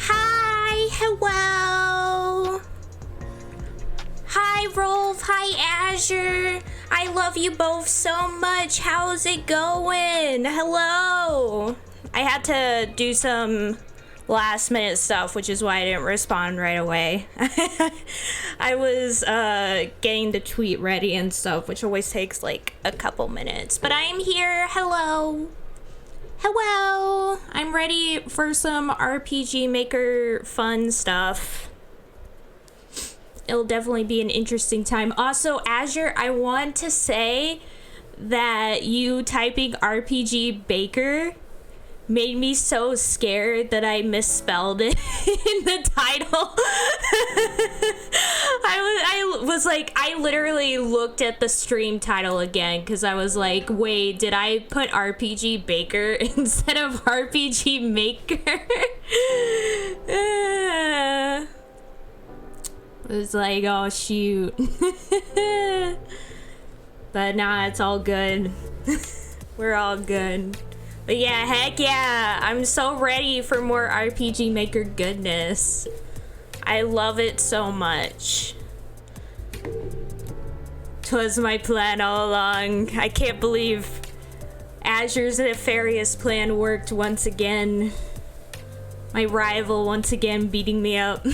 Hi, hello. Hi, Rolf. Hi, Azure. I love you both so much. How's it going? Hello. I had to do some last minute stuff, which is why I didn't respond right away. I was getting the tweet ready and stuff, which always takes like a couple minutes. But I am here. Hello. Hello. I'm ready for some RPG Maker fun stuff. It'll definitely be an interesting time. Also, Azure, I want to say that you typing RPG Baker made me so scared that I misspelled it in the title. I was like, I literally looked at the stream title again because I was like, wait, did I put RPG Baker instead of RPG Maker? It was like, oh shoot. But nah, it's all good. We're all good. But yeah, heck yeah, I'm so ready for more RPG Maker goodness. I love it so much. 'Twas my plan all along. I can't believe Azure's nefarious plan worked once again. My rival once again beating me up.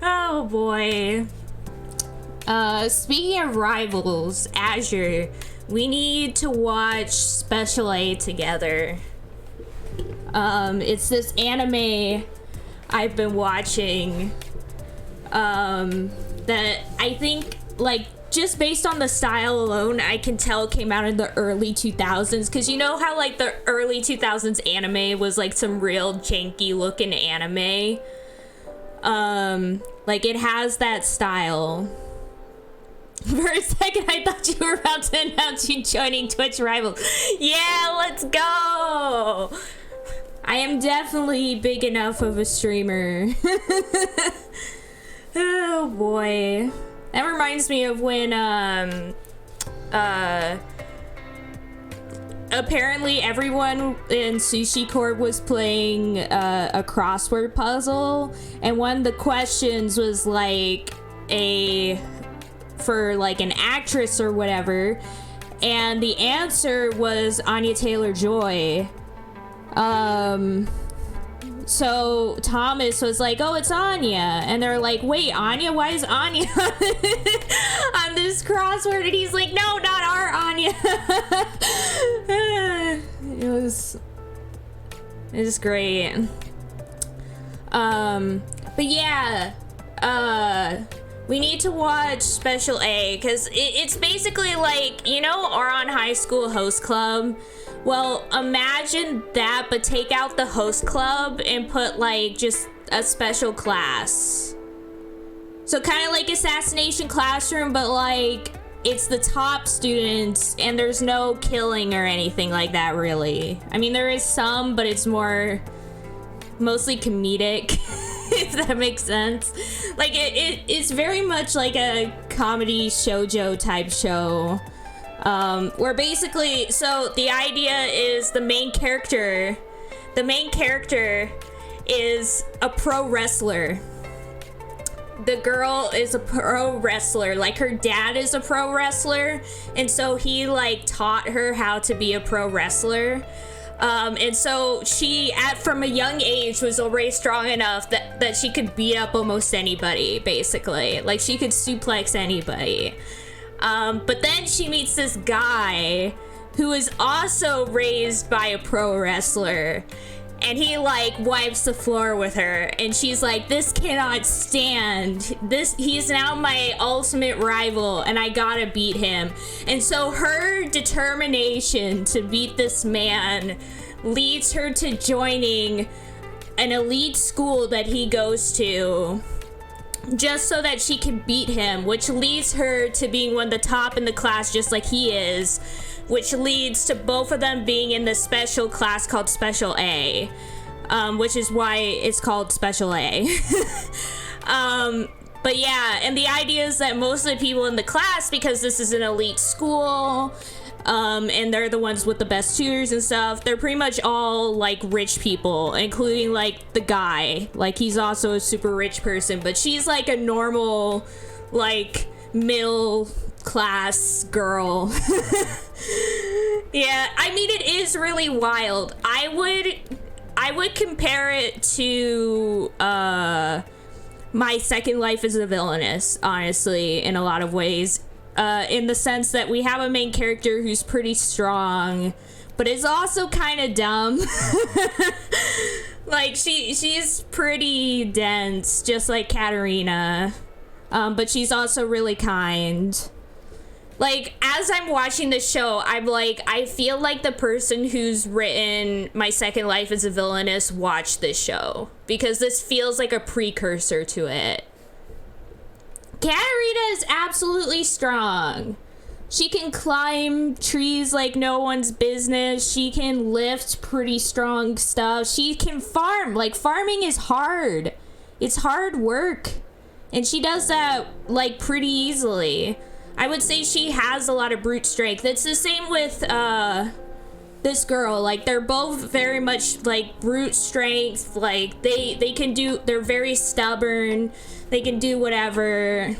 Oh boy. Speaking of rivals, Azure, we need to watch Special A together. It's this anime I've been watching that I think, like, just based on the style alone, I can tell it came out in the early 2000s, because you know how like the early 2000s anime was like some real janky looking anime? Like it has that style. For a second, I thought you were about to announce you joining Twitch Rivals. Yeah, let's go! am definitely big enough of a streamer. Oh boy. That reminds me of when apparently everyone in Sushi Corp was playing a crossword puzzle, and one of the questions was like for like an actress or whatever, and the answer was Anya Taylor-Joy. So Thomas was like, oh, it's Anya. And they're like, wait, Anya? Why is Anya on this crossword? And he's like, no, not our Anya. It was great. But yeah, we need to watch Special A, because it's basically like, you know, Oron High School Host Club? Well, imagine that, but take out the host club and put like just a special class. So kind of like Assassination Classroom, but like it's the top students and there's no killing or anything like that, really. I mean, there is some, but it's mostly comedic, if that makes sense. Like it's very much like a comedy shoujo type show. Where basically, so the idea is the main character is a pro wrestler. The girl is a pro wrestler, like her dad is a pro wrestler, and so he like taught her how to be a pro wrestler. And so she, from a young age, was already strong enough that she could beat up almost anybody, basically. Like, she could suplex anybody. But then she meets this guy who is also raised by a pro wrestler, and he like wipes the floor with her, and she's like, this cannot stand. He's now my ultimate rival, and I gotta beat him. And so her determination to beat this man leads her to joining an elite school that he goes to, just so that she can beat him, which leads her to being one of the top in the class, just like he is, which leads to both of them being in the special class called Special A, which is why it's called Special A. But yeah, and the idea is that most of the people in the class, because this is an elite school, and they're the ones with the best tutors and stuff, they're pretty much all like rich people, including like the guy. Like, he's also a super rich person, but she's like a normal, like, middle class girl. Yeah, I mean, it is really wild. I would compare it to My Second Life as a Villainess, honestly, in a lot of ways. In the sense that we have a main character who's pretty strong, but is also kind of dumb. Like, she's pretty dense, just like Katarina. But she's also really kind. Like, as I'm watching this show, I'm like, I feel like the person who's written My Second Life as a Villainess watched this show, because this feels like a precursor to it. Katarina is absolutely strong. She can climb trees like no one's business. She can lift pretty strong stuff. She can farm. Like, farming is hard. It's hard work. And she does that, like, pretty easily. I would say she has a lot of brute strength. It's the same with this girl. Like, they're both very much like brute strength. Like, they can do, they're very stubborn. They can do whatever.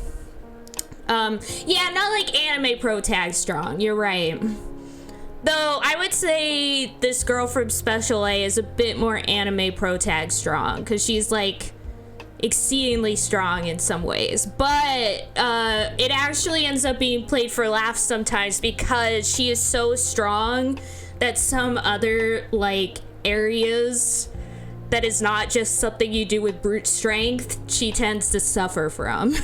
Yeah, not like anime pro tag strong. You're right. Though I would say this girl from Special A is a bit more anime pro tag strong, because she's like exceedingly strong in some ways, but it actually ends up being played for laughs sometimes, because she is so strong that some other like areas that is not just something you do with brute strength, she tends to suffer from.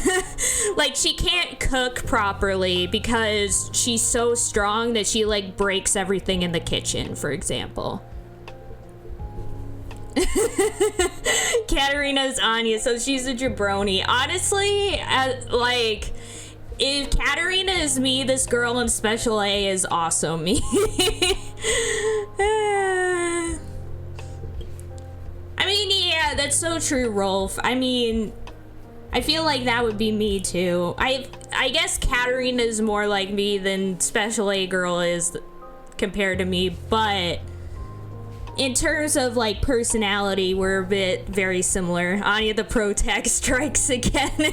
Like, she can't cook properly because she's so strong that she like breaks everything in the kitchen, for example. Katarina's Anya, so she's a jabroni. Honestly, like, if Katarina is me, this girl in Special A is also me. that's so true, Rolf. I mean, I feel like that would be me too. I guess Katarina is more like me than Special A Girl is compared to me, but in terms of like personality, we're a bit very similar. Anya the pro tag strikes again.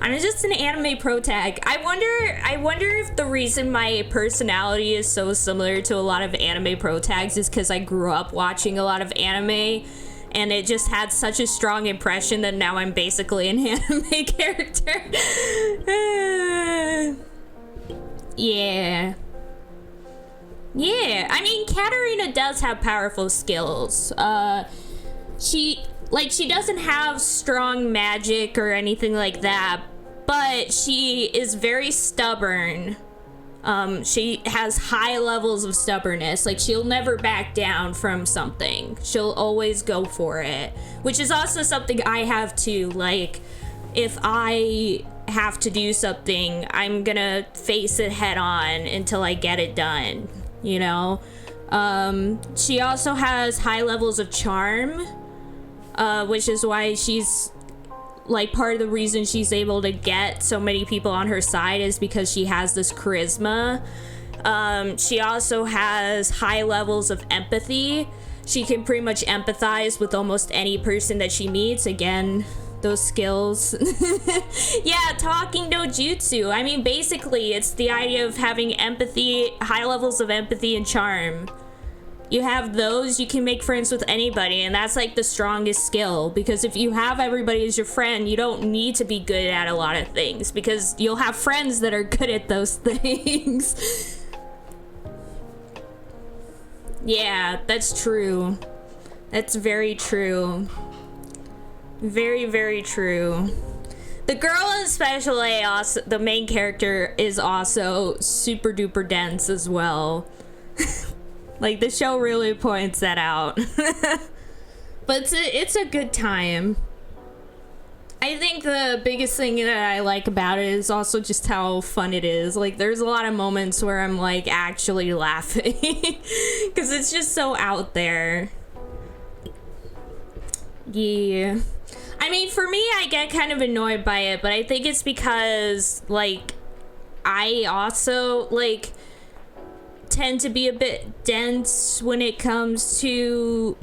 I'm just an anime pro tag. I wonder if the reason my personality is so similar to a lot of anime pro tags is because I grew up watching a lot of anime, and it just had such a strong impression that now I'm basically an anime character. Yeah. Yeah, I mean, Katarina does have powerful skills. She doesn't have strong magic or anything like that, but she is very stubborn. She has high levels of stubbornness. Like, she'll never back down from something. She'll always go for it, which is also something I have too. Like, if I have to do something, I'm gonna face it head on until I get it done. You know, she also has high levels of charm, which is why she's like part of the reason she's able to get so many people on her side is because she has this charisma. She also has high levels of empathy. She can pretty much empathize with almost any person that she meets. Again, those skills. Yeah, talking no jutsu. I mean, basically, it's the idea of having empathy, high levels of empathy and charm. You have those, you can make friends with anybody, and that's like the strongest skill, because if you have everybody as your friend, you don't need to be good at a lot of things, because you'll have friends that are good at those things. Yeah, that's true. That's very true. Very, very true. The girl in Special A, also, the main character, is also super duper dense as well. Like, the show really points that out. But it's a good time. I think the biggest thing that I like about it is also just how fun it is. Like, there's a lot of moments where I'm like actually laughing because it's just so out there. Yeah. I mean, for me, I get kind of annoyed by it, but I think it's because, like, I also, like, tend to be a bit dense when it comes to,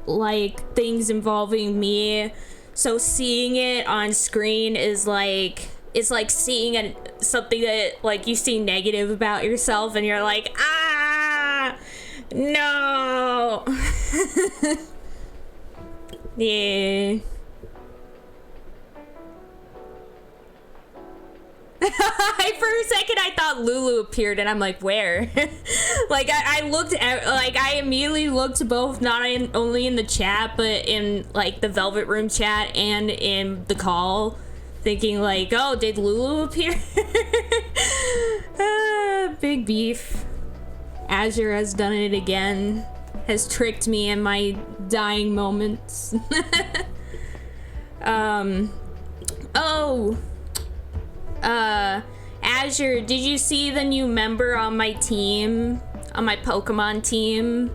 like, things involving me. So seeing it on screen is, like, it's like seeing something that, like, you see negative about yourself, and you're like, ah, no. Yeah. For a second I thought Lulu appeared, and I'm like, where? Like, I looked at, like, I immediately looked both, not only in the chat, but in, like, the Velvet Room chat and in the call, thinking, like, oh, did Lulu appear? Big beef. Azure has done it again. Has tricked me in my dying moments. Azure, did you see the new member on my team? On my Pokemon team?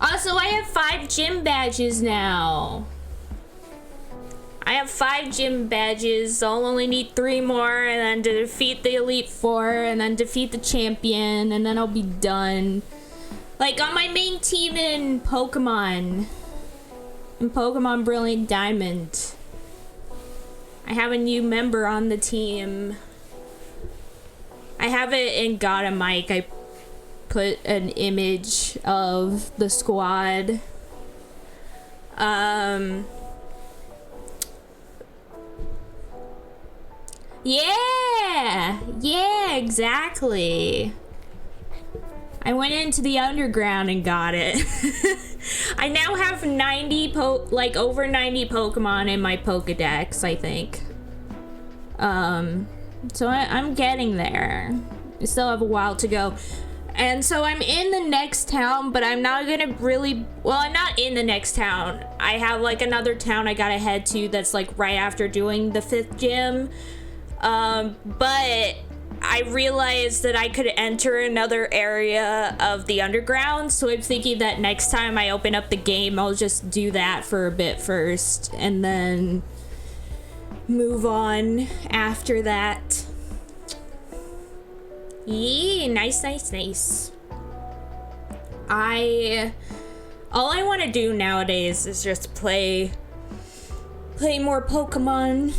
Also, I have 5 gym badges now. I have 5 gym badges. I'll only need 3 more, and then to defeat the Elite Four, and then defeat the champion, and then I'll be done. Like, on my main team in Pokemon Brilliant Diamond, I have a new member on the team. I have it in Got a Mic. I put an image of the squad. Yeah, exactly. I went into the underground and got it. I now have over 90 Pokemon in my Pokedex, I think. So I'm getting there. I still have a while to go. And so I'm in the next town, but I'm not gonna really, well, I'm not in the next town. I have like another town I gotta head to that's like right after doing the 5th gym. But I realized that I could enter another area of the underground, so I'm thinking that next time I open up the game, I'll just do that for a bit first, and then move on after that. Yeah, nice. All I want to do nowadays is just play more Pokemon.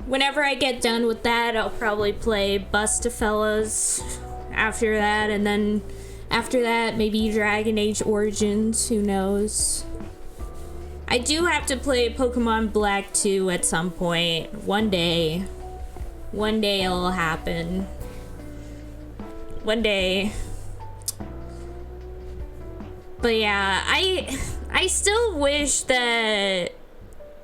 Whenever I get done with that, I'll probably play Bustafellas after that, and then after that, maybe Dragon Age Origins, who knows. I do have to play Pokemon Black 2 at some point. One day it'll happen. One day. But yeah, I still wish that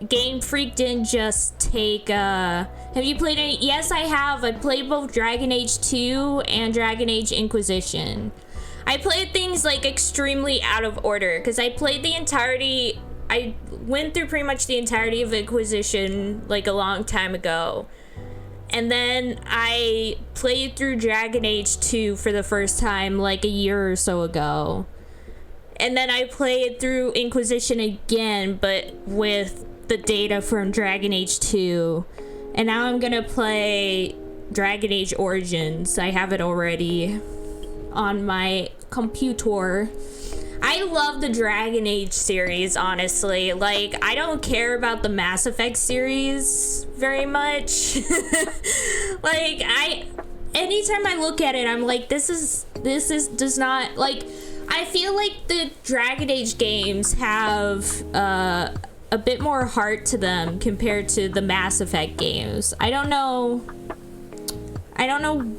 Game Freak didn't just take, have you played any? Yes, I have. I played both Dragon Age 2 and Dragon Age Inquisition. I played things like extremely out of order, because I went through pretty much the entirety of Inquisition like a long time ago. And then I played through Dragon Age 2 for the first time like a year or so ago. And then I played through Inquisition again, but with the data from Dragon Age 2. And now I'm gonna play Dragon Age Origins. I have it already on my computer. I love the Dragon Age series, honestly. Like, I don't care about the Mass Effect series very much. Like, anytime I look at it, I'm like, does not, like, I feel like the Dragon Age games have, a bit more heart to them compared to the Mass Effect games. I don't know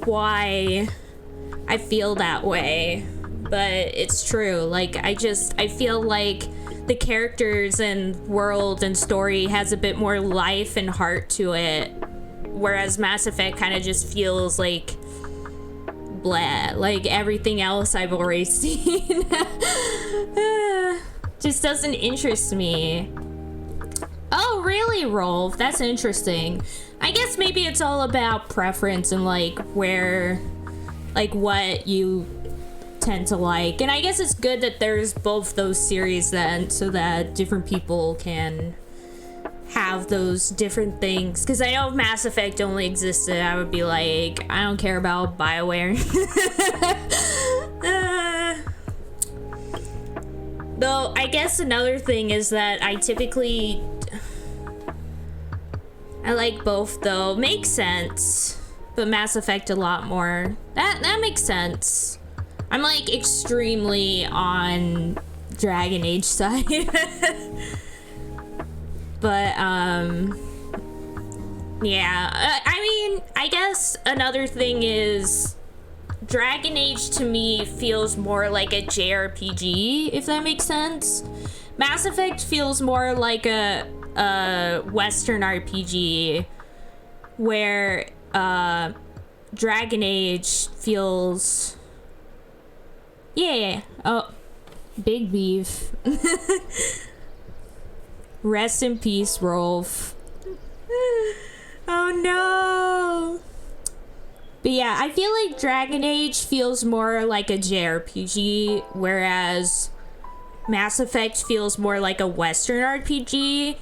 why I feel that way, but it's true. Like, I feel like the characters and world and story has a bit more life and heart to it, whereas Mass Effect kind of just feels like blah, like everything else I've already seen. Just doesn't interest me. Oh, really, Rolf? That's interesting. I guess maybe it's all about preference and, like, where, like, what you tend to like. And I guess it's good that there's both those series then, so that different people can have those different things. Because I know if Mass Effect only existed, I would be like, I don't care about BioWare. Though, I guess another thing is that I like both, though. Makes sense. But Mass Effect a lot more. That makes sense. I'm, like, extremely on Dragon Age side. But, yeah. I mean, I guess another thing is Dragon Age to me feels more like a JRPG, if that makes sense. Mass Effect feels more like a Western RPG, where Dragon Age feels, yeah. Oh, big beef. Rest in peace, Rolf. Oh no. But yeah, I feel like Dragon Age feels more like a JRPG, whereas Mass Effect feels more like a Western RPG.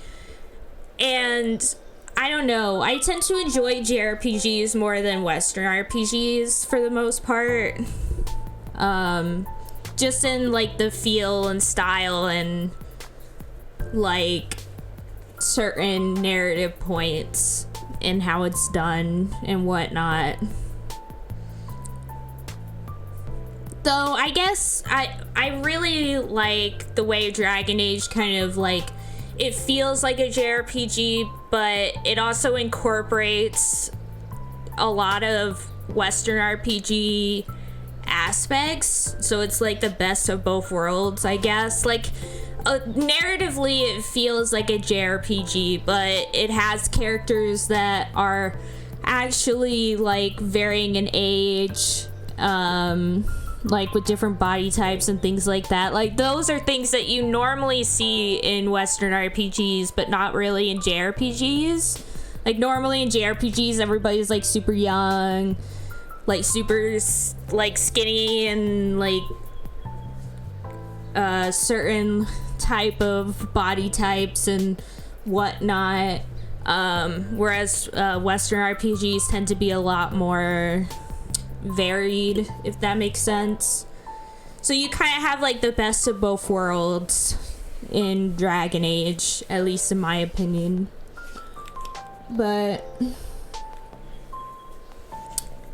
And I don't know, I tend to enjoy JRPGs more than Western RPGs for the most part. Just in, like, the feel and style and, like, certain narrative points and how it's done and whatnot. Though I guess I really like the way Dragon Age kind of, like, it feels like a JRPG, but it also incorporates a lot of Western RPG aspects, so it's like the best of both worlds, I guess. Like, narratively it feels like a JRPG, but it has characters that are actually, like, varying in age, like with different body types and things like that. Like, those are things that you normally see in Western RPGs, but not really in JRPGs. Like, normally in JRPGs, everybody's, like, super young. like super like skinny and like certain type of body types and whatnot, whereas Western RPGs tend to be a lot more varied, if that makes sense. So you kind of have like the best of both worlds in Dragon Age, at least in my opinion. But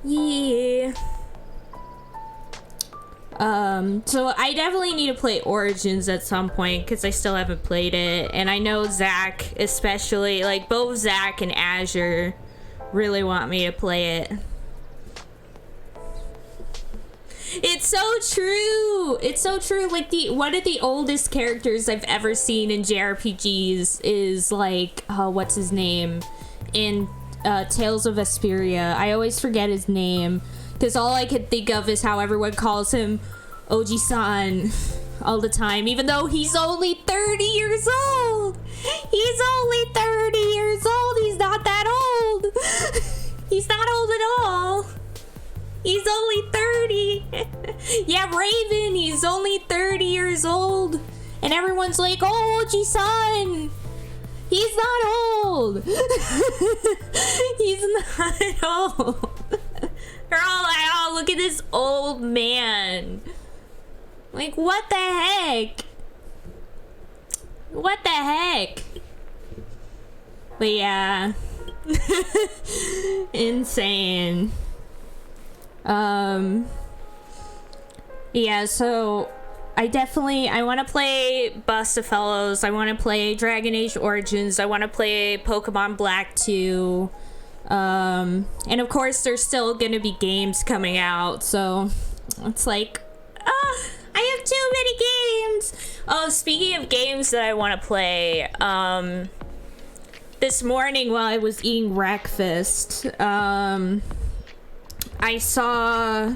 yeah. So I definitely need to play Origins at some point because I still haven't played it, and I know Zach, especially, like both Zach and Azure, really want me to play it. It's so true. It's so true. Like one of the oldest characters I've ever seen in JRPGs is like what's his name in Tales of Vesperia. I always forget his name because all I could think of is how everyone calls him Oji-san all the time, even though he's only 30 years old. He's only 30 years old. He's not that old. He's not old at all. He's only 30. Yeah, Raven, he's only 30 years old. And everyone's like, oh, Oji-san, he's not old. He's not old. They're all like, oh, look at this old man. Like, what the heck? What the heck? But yeah. Insane. Yeah, so I want to play Bust of Fellows. I want to play Dragon Age Origins. I want to play Pokemon Black 2. And of course there's still gonna be games coming out, so it's like, I have too many games. Oh, speaking of games that I want to play, this morning while I was eating breakfast, I saw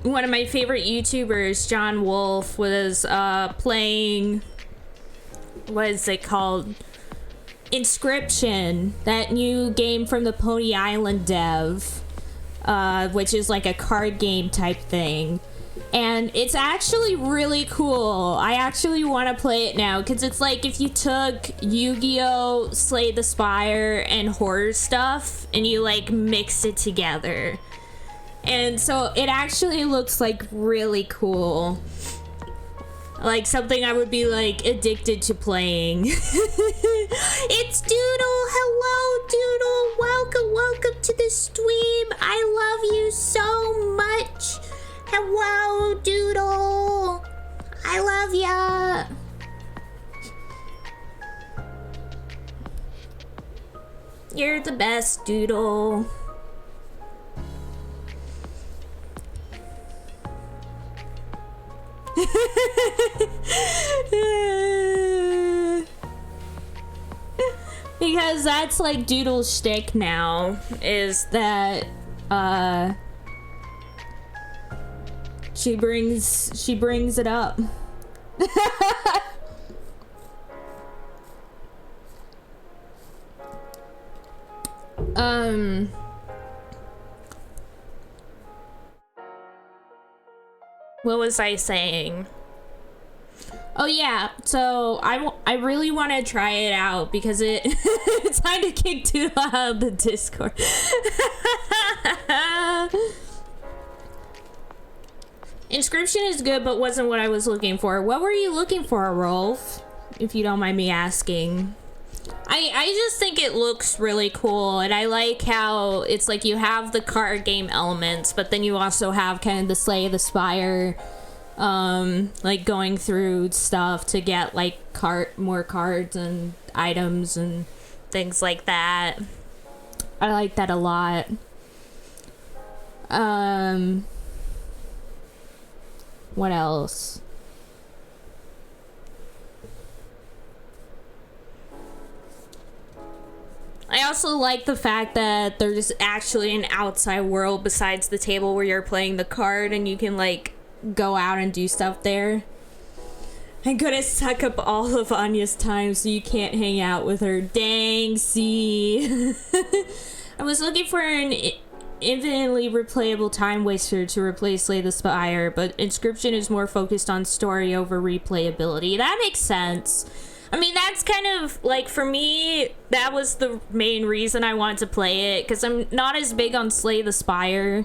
one of my favorite YouTubers, John Wolf, was playing, what is it called? Inscription, that new game from the Pony Island dev, which is like a card game type thing. And it's actually really cool. I actually want to play it now because it's like if you took Yu-Gi-Oh!, Slay the Spire, and horror stuff and you like mix it together. And so it actually looks like really cool. Like something I would be like addicted to playing. It's Doodle. Hello, Doodle. Welcome to the stream. I love you so much. Hello, Doodle. I love ya. You're the best, Doodle. Because that's like Doodle's shtick now, is that she brings it up. What was I saying? Oh yeah, so I really want to try it out because it's time to kick Doodle out of the Discord. Inscription is good, but wasn't what I was looking for. What were you looking for, Rolf? If you don't mind me asking. I just think it looks really cool, and I like how it's like you have the card game elements, but then you also have kind of the Slay the Spire, like going through stuff to get like more cards and items and things like that. I like that a lot. What else? I also like the fact that there's actually an outside world besides the table where you're playing the card and you can like go out and do stuff there. I'm gonna suck up all of Anya's time so you can't hang out with her. Dang, see. I was looking for an infinitely replayable time waster to replace Slay the Spire, but Inscription is more focused on story over replayability. That makes sense. I mean, that's kind of, like, for me, that was the main reason I wanted to play it, because I'm not as big on Slay the Spire.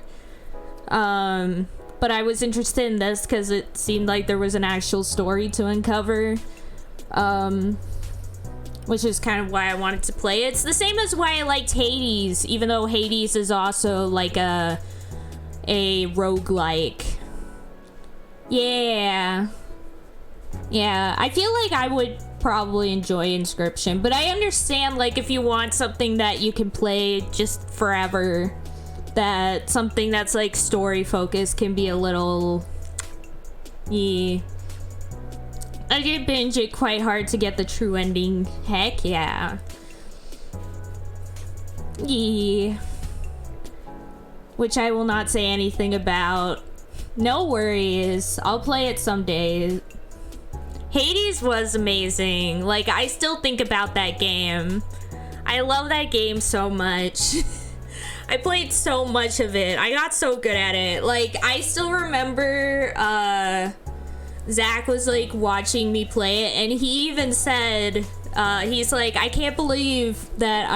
But I was interested in this because it seemed like there was an actual story to uncover. Which is kind of why I wanted to play it. It's the same as why I liked Hades, even though Hades is also like a roguelike. Yeah. Yeah, I feel like I would probably enjoy Inscription, but I understand, like, if you want something that you can play just forever, that something that's like story focused can be a little... Yeah. I did binge it quite hard to get the true ending. Heck yeah. Yeah. Which I will not say anything about. No worries. I'll play it someday. Hades was amazing. Like, I still think about that game. I love that game so much. I played so much of it. I got so good at it. Like, I still remember, Zach was like watching me play it, and he even said, he's like, I can't believe that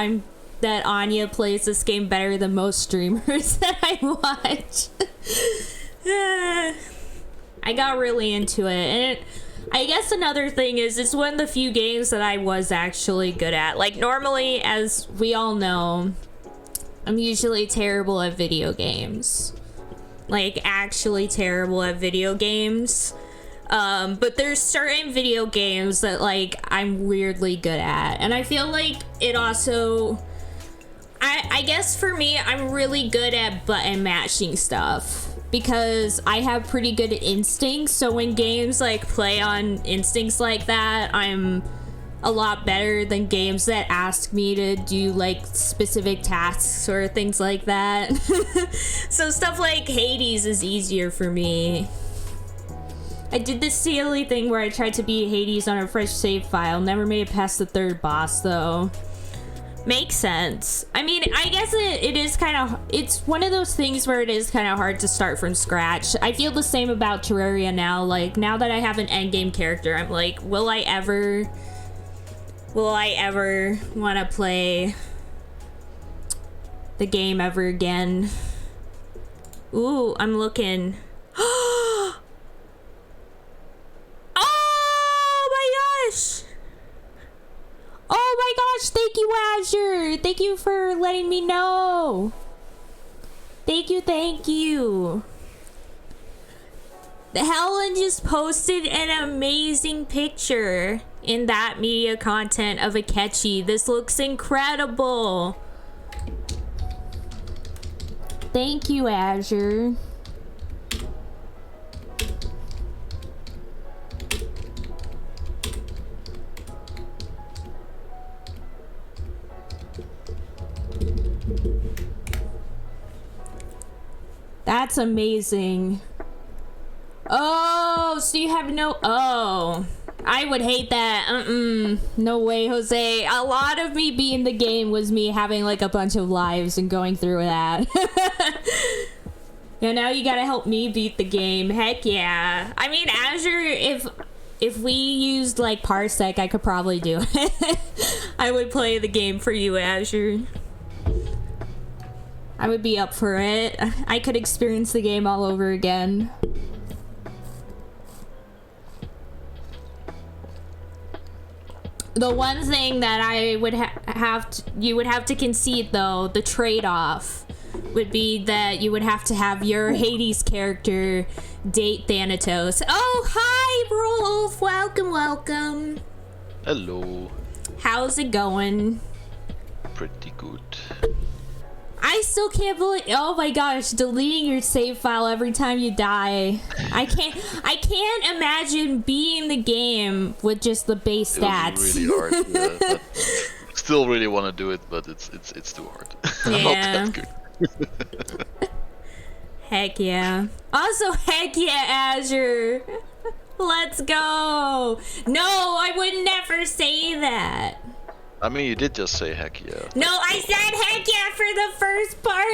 Anya plays this game better than most streamers that I watch. I got really into it, and I guess another thing is it's one of the few games that I was actually good at. Like, normally, as we all know, I'm usually terrible at video games. Like, actually terrible at video games. But there's certain video games that, like, I'm weirdly good at. And I feel like it also... I guess for me, I'm really good at button mashing stuff. Because I have pretty good instincts. So when games, like, play on instincts like that, I'm a lot better than games that ask me to do, like, specific tasks or things like that. So stuff like Hades is easier for me. I did this silly thing where I tried to beat Hades on a fresh save file. Never made it past the third boss, though. Makes sense. I mean, I guess it is kind of... It's one of those things where it is kind of hard to start from scratch. I feel the same about Terraria now. Like, now that I have an endgame character, I'm like, will I ever want to play the game ever again? Ooh, I'm looking... Oh my gosh, thank you, Azure. Thank you for letting me know. Thank you. Helen just posted an amazing picture in that media content of Akechi. This looks incredible. Thank you, Azure. That's amazing. Oh, so you have no... Oh, I would hate that. No way, Jose. A lot of me being the game was me having like a bunch of lives and going through that. Yeah, now you gotta help me beat the game. Heck yeah. I mean, Azure, if we used like Parsec, I could probably do it. I would play the game for you, Azure. I would be up for it. I could experience the game all over again. The one thing that I would you would have to concede, though, the trade-off would be that you would have to have your Hades character date Thanatos. Oh, hi, Rolf! Welcome. Hello. How's it going? Pretty good. I still can't believe... Oh my gosh, deleting your save file every time you die. I can't imagine beating the game with just the base stats. It was really hard. But still really want to do it, but it's too hard. Yeah. Not that good. Heck yeah. Also, heck yeah, Azure. Let's go. No, I would never say that. I mean, you did just say heck yeah. No, I said heck yeah for the first part.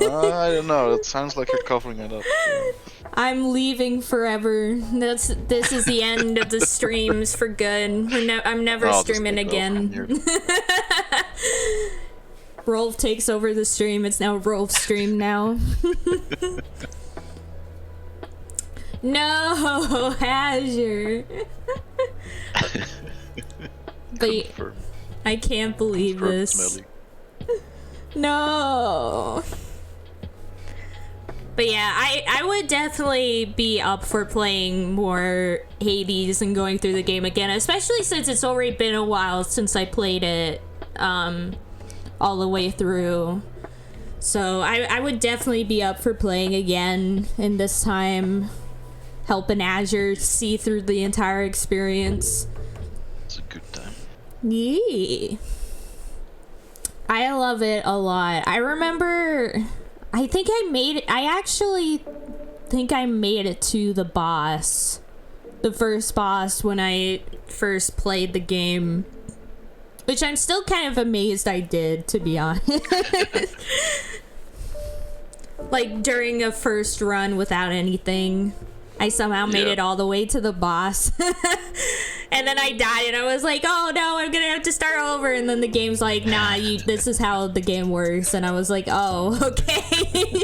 I don't know. It sounds like you're covering it up. So. I'm leaving forever. This is the end of the streams for good. I'm never streaming again. Rolf takes over the stream. It's now Rolf's stream now. No, Azure. But I can't believe this. Smelly. No. But yeah, I would definitely be up for playing more Hades and going through the game again, especially since it's already been a while since I played it all the way through. So I would definitely be up for playing again, and this time helping Azure see through the entire experience. It's a good time. Yeah. I love it a lot. I remember, I actually think I made it to the boss. The first boss when I first played the game. Which I'm still kind of amazed I did, to be honest. Like, during a first run without anything, I somehow made it all the way to the boss. And then I died, and I was like, oh no, I'm gonna have to start over. And then the game's like, nah, this is how the game works. And I was like, oh, okay.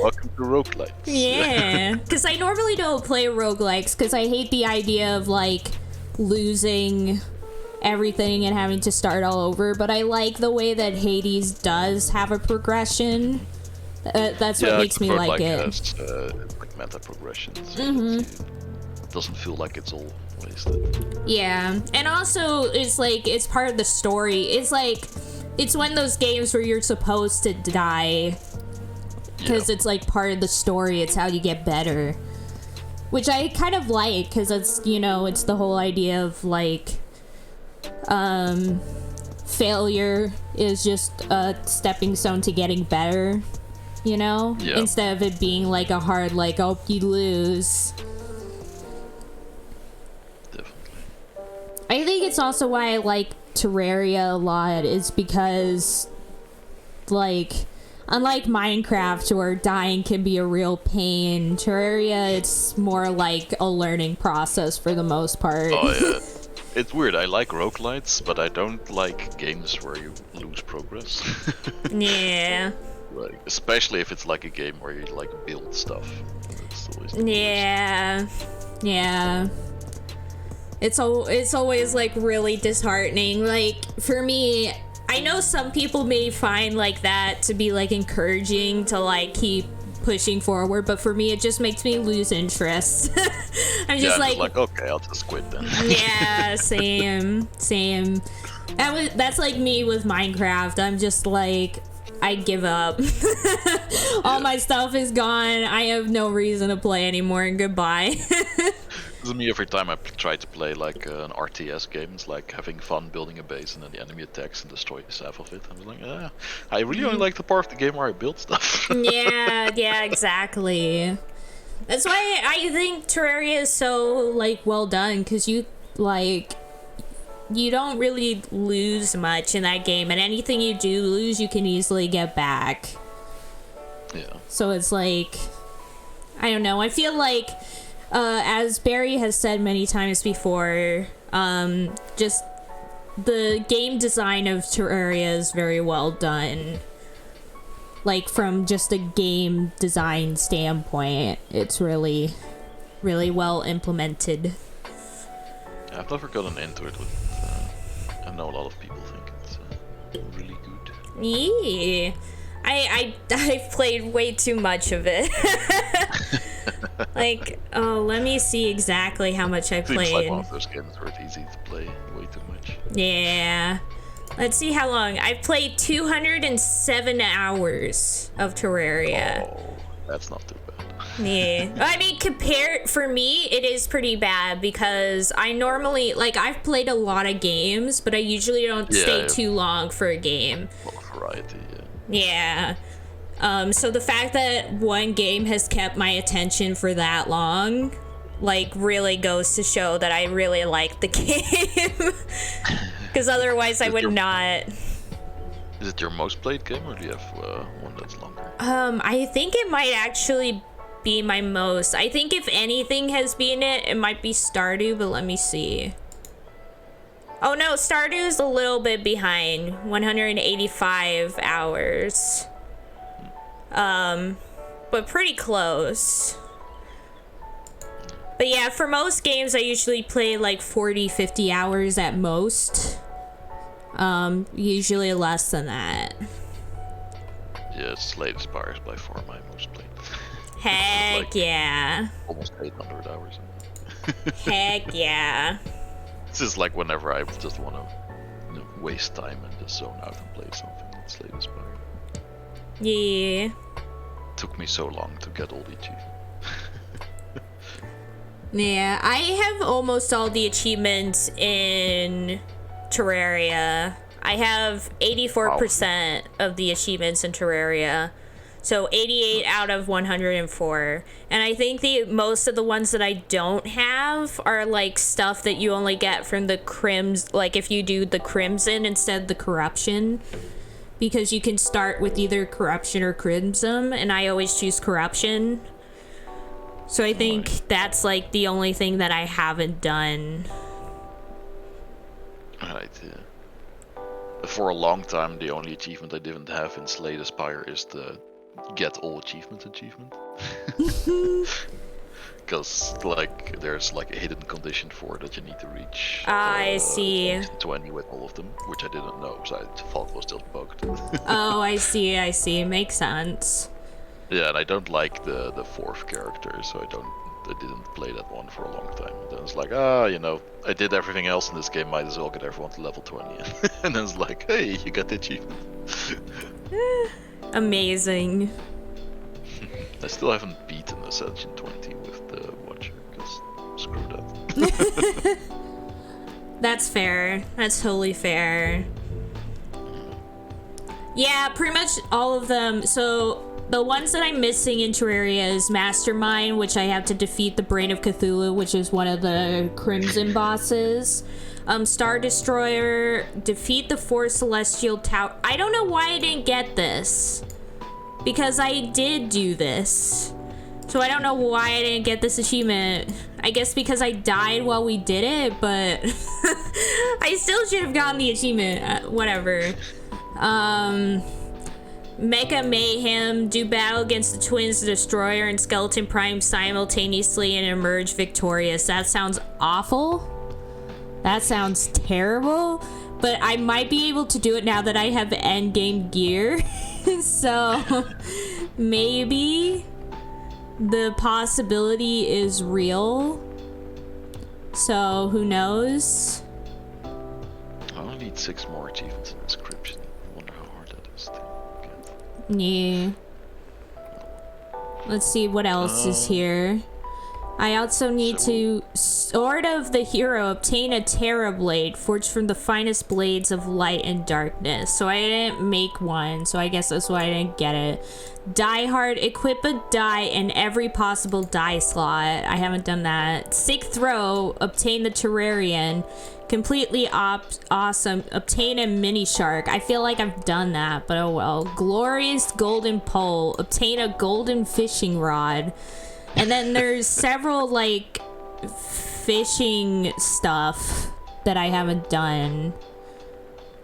Welcome to roguelikes. Yeah, because I normally don't play roguelikes, because I hate the idea of, like, losing everything and having to start all over. But I like the way that Hades does have a progression. That's what makes me like it. Like meta progressions. Mm-hmm. It doesn't feel like it's all wasted. Yeah, and also it's part of the story. It's one of those games where you're supposed to die because it's like part of the story. It's how you get better, which I kind of like, because it's it's the whole idea of like failure is just a stepping stone to getting better. Instead of it being like a hard, like, oh, you lose. Definitely. I think it's also why I like Terraria a lot, is because, like, unlike Minecraft where dying can be a real pain, Terraria, it's more like a learning process for the most part. Oh yeah. It's weird, I like roguelites, but I don't like games where you lose progress. Yeah. Like, especially if it's like a game where you like build stuff. It's always yeah. It's always like really disheartening. Like, for me, I know some people may find like that to be like encouraging to like keep pushing forward, but for me it just makes me lose interest. I'm just like, okay, I'll just quit then. Yeah, same. That's like me with Minecraft. I'm just like, I give up. All my stuff is gone. I have no reason to play anymore, and goodbye. This is me every time I try to play like an RTS game. It's like having fun building a base and then the enemy attacks and destroys half of it. I'm like, I really only like the part of the game where I build stuff. yeah, exactly. That's why I think Terraria is so like well done, because you don't really lose much in that game, and anything you do lose, you can easily get back. Yeah. So it's like, I don't know. I feel like, as Barry has said many times before, just the game design of Terraria is very well done. Like, from just a game design standpoint, it's really, really well implemented. I've never gotten into it with. I know a lot of people think it's really good. Yeah, I've played way too much of it. Like, oh, let me see exactly how much I played. Seems like one of those games where it's easy to play way too much. Yeah. Let's see how long. I've played 207 hours of Terraria. Oh, that's not too bad. Yeah. I mean, for me, it is pretty bad, because I normally, like, I've played a lot of games, but I usually don't stay too long for a game. A lot of variety, Yeah. So the fact that one game has kept my attention for that long, like, really goes to show that I really like the game. Because otherwise I would not. Is it your most played game, or do you have one that's longer? I think it might actually be my most. I think if anything has been it might be Stardew, but let me see. Oh no, Stardew's a little bit behind. 185 hours. But pretty close. But yeah, for most games I usually play like 40-50 hours at most. Usually less than that. Yeah, Slay the Spire is by far my most played. Heck like yeah. Almost 800 hours. Heck yeah. It's just like whenever I just want to waste time and just zone out and play something, it's Slay the Spire. Yeah. Took me so long to get all the achievements. Yeah, I have almost all the achievements in Terraria. I have 84% of the achievements in Terraria. So 88 out of 104. And I think most of the ones that I don't have are like stuff that you only get from the like if you do the Crimson instead of the Corruption. Because you can start with either Corruption or Crimson, and I always choose Corruption. So I think that's like the only thing that I haven't done. Right, yeah. For a long time, the only achievement I didn't have in Slay the Spire is the get all achievements achievement. Because like there's like a hidden condition for it that you need to reach. I see. 20 with all of them, which I didn't know, so I thought it was just bugged. Oh, I see. Makes sense. Yeah, and I don't like the fourth character, so I didn't play that one for a long time. Then it's like, I did everything else in this game, might as well get everyone to level 20. And then it's like, hey, you got the achievement. Amazing. I still haven't beaten Ascension 20 with the Watcher, because screw that. That's fair. That's totally fair. Yeah, pretty much all of them. So the ones that I'm missing in Terraria is Mastermind, which I have to defeat the Brain of Cthulhu, which is one of the Crimson bosses. Star Destroyer, defeat the 4 Celestial Tower. I don't know why I didn't get this. Because I did do this. So I don't know why I didn't get this achievement. I guess because I died while we did it, but I still should have gotten the achievement. Whatever. Mecha Mayhem, do battle against the Twins, the Destroyer, and Skeleton Prime simultaneously and emerge victorious. That sounds awful. That sounds terrible. But I might be able to do it now that I have endgame gear. So maybe the possibility is real. So who knows? I only need 6 more achievements in Inscription. I wonder how hard that is to get. Yeah. Let's see what else is here. I also need to, Sword of the Hero, obtain a Terra Blade, forged from the finest blades of light and darkness. So I didn't make one, so I guess that's why I didn't get it. Die Hard, equip a die in every possible die slot. I haven't done that. Sixth Row, obtain the Terrarian. Completely awesome, obtain a Mini Shark. I feel like I've done that, but oh well. Glorious Golden Pole, obtain a golden fishing rod. And then there's several, like, fishing stuff that I haven't done.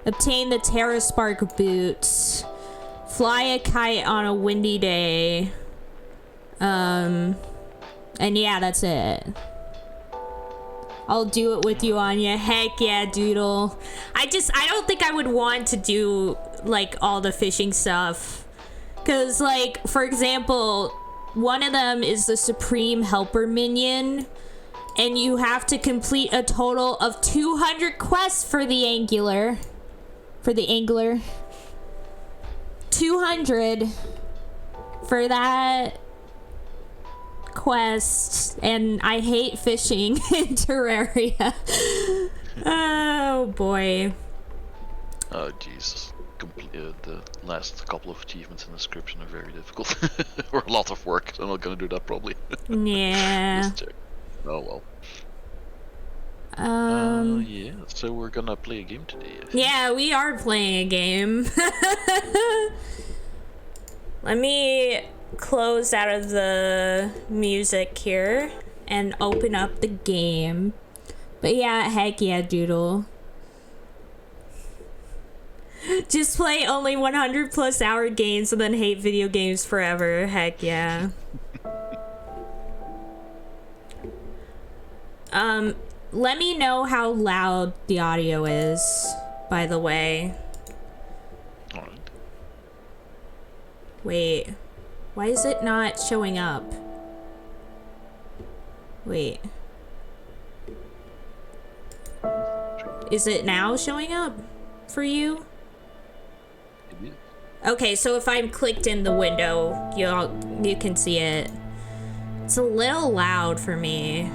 Obtain the Terra Spark boots. Fly a kite on a windy day. And yeah, that's it. I'll do it with you, Anya. Heck yeah, doodle. I don't think I would want to do, like, all the fishing stuff. Because, like, for example, one of them is the Supreme Helper minion, and you have to complete a total of 200 quests for the angler. 200 for that quest, and I hate fishing in Terraria. Oh boy. Oh Jesus. The last couple of achievements in Inscription are very difficult. Or a lot of work, so I'm not gonna do that probably. Yeah. Just check. Oh well. Yeah, so we're gonna play a game today. I think. Yeah, we are playing a game. Let me close out of the music here and open up the game. But yeah, heck yeah, Doodle. Just play only 100 plus hour games and then hate video games forever. Heck yeah. Let me know how loud the audio is, by the way. Alright. Wait. Why is it not showing up? Wait. Is it now showing up for you? It is. Okay, so if I'm clicked in the window, you can see it. It's a little loud for me.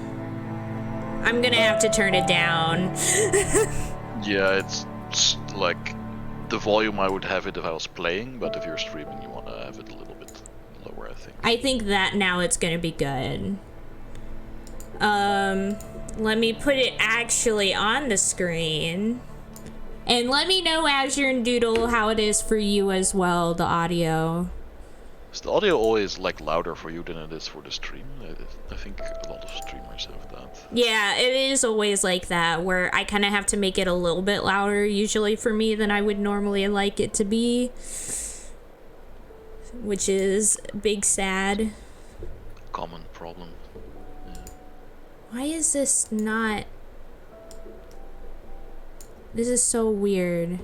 I'm gonna have to turn it down. Yeah, it's like the volume I would have it if I was playing, but if you're streaming, you wanna have it a little bit lower, I think. I think that now it's gonna be good. Let me put it actually on the screen. And let me know, Azure and Doodle, how it is for you as well, the audio. Is the audio always like louder for you than it is for the stream? I think a lot of streamers have that. Yeah, it is always like that, where I kind of have to make it a little bit louder, usually for me, than I would normally like it to be. Which is big sad. Common problem. Yeah. Why is this not... This is so weird.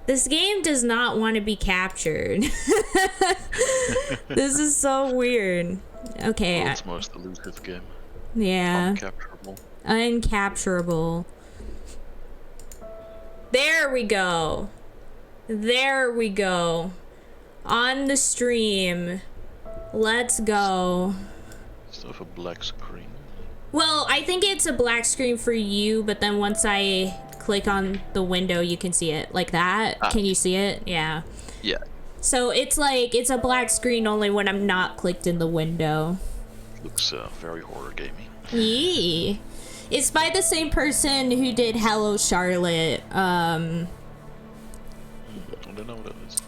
This game does not want to be captured. This is so weird. Okay. World's most elusive game. Yeah. Uncapturable. Uncapturable. There we go. There we go. On the stream. Let's go. Still have a black screen. Well, I think it's a black screen for you, but then once I click on the window, you can see it like that. Can you see it? Yeah. Yeah. So it's like, it's a black screen only when I'm not clicked in the window. Looks very horror gamey. Yee. It's by the same person who did Hello Charlotte. I don't know what that is.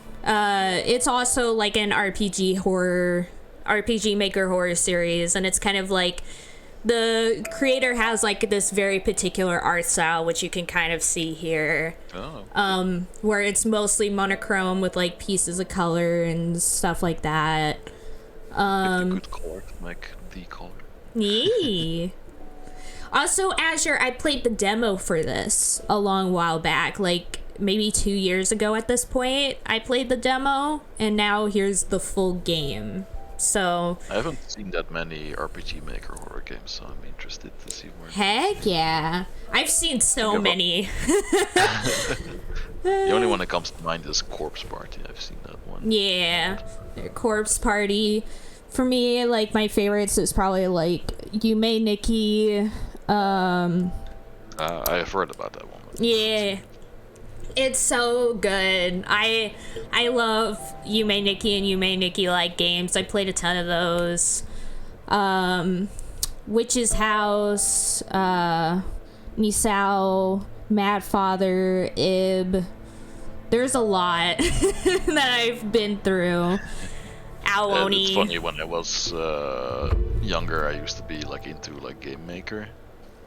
It's also like an RPG Maker horror series, and it's kind of like the creator has like this very particular art style, which you can kind of see here. Oh. Where it's mostly monochrome with like pieces of color and stuff like that. Pick a good color to make the color. Yee. Also, Azure, I played the demo for this a long while back, like maybe 2 years ago at this point. I played the demo, and now here's the full game. So I haven't seen that many RPG Maker horror games, so I'm interested to see more. heck yeah, I've seen so many. The only one that comes to mind is Corpse Party. I've seen that one. Yeah, Corpse Party. For me, like my favorites is probably like Yume Nikki. I have heard about that one. Yeah, it's so good. I love Yume Nikki and Yume Nikki like games. I played a ton of those. Witch's House, Misao, Mad Father, Ib. There's a lot that I've been through. Aoni. It's funny, when I was younger, I used to be like into like Game Maker,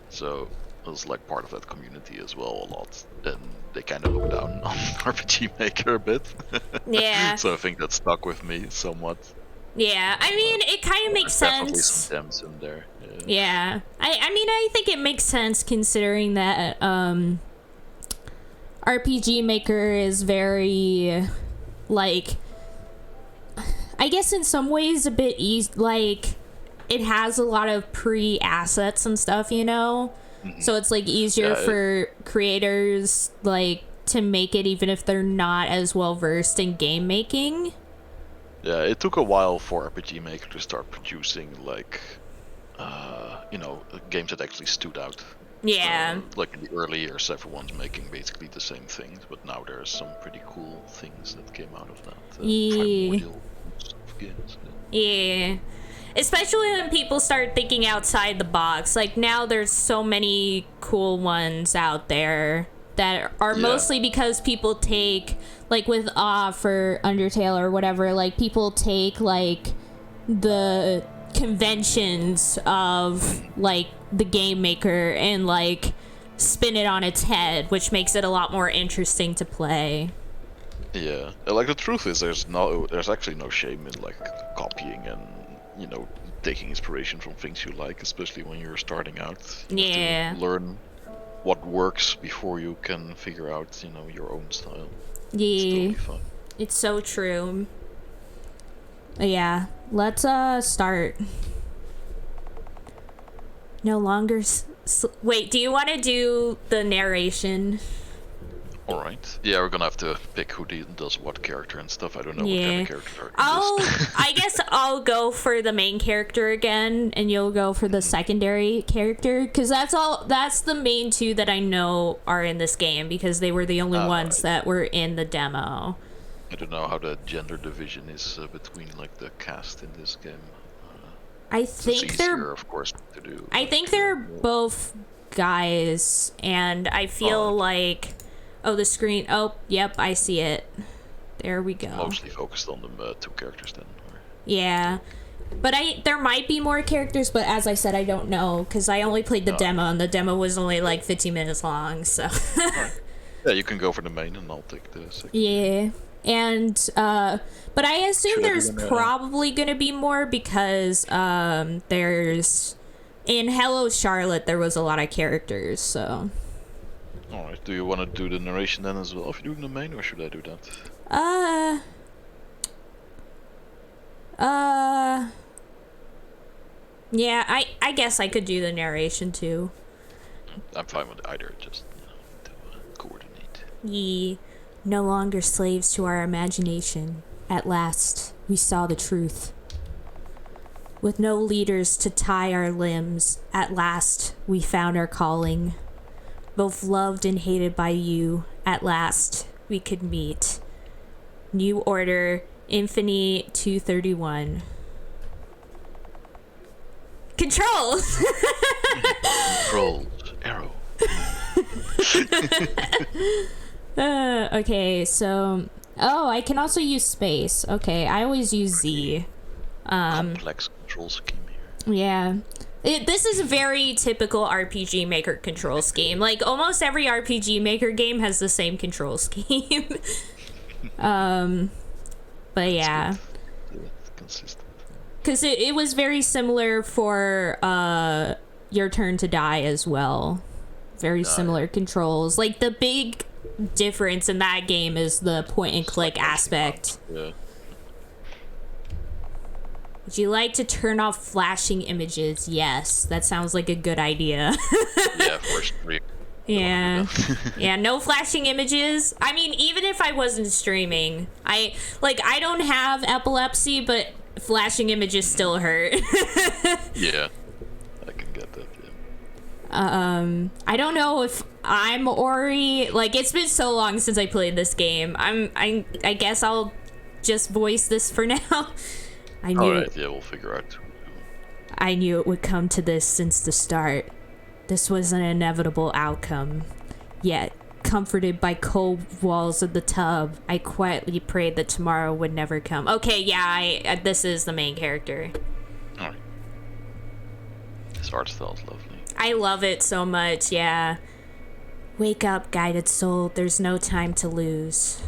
so I was like part of that community as well a lot. And they kind of look down on RPG Maker a bit. Yeah. So I think that stuck with me somewhat. Yeah, I mean, it kind of makes There's definitely sense. some gems in there. Yeah. I mean, I think it makes sense considering that RPG Maker is very, like, I guess in some ways a bit easy, like, it has a lot of pre-assets and stuff, you know? Mm-hmm. So it's, like, easier for creators, like, to make it even if they're not as well-versed in game making. Yeah, it took a while for RPG Maker to start producing, like, you know, games that actually stood out. Yeah. Like in the early years, everyone's making basically the same things, but now there's some pretty cool things that came out of that. Yeah. Primordial games. Yeah. especially when people start thinking outside the box. Like, now there's so many cool ones out there that are mostly because people take, like with for Undertale or whatever, like people take like the conventions of like the game maker and like spin it on its head, which makes it a lot more interesting to play. Yeah, like the truth is, there's actually no shame in like copying and, you know, taking inspiration from things you like, especially when you're starting out. You have to learn what works before you can figure out, you know, your own style. Yeah, it's totally fun. It's so true. Yeah, let's start. No longer wait, do you want to do the narration? Alright. Yeah, we're gonna have to pick who does what character and stuff. I don't know what kind of character I guess I'll go for the main character again, and you'll go for the secondary character, because that's the main two that I know are in this game, because they were the only ones that were in the demo. I don't know how the gender division is between like the cast in this game. I think they're, of course, to do. I think they're both guys, and I feel like, oh, the screen. Oh, yep, I see it. There we go. Mostly focused on the two characters then. Yeah, but there might be more characters, but as I said, I don't know, because I only played the demo, and the demo was only like 15 minutes long. So. Yeah, you can go for the main, and I'll take the second. Yeah. And but I assume there's probably gonna be more, because there's in Hello Charlotte there was a lot of characters, so. Alright, do you want to do the narration then as well if you're doing the main, or should I do that? Yeah, I guess I could do the narration too. I'm fine with either, just, you know, to coordinate. Ye. No longer slaves to our imagination. At last, we saw the truth. With no leaders to tie our limbs, at last, we found our calling. Both loved and hated by you, at last, we could meet. New Order, Infinity 231. Controls! Controls. Arrow. Okay, so... Oh, I can also use space. Okay, I always use Z. Complex control scheme here. Yeah. This is a very typical RPG Maker control scheme. Like, almost every RPG Maker game has the same control scheme. But yeah. It's consistent. Because it was very similar for Your Turn to Die as well. Very similar controls. Like, the big difference in that game is the point and click aspect. Yeah. Would you like to turn off flashing images? Yes, that sounds like a good idea. Yeah, first three. Yeah. Yeah, no flashing images. I mean, even if I wasn't streaming, I don't have epilepsy, but flashing images still hurt. Yeah. I can get that, yeah. I don't know if I'm Ori. Like, it's been so long since I played this game. I guess I'll just voice this for now. I knew Alright, yeah, we'll figure out. I knew it would come to this since the start. This was an inevitable outcome. Yet, comforted by cold walls of the tub, I quietly prayed that tomorrow would never come. Okay, yeah, this is the main character. Alright. This art style is lovely. I love it so much, yeah. Wake up, guided soul. There's no time to lose.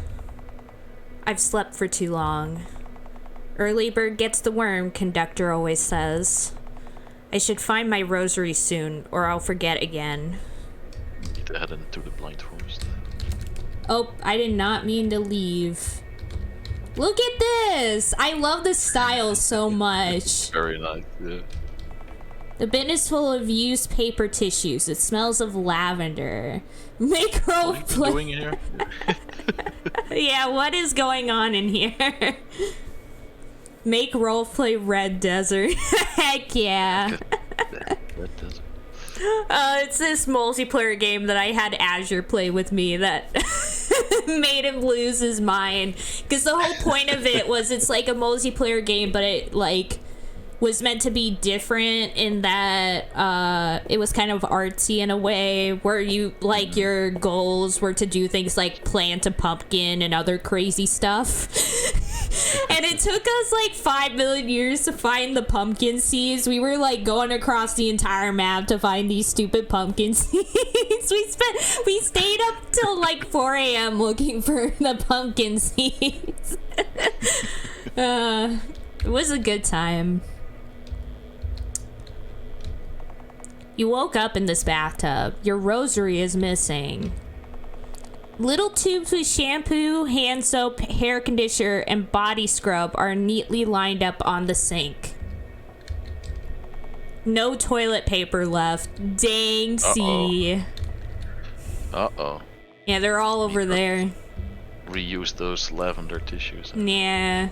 I've slept for too long. Early bird gets the worm, conductor always says. I should find my rosary soon, or I'll forget again. Need to head into the blind forest. Oh, I did not mean to leave. Look at this! I love the style so much. Very nice, yeah. The bin is full of used paper tissues. It smells of lavender. Make Rolf play. What are you doing here? Yeah, what is going on in here? Make Rolf play Red Desert. Heck yeah. Red Desert. It's this multiplayer game that I had Azure play with me that made him lose his mind. Because the whole point of it was it's like a multiplayer game, but it like was meant to be different in that it was kind of artsy in a way, where you like your goals were to do things like plant a pumpkin and other crazy stuff. And it took us like 5 million years to find the pumpkin seeds. We were like going across the entire map to find these stupid pumpkin seeds. We stayed up till like 4 a.m. looking for the pumpkin seeds. It was a good time. You woke up in this bathtub. Your rosary is missing. Little tubes with shampoo, hand soap, hair conditioner, and body scrub are neatly lined up on the sink. No toilet paper left. Dang, see. Uh-oh. Yeah, they're all over there. Reuse those lavender tissues. Yeah.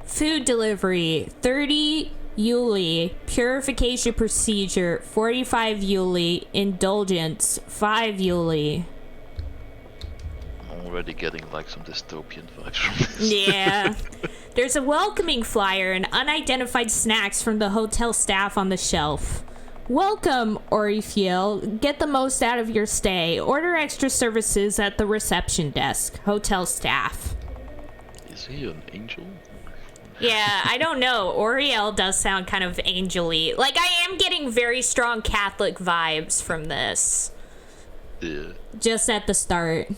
Food delivery. 30 Yuli. Purification procedure. 45 Yuli. Indulgence. 5 Yuli. I'm already getting like some dystopian vibes from this. Yeah. There's a welcoming flyer and unidentified snacks from the hotel staff on the shelf. Welcome, Orifiel. Get the most out of your stay. Order extra services at the reception desk. Hotel staff. Is he an angel? Yeah, I don't know. Oriel does sound kind of angel-y. Like, I am getting very strong Catholic vibes from this. Yeah. Just at the start.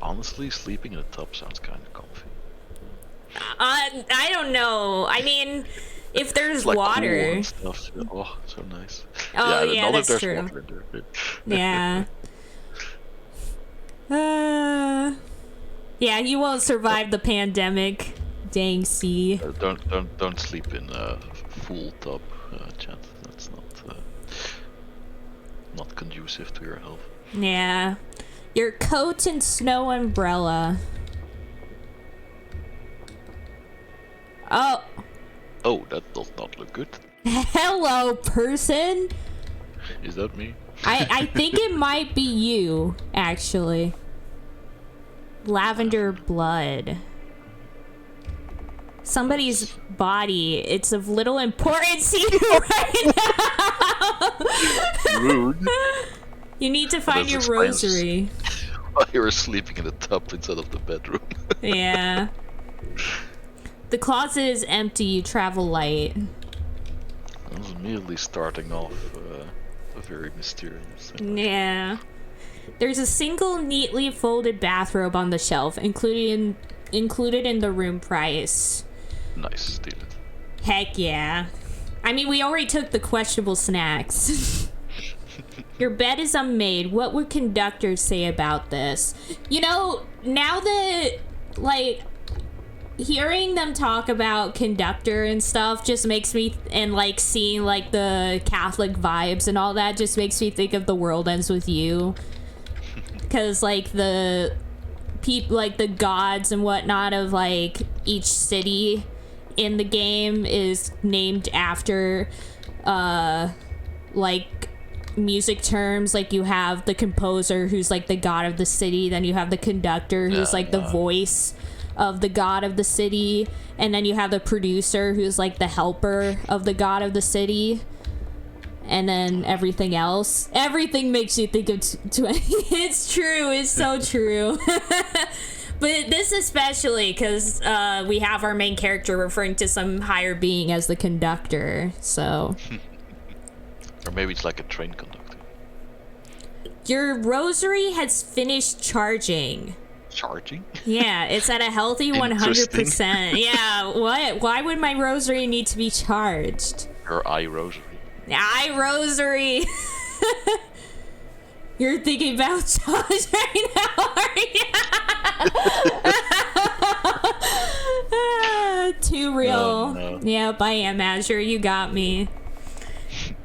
Honestly, sleeping in a tub sounds kind of comfy. I don't know. I mean, if there's Like water. Cool and stuff. Oh, so nice. Oh, yeah, now that's that there's true. water in there. Yeah. Yeah, you won't survive the pandemic. Dang, C. Don't sleep in a full tub, chat. That's not conducive to your health. Yeah. Your coat and snow umbrella. Oh. Oh, that does not look good. Hello, person. Is that me? I think it might be you, actually. Lavender blood. Somebody's body. It's of little importance to you right now. Rude. You need to find your rosary. While you were sleeping in the tub instead of the bedroom. Yeah. The closet is empty. You travel light. I was immediately starting off a very mysterious thing. Yeah. There's a single neatly folded bathrobe on the shelf, included in the room price. Nice, steal it. Heck yeah. I mean, we already took the questionable snacks. Your bed is unmade. What would conductors say about this? You know, now that, like, hearing them talk about conductor and stuff just makes me, and like seeing like the Catholic vibes and all that just makes me think of The World Ends With You. Because like the people, like the gods and whatnot of like each city in the game is named after like music terms. Like you have the composer who's like the god of the city, then you have the conductor who's like the voice of the god of the city, and then you have the producer who's like the helper of the god of the city, and then everything else. Everything makes you think of it's true. It's so true. But this especially because we have our main character referring to some higher being as the conductor, so. Or maybe it's like a train conductor. Your rosary has finished charging. Charging? Yeah, it's at a healthy 100%. Yeah, what? Why would my rosary need to be charged? Her eye rosary. Eye rosary. You're thinking about Josh right now, are you? Too real. No. Yep, I am, Azure. You got me.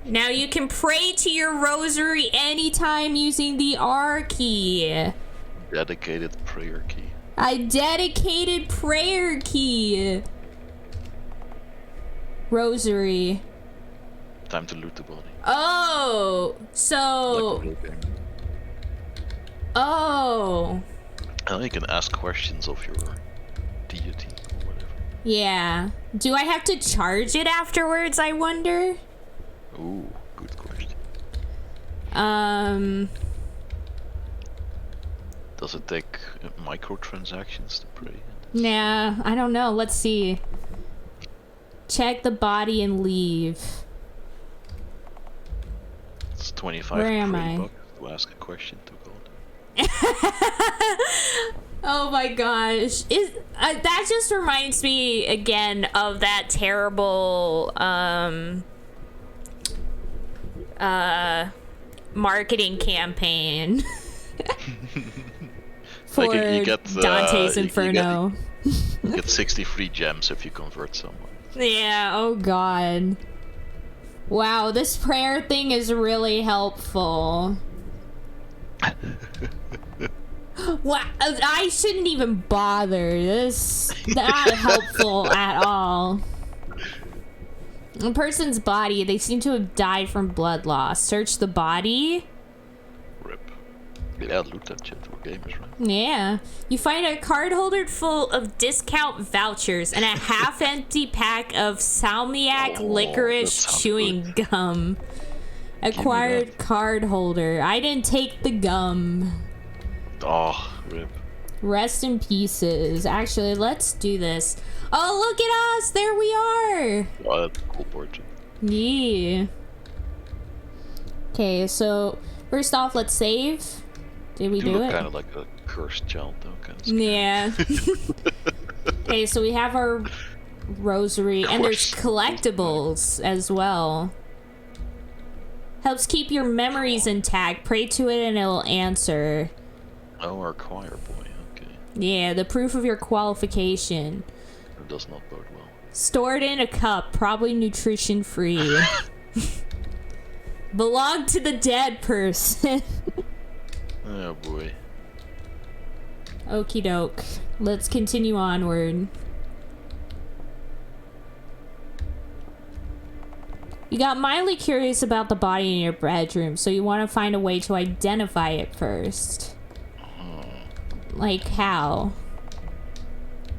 Now you can pray to your rosary anytime using the R key. Dedicated prayer key. A dedicated prayer key. Rosary. Time to loot the body. Oh, so. Like a game. Oh. And then you can ask questions of your deity or whatever. Yeah. Do I have to charge it afterwards, I wonder? Ooh, good question. Does it take microtransactions to pray? Nah, I don't know. Let's see. Check the body and leave. It's 25 Where am pray I? bucks to ask a question to God. Oh my gosh. That just reminds me again of that terrible marketing campaign for Like you get, Dante's Inferno. You get 60 free gems if you convert someone. Yeah, oh god. Wow, this prayer thing is really helpful. Wow, I shouldn't even bother. This not helpful at all. A person's body, they seem to have died from blood loss. Search the body. Rip. Yeah, loot that shit. We're gamers, right? Yeah. You find a card holder full of discount vouchers and a half-empty pack of salmiak licorice chewing gum. Acquired card holder. I didn't take the gum. Oh, rip. Rest in pieces. Actually, let's do this. Oh, look at us! There we are! Oh, that's a cool portrait. Yeah. Okay, so first off, let's save. Did we You do look it? kind of like a cursed child, though. Kind of Yeah. Okay, so we have our rosary, and there's collectibles as well. Helps keep your memories intact. Pray to it and it'll answer. Oh, our choir boy. Okay. Yeah, the proof of your qualification. That does not bode well. Stored in a cup, probably nutrition free. Belong to the dead person. Oh boy. Okie doke. Let's continue onward. You got mildly curious about the body in your bedroom, so you want to find a way to identify it first. Like how?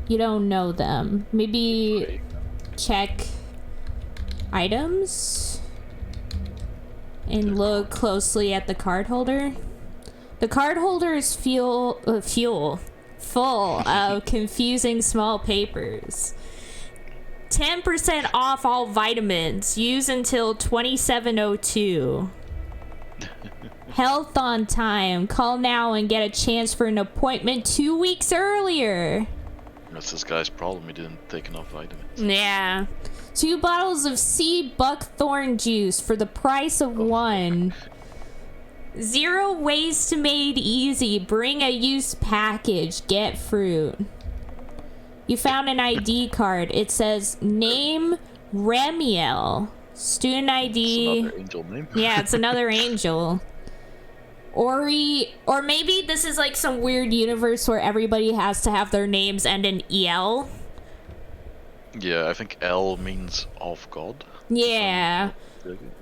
You don't know them. Maybe check items and look closely at the card holder. The card holder is full of confusing small papers. 10% off all vitamins. Use until 2702. Health on time. Call now and get a chance for an appointment 2 weeks earlier. That's this guy's problem. He didn't take enough vitamins. Yeah. 2 bottles of sea buckthorn juice for the price of 1. 0 ways to made easy. Bring a used package. Get fruit. You found an ID card. It says name Remiel. Student ID. It's another angel name. Yeah, it's another angel. Ori, or maybe this is like some weird universe where everybody has to have their names end in EL. Yeah, I think L means of God. Yeah.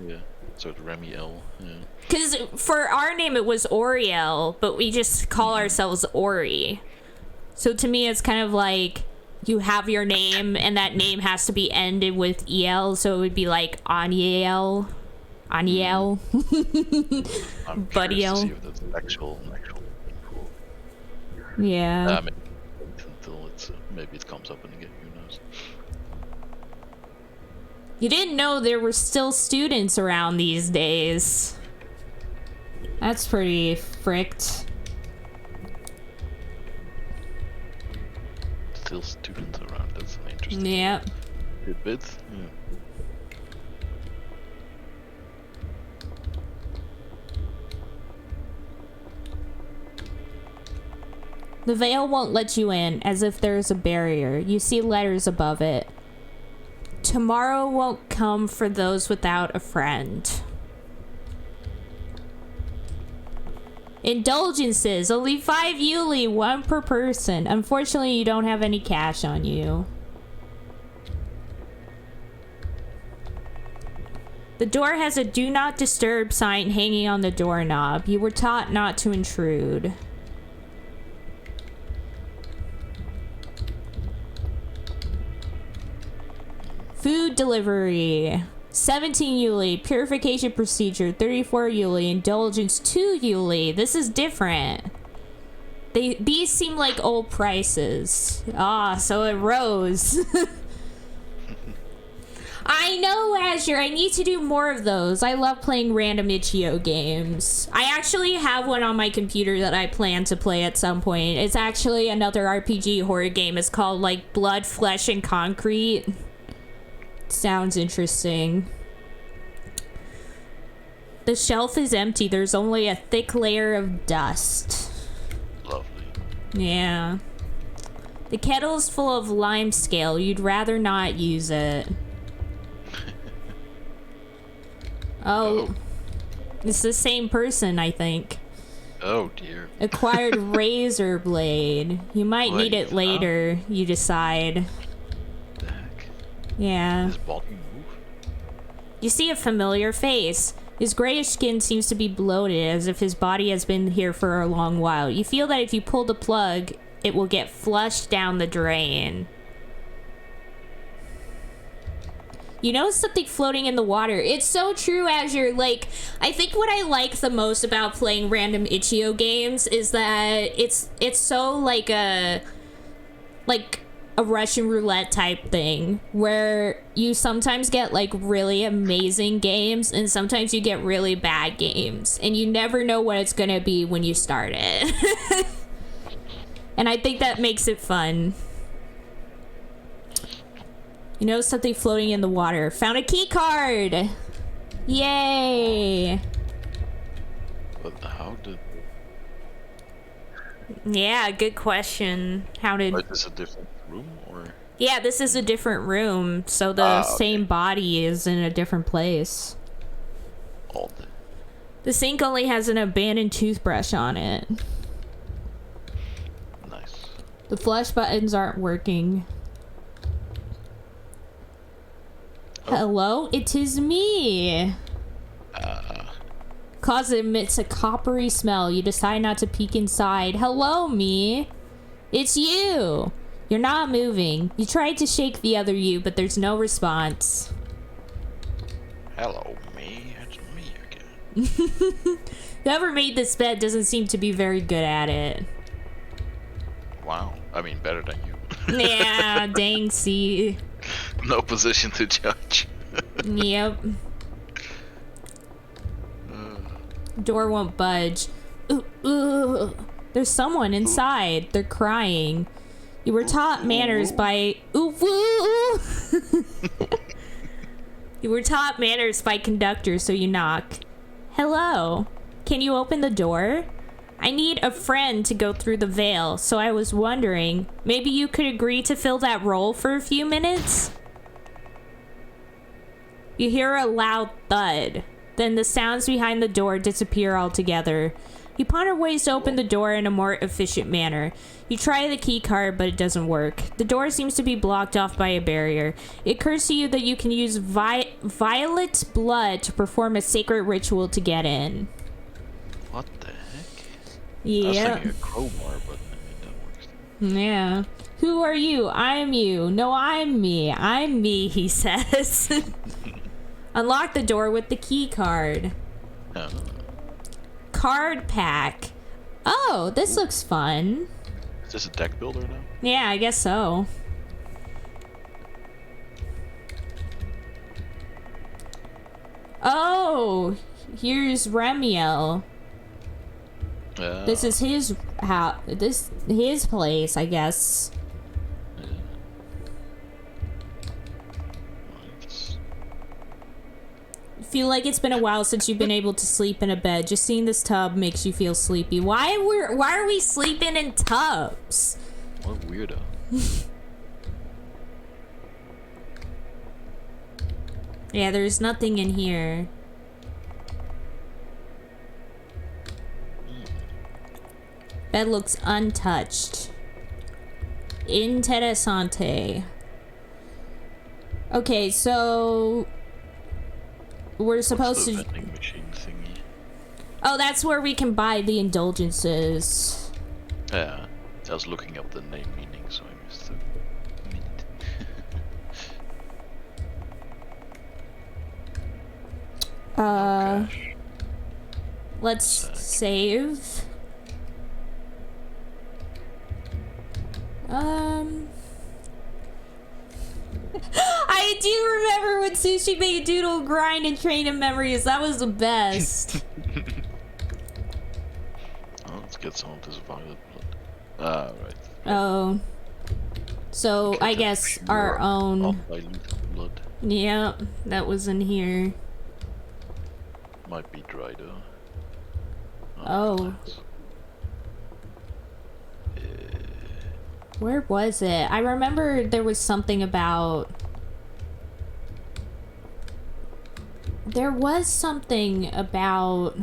Yeah. So it's Remy L. Yeah. Because for our name it was Oriel, but we just call ourselves Ori. So to me it's kind of like you have your name and that name has to be ended with EL, so it would be like Aniel. Aniel. I'm Buddy curious to L. see if that's actual. Yeah. Until it's maybe it comes up in the game. Who knows? You didn't know there were still students around these days. That's pretty fricked. Still students around. That's an interesting Yep. bit. Yeah. The veil won't let you in, as if there's a barrier. You see letters above it. Tomorrow won't come for those without a friend. Indulgences. Only 5 Yuli, 1 per person. Unfortunately, you don't have any cash on you. The door has a do not disturb sign hanging on the doorknob. You were taught not to intrude. Food delivery. 17 Yuli. Purification procedure. 34 Yuli. Indulgence 2 Yuli. This is different. These seem like old prices. So it rose. I know, Azure. I need to do more of those. I love playing random itch.io games. I actually have one on my computer that I plan to play at some point. It's actually another RPG horror game. It's called, like, Blood, Flesh, and Concrete. Sounds interesting. The shelf is empty. There's only a thick layer of dust. Lovely. Yeah. The kettle's full of lime scale. You'd rather not use it. Oh. It's the same person, I think. Oh, dear. Acquired razor blade. You might need it later, you decide. What the heck? Yeah. His body move? You see a familiar face. His grayish skin seems to be bloated, as if his body has been here for a long while. You feel that if you pull the plug, it will get flushed down the drain. You notice something floating in the water. It's so true, Azure. Like, I think what I like the most about playing random itch.io games is that it's so like a Russian roulette type thing, where you sometimes get like really amazing games and sometimes you get really bad games, and you never know what it's gonna be when you start it. And I think that makes it fun. You know, something floating in the water. Found a key card! Yay! But how did... Yeah, good question. How did... Wait, is it a different room, or...? Yeah, this is a different room, so the same body is in a different place. All day. The sink only has an abandoned toothbrush on it. Nice. The flush buttons aren't working. Hello, it is me. Cause it emits a coppery smell. You decide not to peek inside. Hello, me. It's you. You're not moving. You tried to shake the other you, but there's no response. Hello, me. It's me again. Whoever made this bed doesn't seem to be very good at it. Wow. I mean, better than you. Yeah, dang, see. No position to judge. Yep. Door won't budge. Ooh, ooh. There's someone inside. They're crying. You were taught manners by... Ooh, woo. You were taught manners by conductors, so you knock. Hello. Can you open the door? I need a friend to go through the veil, so I was wondering, maybe you could agree to fill that role for a few minutes? You hear a loud thud. Then the sounds behind the door disappear altogether. You ponder ways to open the door in a more efficient manner. You try the key card, but it doesn't work. The door seems to be blocked off by a barrier. It occurs to you that you can use violet blood to perform a sacred ritual to get in. What the heck? Yeah. I was thinking a crowbar, but maybe that works. Yeah. Who are you? I'm you. No, I'm me. I'm me, he says. Unlock the door with the key card. Oh. Card pack. Oh, this looks fun. Is this a deck builder now? Yeah, I guess so. Oh, here's Remiel. This is his house. His place, I guess. Feel like it's been a while since you've been able to sleep in a bed. Just seeing this tub makes you feel sleepy. Why are we sleeping in tubs? What weirdo. Yeah, there's nothing in here. Bed looks untouched. Interessante. Okay, so we're supposed to... vending machine thingy? Oh, that's where we can buy the indulgences. Yeah, I was looking up the name meaning, so I missed the No cash. Let's save. I do remember when Sushi made Doodle grind and train in memories. That was the best. Oh, let's get some of this violet blood. Ah, right. Oh. So, Okay, I guess our own... undiluted blood. Yep, that was in here. Might be dry though. Oh. Glass. Where was it? I remember there was something about... There was something about...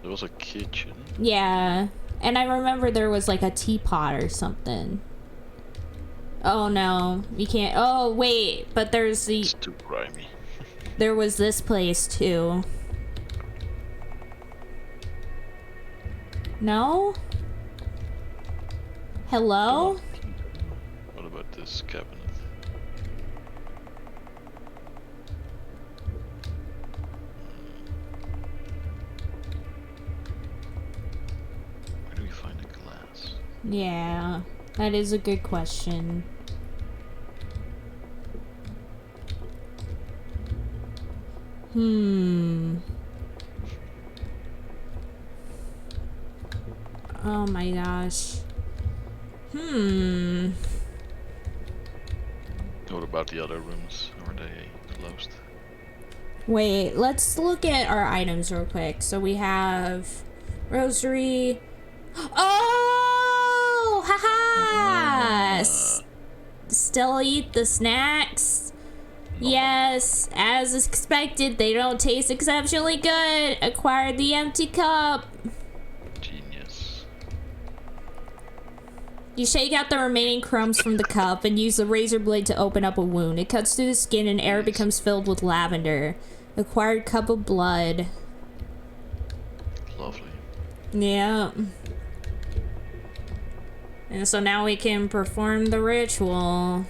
There was a kitchen. Yeah. And I remember there was like a teapot or something. Oh no, you can't... Oh wait, but there's the... It's too grimy. There was this place too. No? Hello? What about this cabinet? Where do we find the glass? Yeah, that is a good question. Oh my gosh. What about the other rooms? Are they closed? Wait, let's look at our items real quick. So we have rosary. Oh, haha! Still eat the snacks. Yes, as expected, they don't taste exceptionally good. Acquired the empty cup. Genius. You shake out the remaining crumbs from the cup and use the razor blade to open up a wound. It cuts through the skin and air becomes filled with lavender. Acquired cup of blood. Lovely. Yeah. And so now we can perform the ritual.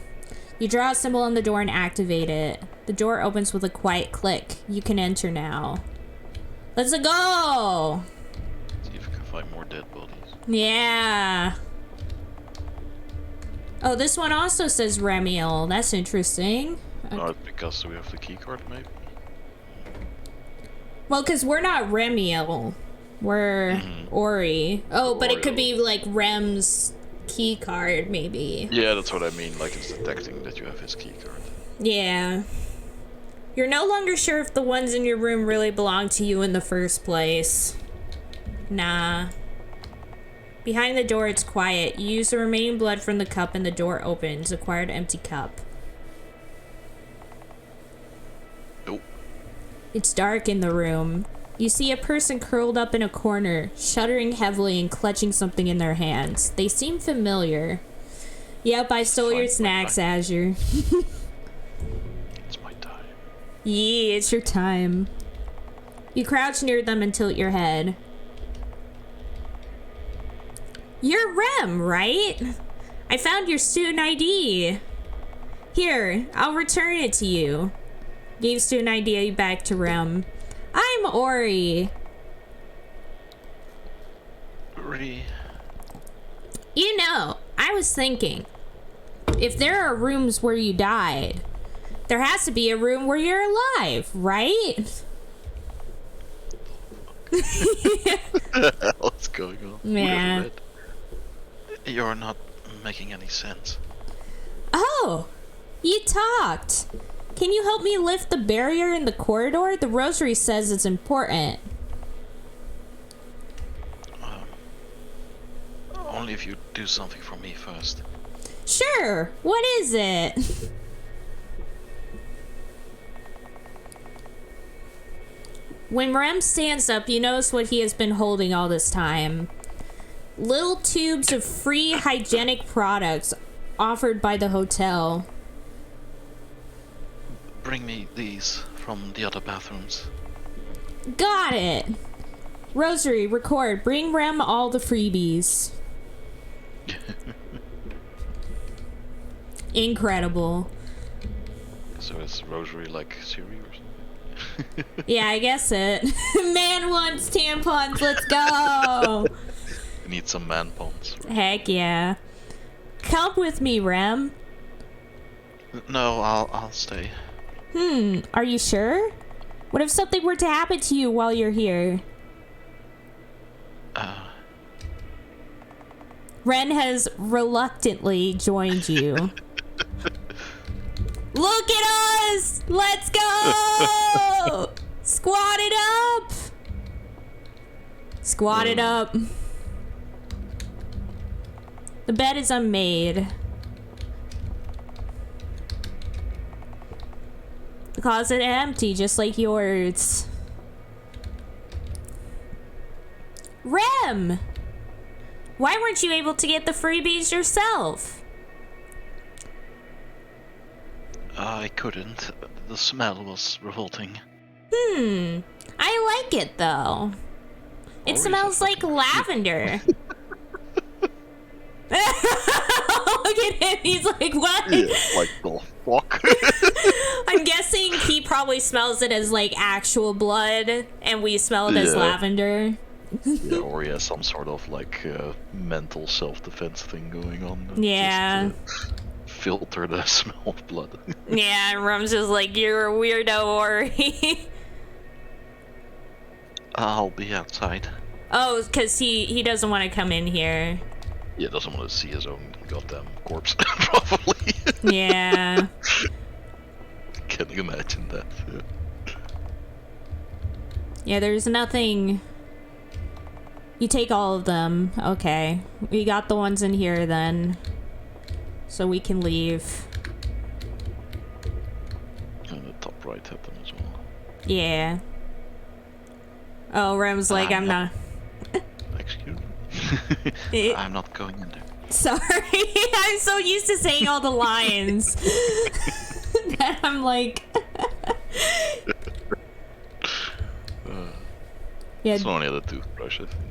You draw a symbol on the door and activate it. The door opens with a quiet click. You can enter now. Let's go! See if we can find more dead bodies. Yeah. Oh, this one also says Remiel. That's interesting. Oh, it's because we have the keycard, maybe? Well, because we're not Remiel. We're Ori. Oh, but it could be like Rem's key card, maybe. Yeah, that's what I mean. Like, it's detecting that you have his keycard. Yeah. You're no longer sure if the ones in your room really belong to you in the first place. Nah. Behind the door, it's quiet. You use the remaining blood from the cup and the door opens. Acquired empty cup. Nope. It's dark in the room. You see a person curled up in a corner, shuddering heavily and clutching something in their hands. They seem familiar. Yep, I stole your snacks, Azure. It's my time. Yeah, it's your time. You crouch near them and tilt your head. You're Rem, right? I found your student ID. Here, I'll return it to you. Gave student ID back to Rem. I'm Ori. Ori. You know, I was thinking, if there are rooms where you died, there has to be a room where you're alive, right? What's going on? Yeah. You're not making any sense. Oh, you talked. Can you help me lift the barrier in the corridor? The rosary says it's important. Only if you do something for me first. Sure. What is it? When Rem stands up, you notice what he has been holding all this time. Little tubes of free hygienic products offered by the hotel. Bring me these from the other bathrooms. Got it. Rosary, record. Bring Rem all the freebies. Incredible. So it's Rosary like Siri or something? Yeah, I guess it. Man wants tampons, let's go! I need some man pawns. Heck yeah. Come with me, Rem. No, I'll stay. Are you sure? What if something were to happen to you while you're here? Ren has reluctantly joined you. Look at us! Let's go! Squat it up! Squat it up. The bed is unmade. The closet empty, just like yours. Rem! Why weren't you able to get the freebies yourself? I couldn't. The smell was revolting. I like it though. It smells like lavender. Look at him, he's like, what? Yeah, like the fuck? I'm guessing he probably smells it as like actual blood, and we smell it as lavender. Yeah, or he has some sort of like mental self-defense thing going on. Yeah. Just, filter the smell of blood. Yeah, and Rum's just like, you're a weirdo, Ori. I'll be outside. Oh, because he doesn't want to come in here. Yeah, doesn't want to see his own goddamn corpse, probably. Yeah. Can you imagine that? Yeah, there's nothing... You take all of them. Okay. We got the ones in here then. So we can leave. And the top right had them as well. Yeah. Oh, Rem's like, I'm not... Excuse me? I'm not going in there. Sorry. I'm so used to saying all the lines. That I'm like... Yeah. It's only the toothbrush, I think.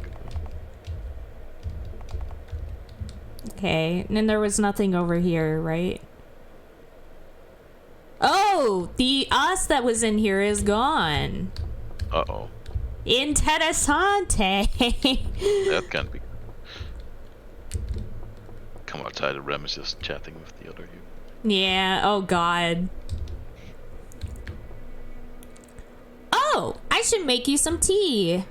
Okay, and then there was nothing over here, right? Oh, the us that was in here is gone. Uh-oh. Interessante. That can't be. Come outside, Rem is just chatting with the other you. Yeah, oh god. Oh, I should make you some tea.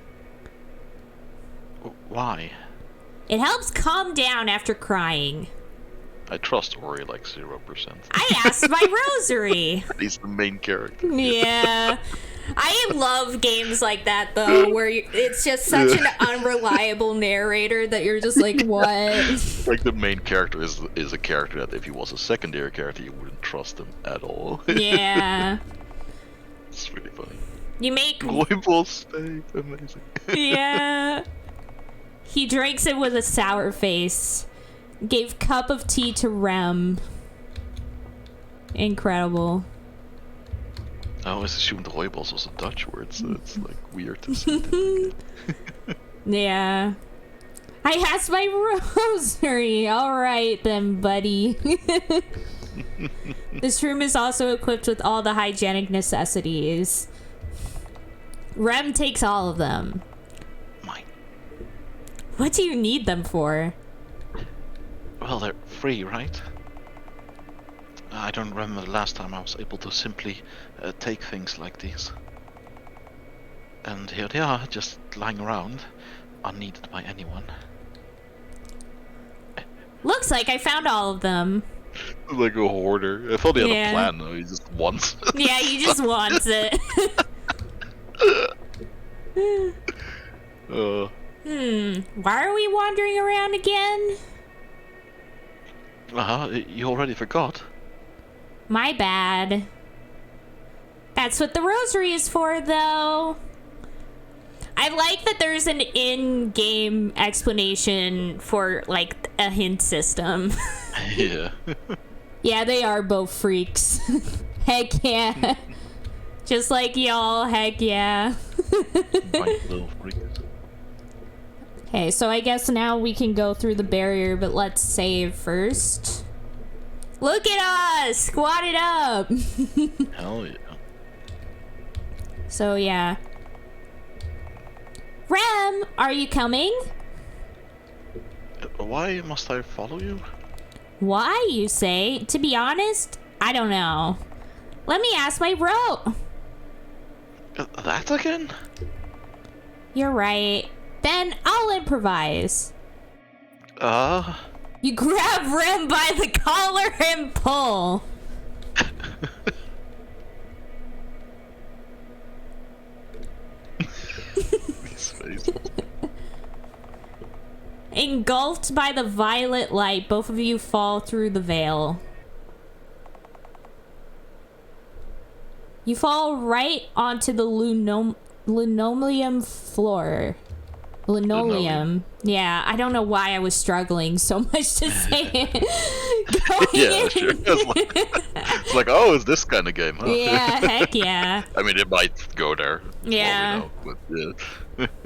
Why? It helps calm down after crying. I trust Ori like 0%. I asked my rosary. He's the main character. Yeah. I love games like that, though, where it's just such an unreliable narrator that you're just like, what? Like, the main character is a character that if he was a secondary character, you wouldn't trust him at all. Yeah. It's really funny. You make... Rooibos steak, amazing. Yeah. He drinks it with a sour face. Gave cup of tea to Rem. Incredible. I always assumed rooibos was a Dutch word, so it's like weird to see. Yeah. I asked my rosary. Alright then, buddy. This room is also equipped with all the hygienic necessities. Rem takes all of them. Mine. What do you need them for? Well, they're free, right? I don't remember the last time I was able to simply take things like these. And here they are, just lying around, unneeded by anyone. Looks like I found all of them. Like a hoarder. I thought he had a plan, though. He just wants it. Yeah, he just wants it. Why are we wandering around again? You already forgot. My bad. That's what the rosary is for, though. I like that there's an in-game explanation for, like, a hint system. Yeah. Yeah, they are both freaks. Heck yeah. Just like y'all, heck yeah. Little freaks. Okay, so I guess now we can go through the barrier, but let's save first. Look at us! Squat it up! Hell yeah. So, yeah. Rem, are you coming? Why must I follow you? Why, you say? To be honest, I don't know. Let me ask my bro. That again? You're right. Then I'll improvise. You grab Rem by the collar and pull. These faces. Engulfed by the violet light, both of you fall through the veil. You fall right onto the linoleum floor. Linoleum. Yeah, I don't know why I was struggling so much to say it. Yeah, sure. It's like, oh, it's this kind of game, huh? Yeah, heck yeah. I mean, it might go there. Yeah. All we know, but yeah.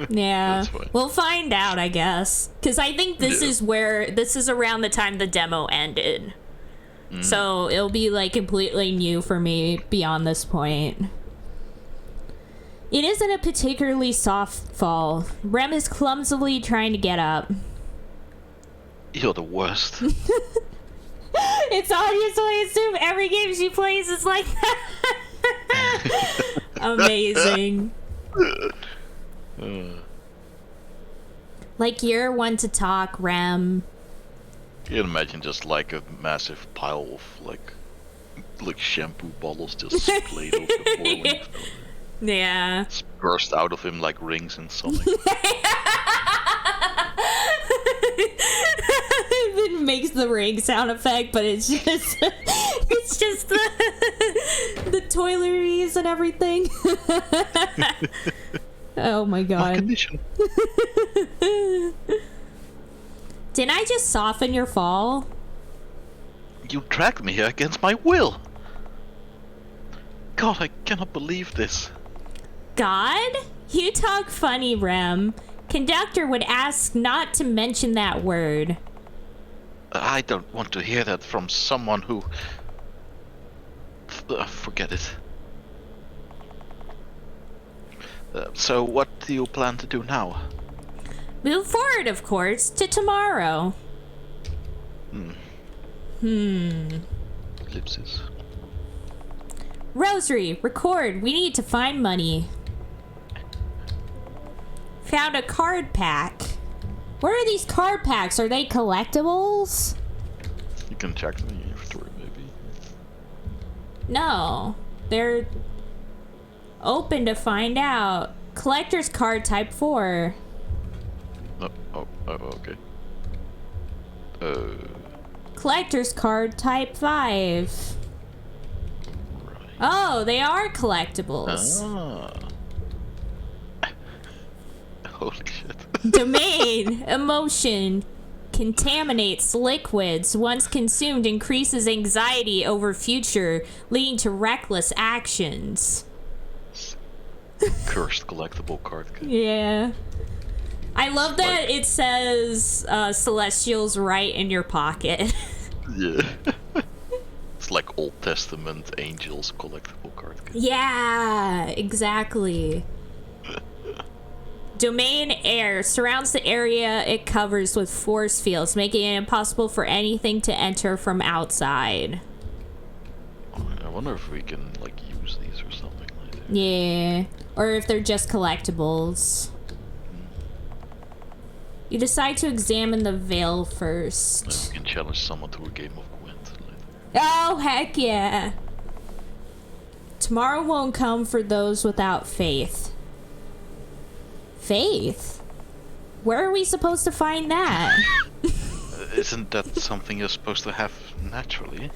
Yeah. That's fine. We'll find out, I guess. Because I think this is around the time the demo ended. So it'll be like completely new for me beyond this point. It isn't a particularly soft fall. Rem is clumsily trying to get up. You're the worst. It's obvious, so I assume every game she plays is like that. Amazing. Like you're one to talk, Rem. You can imagine just like a massive pile of like shampoo bottles just splayed over the floor. Yeah. Yeah. It's burst out of him like rings and something. It makes the ring sound effect, but it's just the toiletries and everything. Oh my god. My condition. Didn't I just soften your fall? You dragged me here against my will. God, I cannot believe this. God? You talk funny, Rem. Conductor would ask not to mention that word. I don't want to hear that from someone who... forget it. So what do you plan to do now? Move forward, of course, to tomorrow. Ellipsis. Rosary, record. We need to find money. Found a card pack. What are these card packs? Are they collectibles? You can check the inventory, maybe. No. They're open to find out. Collector's card type 4. Oh, okay. Collector's card type 5. Right. Oh, they are collectibles. Ah. Holy shit. Domain, emotion, contaminates liquids. Once consumed, increases anxiety over future, leading to reckless actions. Cursed collectible card game. Yeah. I love that it says Celestials right in your pocket. Yeah. It's like Old Testament angels collectible card game. Yeah, exactly. Domain air surrounds the area it covers with force fields, making it impossible for anything to enter from outside. I wonder if we can like use these or something like that. Yeah, or if they're just collectibles. You decide to examine the veil first. Maybe we can challenge someone to a game of Gwent later. Oh, heck yeah. Tomorrow won't come for those without faith. Faith? Where are we supposed to find that? Isn't that something you're supposed to have naturally?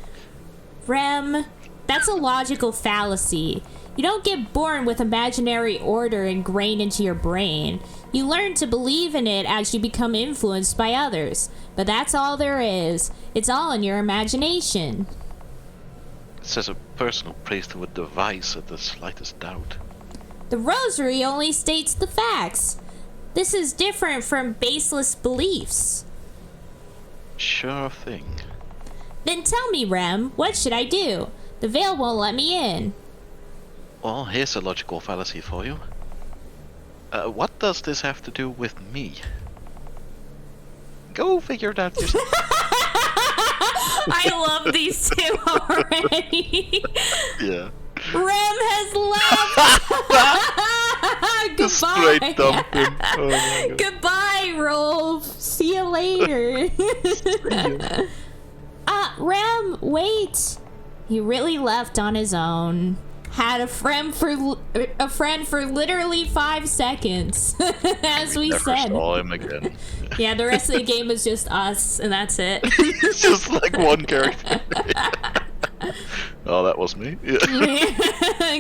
Rem, that's a logical fallacy. You don't get born with imaginary order ingrained into your brain. You learn to believe in it as you become influenced by others. But that's all there is. It's all in your imagination. It says a person who prays to a device at the slightest doubt. The rosary only states the facts. This is different from baseless beliefs. Sure thing. Then tell me, Rem, what should I do? The veil won't let me in. Well, here's a logical fallacy for you. What does this have to do with me? Go figure it out yourself. I love these two already. Yeah. Rem has left. Just Goodbye. straight dump him. Oh my god. Goodbye, Rolf. See you later. Rem, wait. He really left on his own. Had a friend for literally 5 seconds, as we Never said. saw him again. Yeah, the rest of the game is just us, and that's it. It's just like one character. Oh, that was me. Yeah.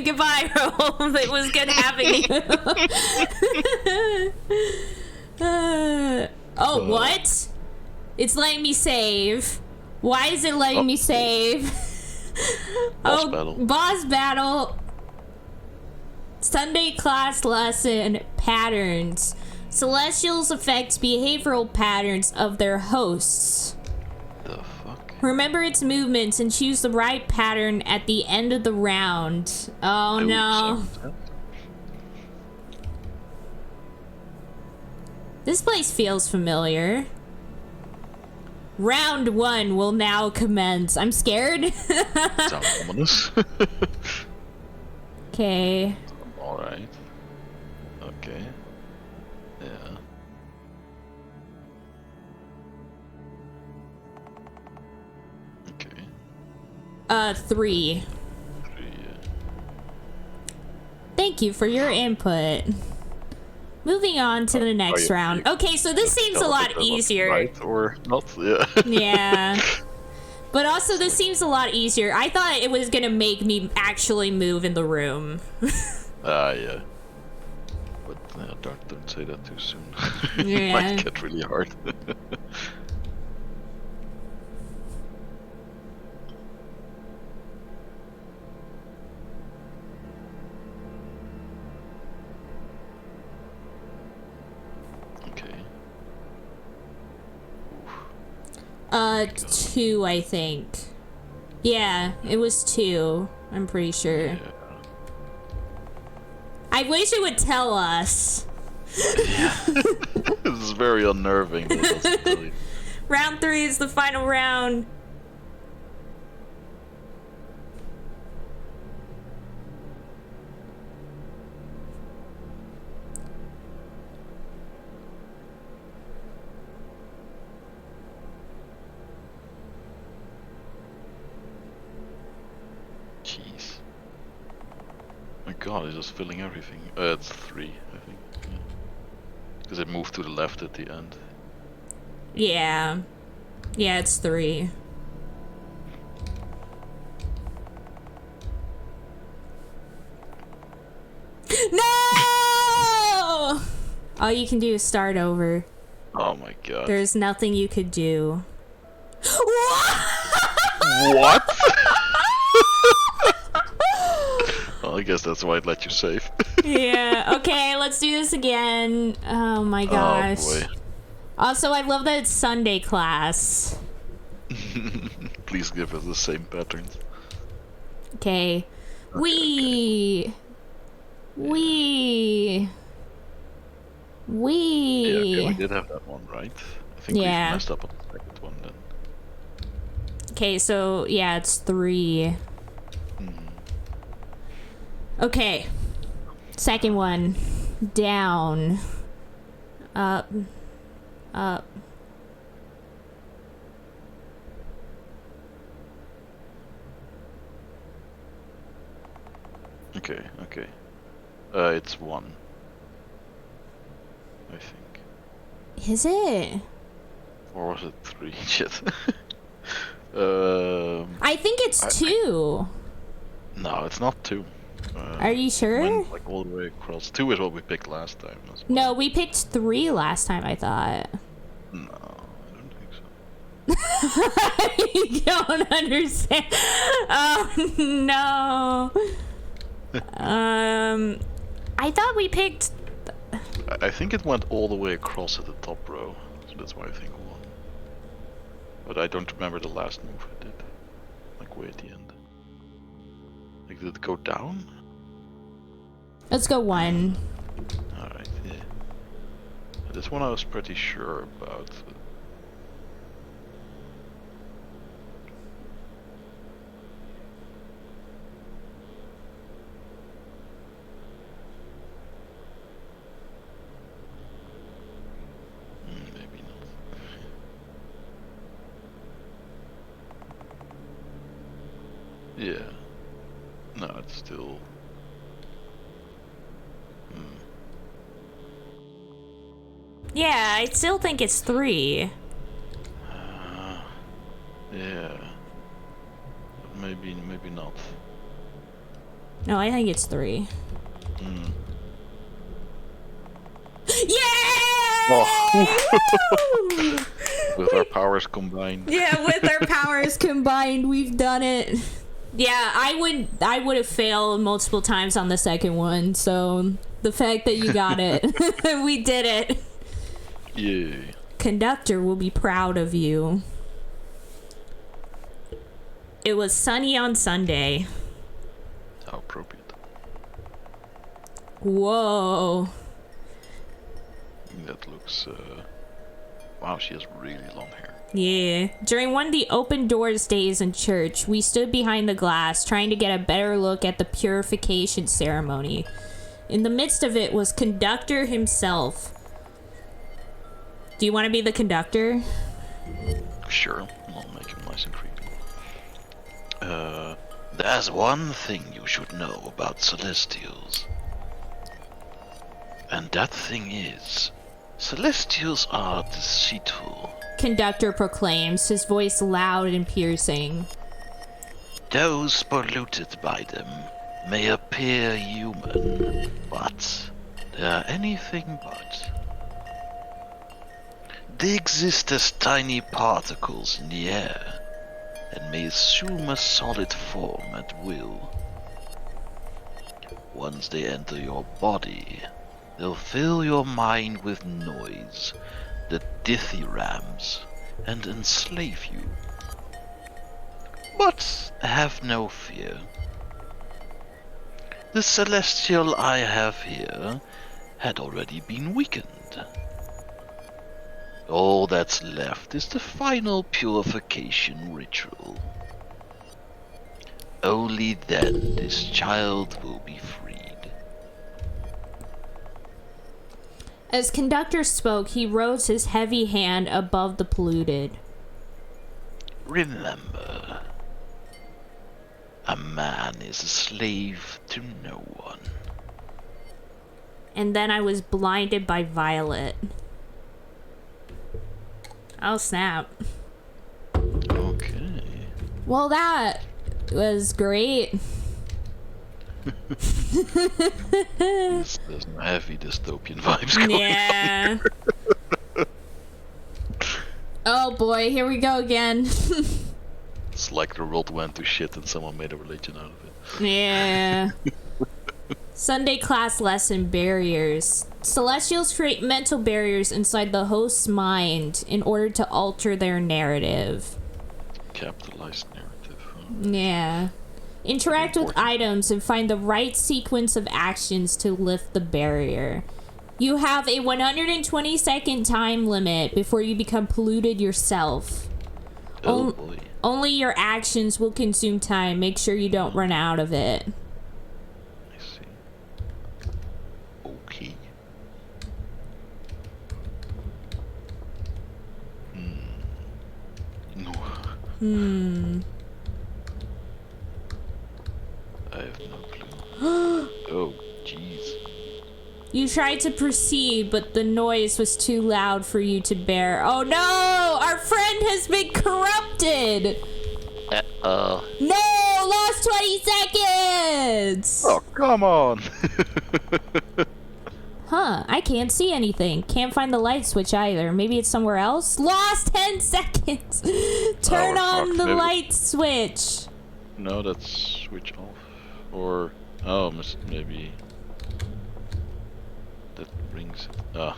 Goodbye, Rolf. It was good having you. What? It's letting me save. Why is it letting me save? Boss battle. Boss battle. Sunday class lesson patterns. Celestials affect behavioral patterns of their hosts. The fuck? Remember its movements and choose the right pattern at the end of the round. Oh no. This place feels familiar. Round 1 will now commence. I'm scared. Sounds ominous. Okay. Alright. Okay. Yeah. Okay. 3. 3, yeah. Thank you for your input. Moving on to the next round. Okay, so this seems a lot easier. Right or not? Yeah. Yeah. But also, this seems a lot easier. I thought it was gonna make me actually move in the room. Yeah. But don't say that too soon. It Yeah. might get really hard. Okay. 2, I think. Yeah, it was 2. I'm pretty sure. Yeah. I wish it would tell us. This is very unnerving. Round 3 is the final round. Jeez. My god, it's just filling everything. It's 3, I think. Because it moved to the left at the end. Yeah. Yeah, it's 3. No! All you can do is start over. Oh my god. There's nothing you could do. What? Well, I guess that's why it let you save. Yeah, okay, let's do this again. Oh my gosh. Oh boy. Also, I love that it's Sunday class. Please give us the same patterns. Okay. Yeah, okay, we did have that one, right? I think we Yeah. messed up on the second one then. Okay, so yeah, it's 3. Okay. Second one. Down. Up. Up. Okay. It's 1. I think. Is it? Or was it 3? Shit. I think it's 2. No, it's not 2. Are you sure? Went, like all the way across. 2 is what we picked last time. As well. No, we picked 3 last time, I thought. No, I don't think so. You don't understand. Oh no. I thought we picked. I think it went all the way across at the top row, so that's why I think 1. But I don't remember the last move I did. Like way at the end. Like did it go down? Let's go 1. Alright, yeah. This one I was pretty sure about. Maybe not. Yeah. No, it's still... Yeah, I still think it's 3. Yeah. But maybe not. No, I think it's 3. Yay! Oh. With our powers combined. Yeah, with our powers combined, we've done it. Yeah, I would have failed multiple times on the second one, so the fact that you got it, we did it. Yay. Conductor will be proud of you. It was sunny on Sunday. How appropriate. Whoa. That looks, wow, she has really long hair. Yeah. During one of the open doors days in church, we stood behind the glass trying to get a better look at the purification ceremony. In the midst of it was Conductor himself. Do you want to be the conductor? Sure, I'll make him nice and creepy. There's one thing you should know about Celestials. And that thing is, Celestials are deceitful. Conductor proclaims, his voice loud and piercing. Those polluted by them may appear human, but they are anything but. They exist as tiny particles in the air, and may assume a solid form at will. Once they enter your body, they'll fill your mind with noise, the dithyrambs, and enslave you. But have no fear. The celestial I have here had already been weakened. All that's left is the final purification ritual. Only then this child will be freed. As Conductor spoke, he rose his heavy hand above the polluted. Remember, a man is a slave to no one. And then I was blinded by Violet. Oh, snap. Okay. Well, that was great. There's some heavy dystopian vibes going Yeah. on. Oh boy, here we go again. It's like the world went to shit and someone made a religion out of it. Yeah. Sunday class lesson: barriers. Celestials create mental barriers inside the host's mind in order to alter their narrative. Capitalized narrative. Huh? Yeah. Interact with items and find the right sequence of actions to lift the barrier. You have a 120-second time limit before you become polluted yourself. Oh boy. Only your actions will consume time. Make sure you don't run out of it. I see. Okay. No. I have no clue. Oh, jeez. You tried to proceed, but the noise was too loud for you to bear. Oh no! Our friend has been corrupted! Uh-oh. No! Lost 20 seconds! Oh, come on! Huh, I can't see anything. Can't find the light switch either. Maybe it's somewhere else? Lost 10 seconds! Turn on the light switch! No, that's switch off. Or, oh, maybe... That rings... Ah.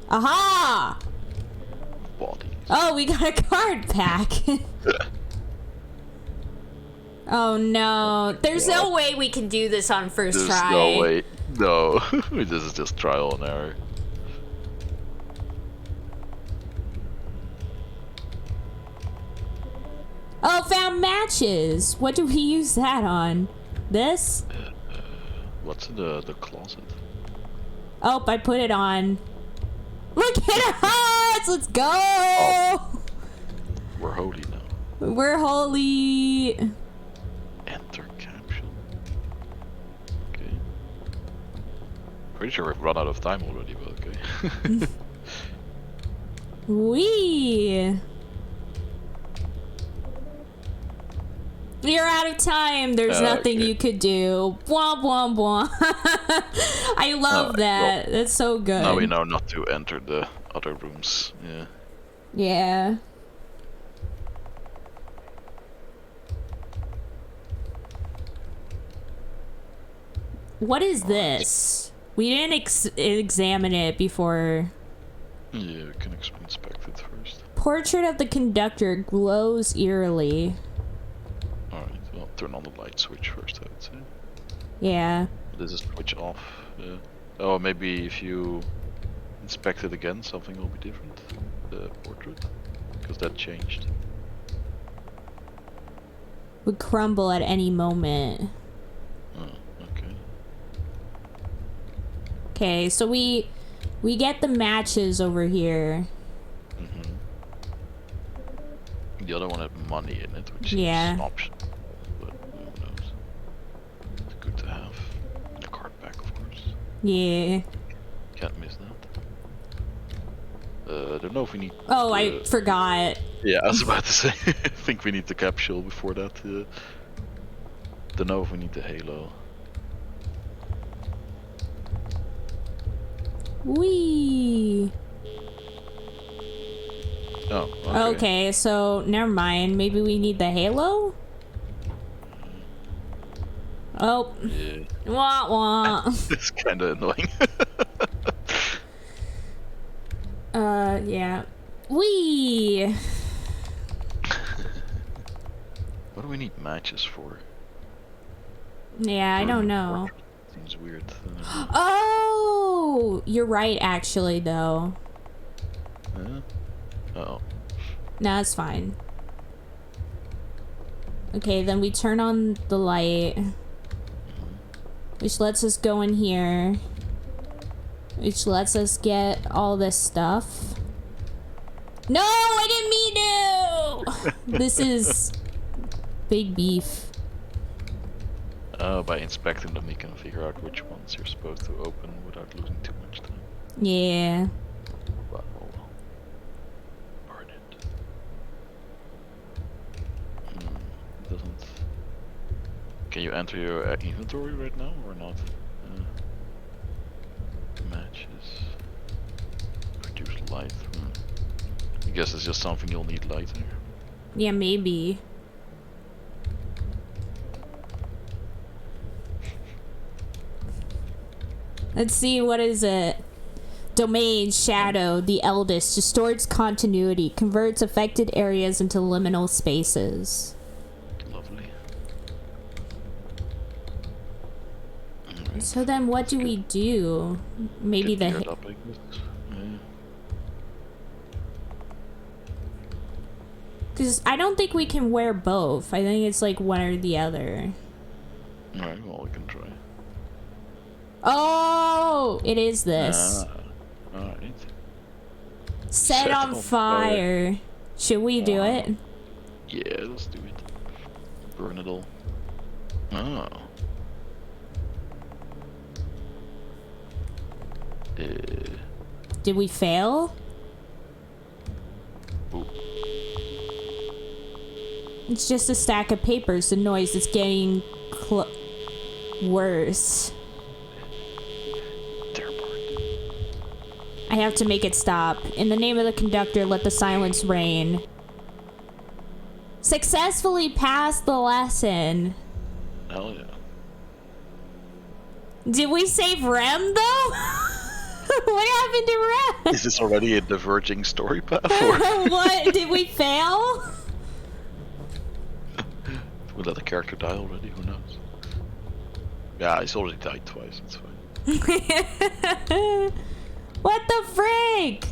Aha! Bodies. Oh, we got a card pack. Oh no. There's no way we can do this on first try. No way. No. This is just trial and error. Oh, found matches. What do we use that on? This? What's in the closet? Oh, I put it on. Look at us! Let's go! Oh. We're holy now. We're holy. Enter capsule. Okay. Pretty sure we've run out of time already, but okay. Wee. You're out of time. There's nothing you could do. Blah, blah, blah. I love that. Well, that's so good. Now we know not to enter the other rooms. Yeah. Yeah. What is this? We didn't examine it before. Yeah, we can inspect it first. Portrait of the conductor glows eerily. Alright, well, turn on the light switch first, I would say. Yeah. This is switch off. Yeah. Oh, maybe if you inspect it again, something will be different. The portrait. Because that changed. Would crumble at any moment. Oh, okay. Okay, so we get the matches over here. Mm-hmm. The other one had money in it, which is optional. But who knows? It's good to have. The card back, of course. Yeah. Can't miss that. I don't know if we need... Oh, I forgot. Yeah, I was about to say. I think we need the capsule before that. Don't know if we need the halo. Wee. Oh, okay, so never mind. Maybe we need the halo? Oh. Yeah. Wah wah. It's kind of annoying. Yeah. Wee. What do we need matches for? Yeah, I don't know. Seems weird. Oh, you're right. Actually, though. Oh. No, it's fine. Okay, then we turn on the light, which lets us go in here, which lets us get all this stuff. No, I didn't mean to! This is big beef. Oh, by inspecting them, you can figure out which ones you're supposed to open without losing too much time. Yeah. But we'll burn it. Doesn't... Can you enter your inventory right now or not? Matches. Produce light. I guess it's just something you'll need later. Yeah, maybe. Let's see, what is it? Domain Shadow, the eldest, distorts continuity, converts affected areas into liminal spaces. Lovely. So then what do we do? Maybe Get the... geared up, I guess. Yeah. Because I don't think we can wear both. I think it's like one or the other. Alright, well, we can try. Oh, it is this. Alright. Set on fire. Should we do it? Yeah, let's do it. Burn it all. Oh. Did we fail? Ooh. It's just a stack of papers. The noise is getting worse. I have to make it stop. In the name of the conductor, let the silence reign. Successfully passed the lesson. Hell yeah. Did we save Rem, though? What happened to Rem? Is this already a diverging story path? Or? What? Did we fail? We'll let a character die already, who knows? Yeah, he's already died twice, it's fine. What the frick?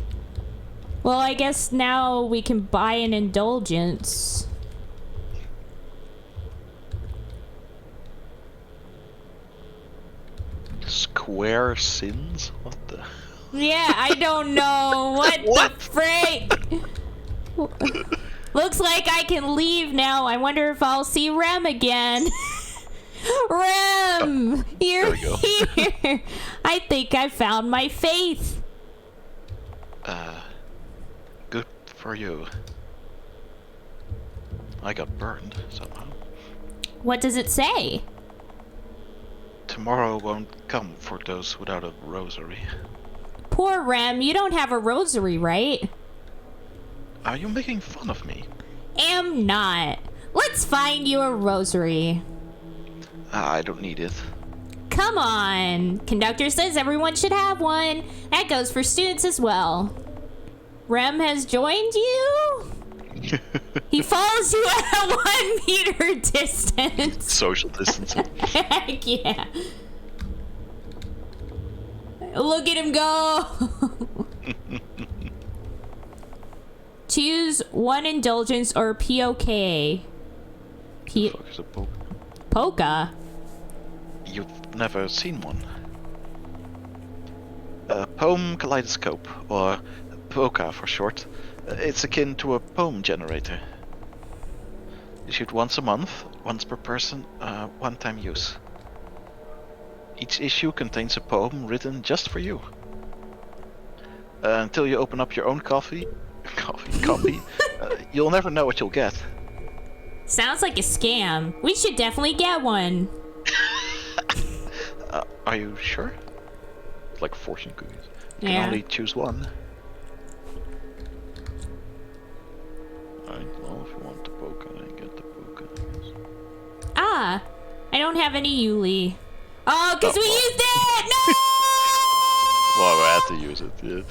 Well, I guess now we can buy an indulgence. Square sins? What the? Yeah, I don't know. What What? the frick? Looks like I can leave now. I wonder if I'll see Rem again. Rem! You're we go. here! I think I found my faith. Good for you. I got burned somehow. What does it say? Tomorrow won't come for those without a rosary. Poor Rem, you don't have a rosary, right? Are you making fun of me? Am not. Let's find you a rosary. I don't need it. Come on. Conductor says everyone should have one. That goes for students as well. Rem has joined you? He follows you at a 1 meter distance. Social distancing. Heck yeah. Look at him go. Choose one indulgence or POK. The fuck is a poke? Polka? You've never seen one. A poem kaleidoscope, or POKA for short. It's akin to a poem generator. Issued once a month, once per person, one-time use. Each issue contains a poem written just for you. Until you open up your own copy, you'll never know what you'll get. Sounds like a scam. We should definitely get one. Are you sure? It's like fortune cookies. You Yeah. can only choose one. Alright, well, if you want the poker, then get the poker, I guess. Ah, I don't have any Yuli. Oh, because we well. used it! No! Well, I had to use it, yeah.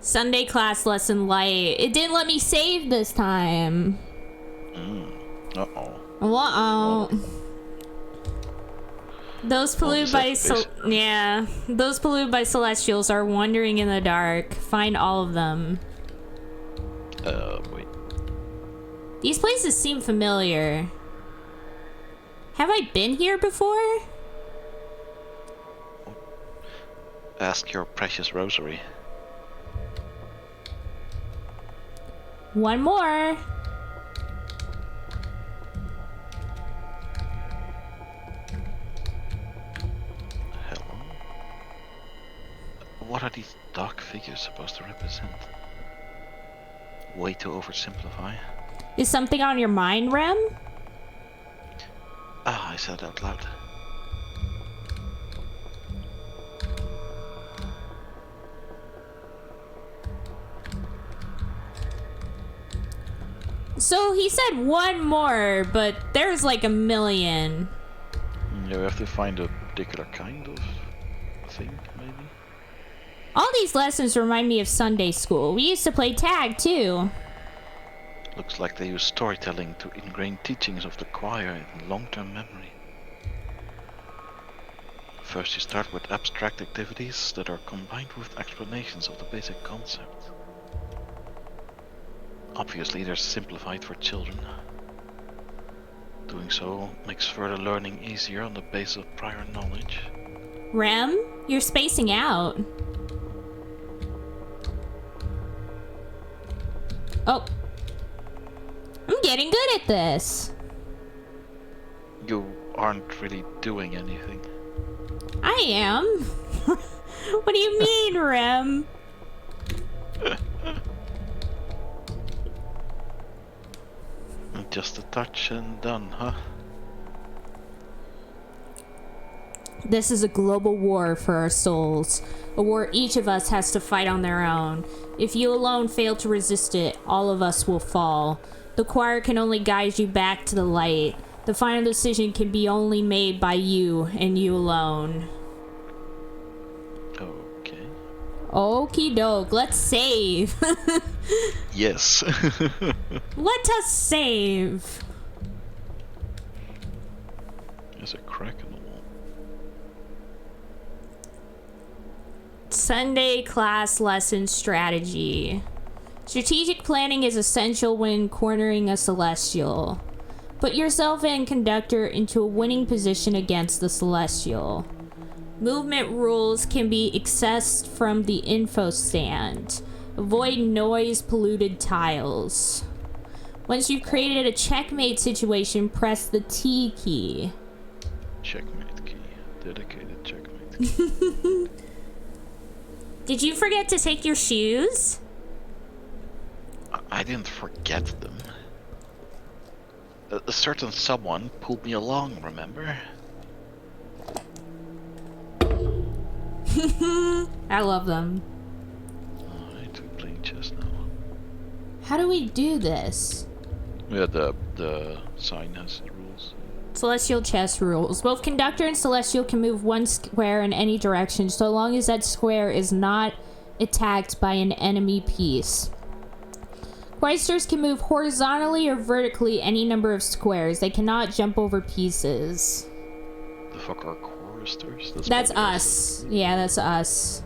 Sunday class lesson light. It didn't let me save this time. Uh-oh. Uh-oh. Those polluted by those polluted by celestials are wandering in the dark. Find all of them. Wait. These places seem familiar. Have I been here before? Ask your precious rosary. One more. Hello? What are these dark figures supposed to represent? Way to oversimplify. Is something on your mind, Rem? Ah, I said out loud. So he said one more, but there's like a million. You have to find a particular kind of thing, maybe? All these lessons remind me of Sunday school. We used to play tag too. Looks like they use storytelling to ingrain teachings of the choir in long-term memory. First you start with abstract activities that are combined with explanations of the basic concept. Obviously they're simplified for children. Doing so makes further learning easier on the basis of prior knowledge. Rem, you're spacing out. Oh. I'm getting good at this. You aren't really doing anything. I am. What do you mean, Rem? Just a touch and done, huh? This is a global war for our souls. A war each of us has to fight on their own. If you alone fail to resist it, all of us will fall. The choir can only guide you back to the light. The final decision can be only made by you and you alone. Okay. Okie doke, let's save. Yes. Let us save. There's a crack in the wall. Sunday class lesson strategy. Strategic planning is essential when cornering a Celestial. Put yourself and Conductor into a winning position against the Celestial. Movement rules can be accessed from the info stand. Avoid noise-polluted tiles. Once you've created a checkmate situation, press the T key. Checkmate key. Dedicated checkmate key. Did you forget to take your shoes? I didn't forget them. A certain someone pulled me along, remember? I love them. Alright, we're playing chess now. How do we do this? Yeah, the sign has the rules. Celestial chess rules. Both Conductor and Celestial can move one square in any direction so long as that square is not attacked by an enemy piece. Questers can move horizontally or vertically any number of squares. They cannot jump over pieces. The fuck are choristers? That's us. Yeah, that's us.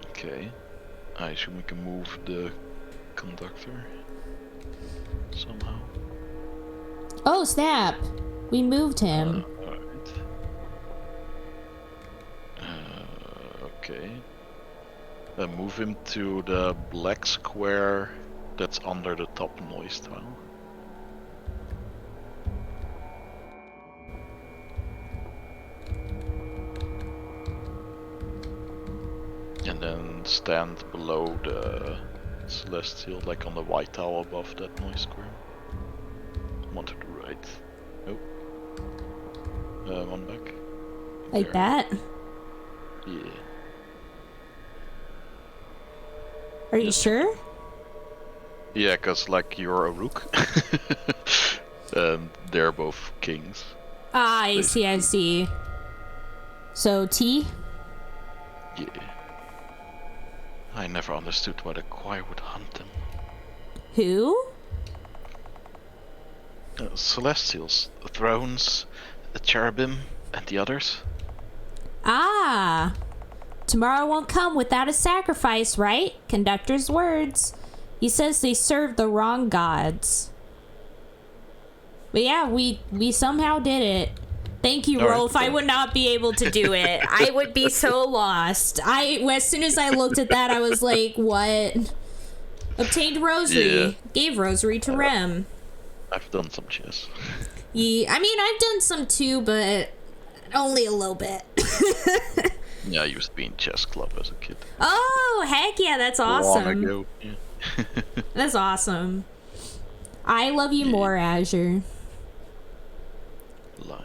Okay. I assume we can move the Conductor somehow. Oh, snap. We moved him. Alright. Okay. Move him to the black square that's under the top noise tile. And then stand below the Celestial, like on the white tile above that noise square. One to the right. Nope. One back. Like There. that? Yeah. Are you sure? Yeah, cause like you're a rook. And they're both kings. Ah, I see, I see. So, T? Yeah. I never understood why the choir would hunt them. Who? Celestials, the thrones, the cherubim, and the others. Ah. Tomorrow won't come without a sacrifice, right? Conductor's words. He says they serve the wrong gods. But yeah, we somehow did it. Thank you, Rolf. I would not be able to do it. I would be so lost. As soon as I looked at that, I was like, what? Obtained rosary. Yeah. Gave rosary to Rem. I've done some chess. Yeah, I mean, I've done some too, but only a little bit. Yeah, I used to be in chess club as a kid. Oh, heck yeah, that's awesome. Long ago. Yeah. That's awesome. I love you more, Azure. Lies.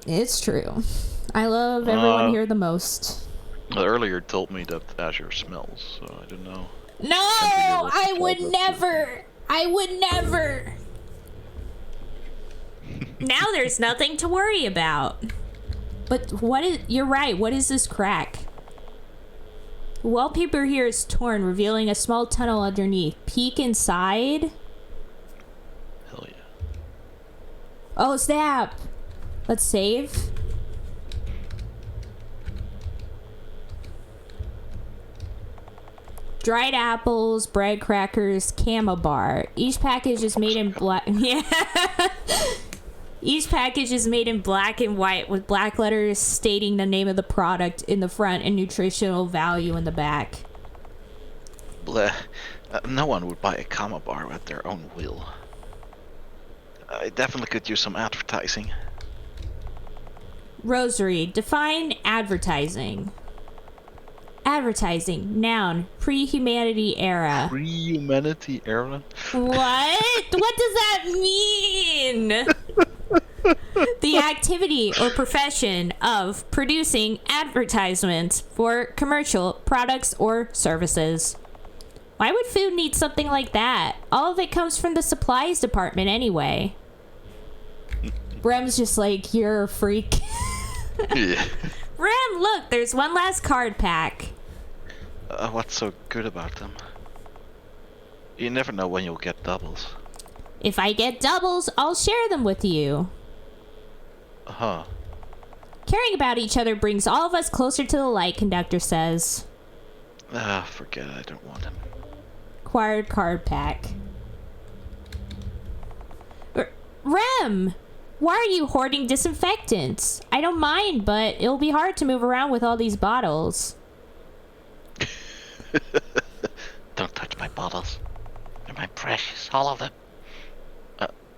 It's true. I love everyone here the most. Earlier told me that Azure smells, so I don't know. No, I would never. I would never. Now there's nothing to worry about. But you're right, what is this crack? The wallpaper here is torn, revealing a small tunnel underneath. Peek inside. Hell yeah. Oh, snap. Let's save. Dried apples, bread crackers, camo bar. Each package is made in black. Yeah. Each package is made in black and white with black letters stating the name of the product in the front and nutritional value in the back. Bleh. No one would buy a camo bar at their own will. I definitely could use some advertising. Rosary. Define advertising. Advertising. Noun. Pre-humanity era. Pre-humanity era? What? What does that mean? The activity or profession of producing advertisements for commercial products or services. Why would food need something like that? All of it comes from the supplies department anyway. Rem's just like, you're a freak. Yeah. Rem, look, there's one last card pack. What's so good about them? You never know when you'll get doubles. If I get doubles, I'll share them with you. Huh. Caring about each other brings all of us closer to the light, Conductor says. Forget it. I don't want him. Acquired card pack. Rem! Why are you hoarding disinfectants? I don't mind, but it'll be hard to move around with all these bottles. Don't touch my bottles. They're my precious, all of them.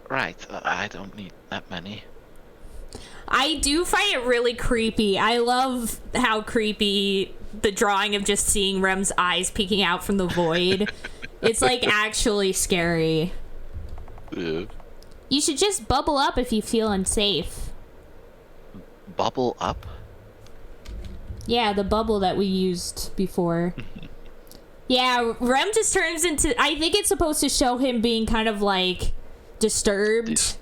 Right, I don't need that many. I do find it really creepy. I love how creepy the drawing of just seeing Rem's eyes peeking out from the void. It's like actually scary. Yeah. You should just bubble up if you feel unsafe. Bubble up? Yeah, the bubble that we used before. Yeah, Rem just turns into... I think it's supposed to show him being kind of like disturbed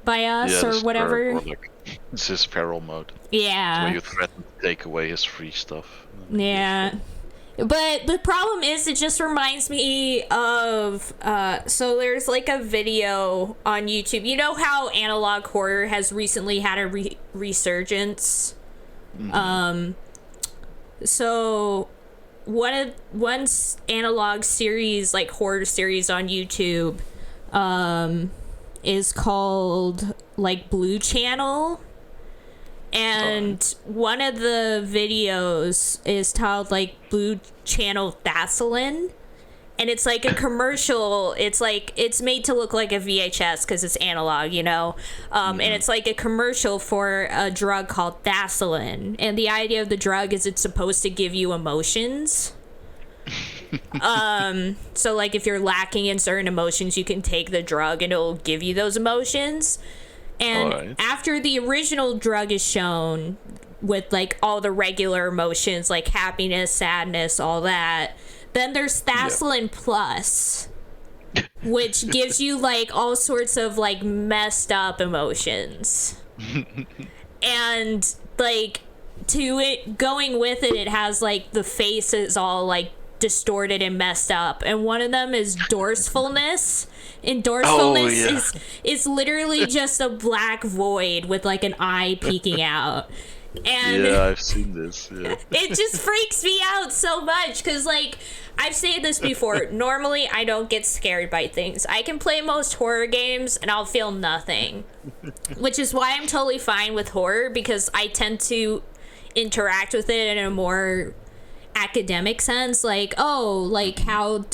by us or whatever. Or like, it's his feral mode. Yeah. Where you threaten to take away his free stuff. Yeah. But the problem is, it just reminds me of, so there's like a video on YouTube. You know how analog horror has recently had a resurgence? Mm-hmm. So one analog series, like horror series on YouTube, is called like Blue Channel. And one of the videos is titled like Blue Channel Thassalin, and it's like a commercial. It's like it's made to look like a VHS because it's analog, you know. And it's like a commercial for a drug called Thassalin, and the idea of the drug is it's supposed to give you emotions. So like if you're lacking in certain emotions, you can take the drug and it'll give you those emotions. And after the original drug is shown with like all the regular emotions like happiness, sadness, all that, then there's Thassalin Plus, which gives you like all sorts of like messed up emotions. And like to it going with it, it has like the face is all like distorted and messed up, and one of them is dorsefulness. And dorsefulness is literally just a black void with like an eye peeking out. And yeah, I've seen this. Yeah. It just freaks me out so much because, like, I've said this before. Normally, I don't get scared by things. I can play most horror games and I'll feel nothing, which is why I'm totally fine with horror, because I tend to interact with it in a more academic sense. Like, oh, like how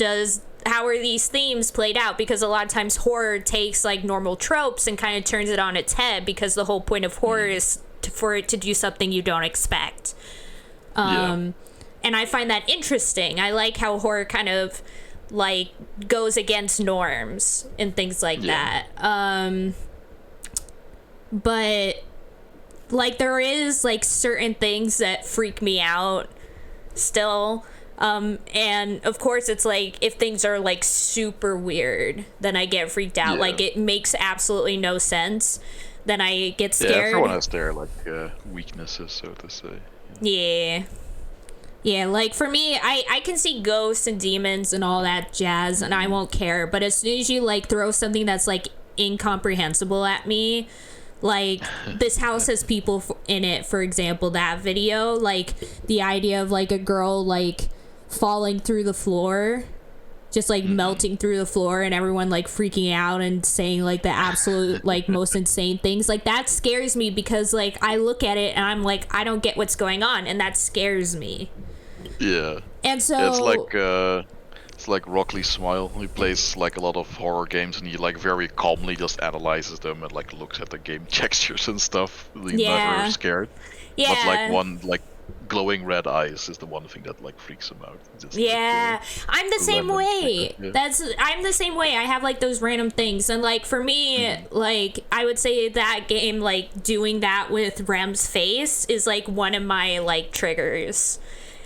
are these themes played out? Because a lot of times horror takes like normal tropes and kind of turns it on its head, because the whole point of horror is for it to do something you don't expect. And I find that interesting. I like how horror kind of like goes against norms and things like that. But like there is like certain things that freak me out still. And of course it's like if things are like super weird, then I get freaked out. Like it makes absolutely no sense, then I get scared. Yeah, everyone has their like weaknesses, so to say. Yeah, like for me, I can see ghosts and demons and all that jazz and I won't care, but as soon as you like throw something that's like incomprehensible at me, like this house has people in it, for example, that video, like the idea of like a girl like falling through the floor, just like melting through the floor, and everyone like freaking out and saying like the absolute like most insane things, like that scares me, because like I look at it and I'm like, I don't get what's going on, and that scares me. Yeah. And so it's like Rockley Smile, who plays like a lot of horror games, and he like very calmly just analyzes them and like looks at the game textures and stuff. He's never scared. Yeah. But like one like glowing red eyes is the one thing that like freaks him out. Just, like, I'm the same way. I'm the same way. I have like those random things, and like for me, like I would say that game, like doing that with Rem's face is like one of my like triggers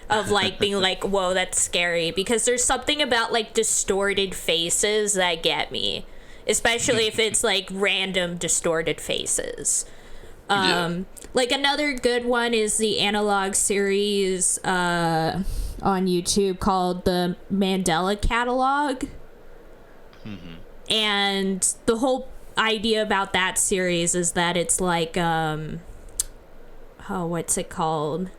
of like being like, whoa, that's scary, because there's something about like distorted faces that get me, especially if it's like random distorted faces. Like another good one is the analog series on YouTube called the Mandela Catalog. And the whole idea about that series is that it's like, what's it called?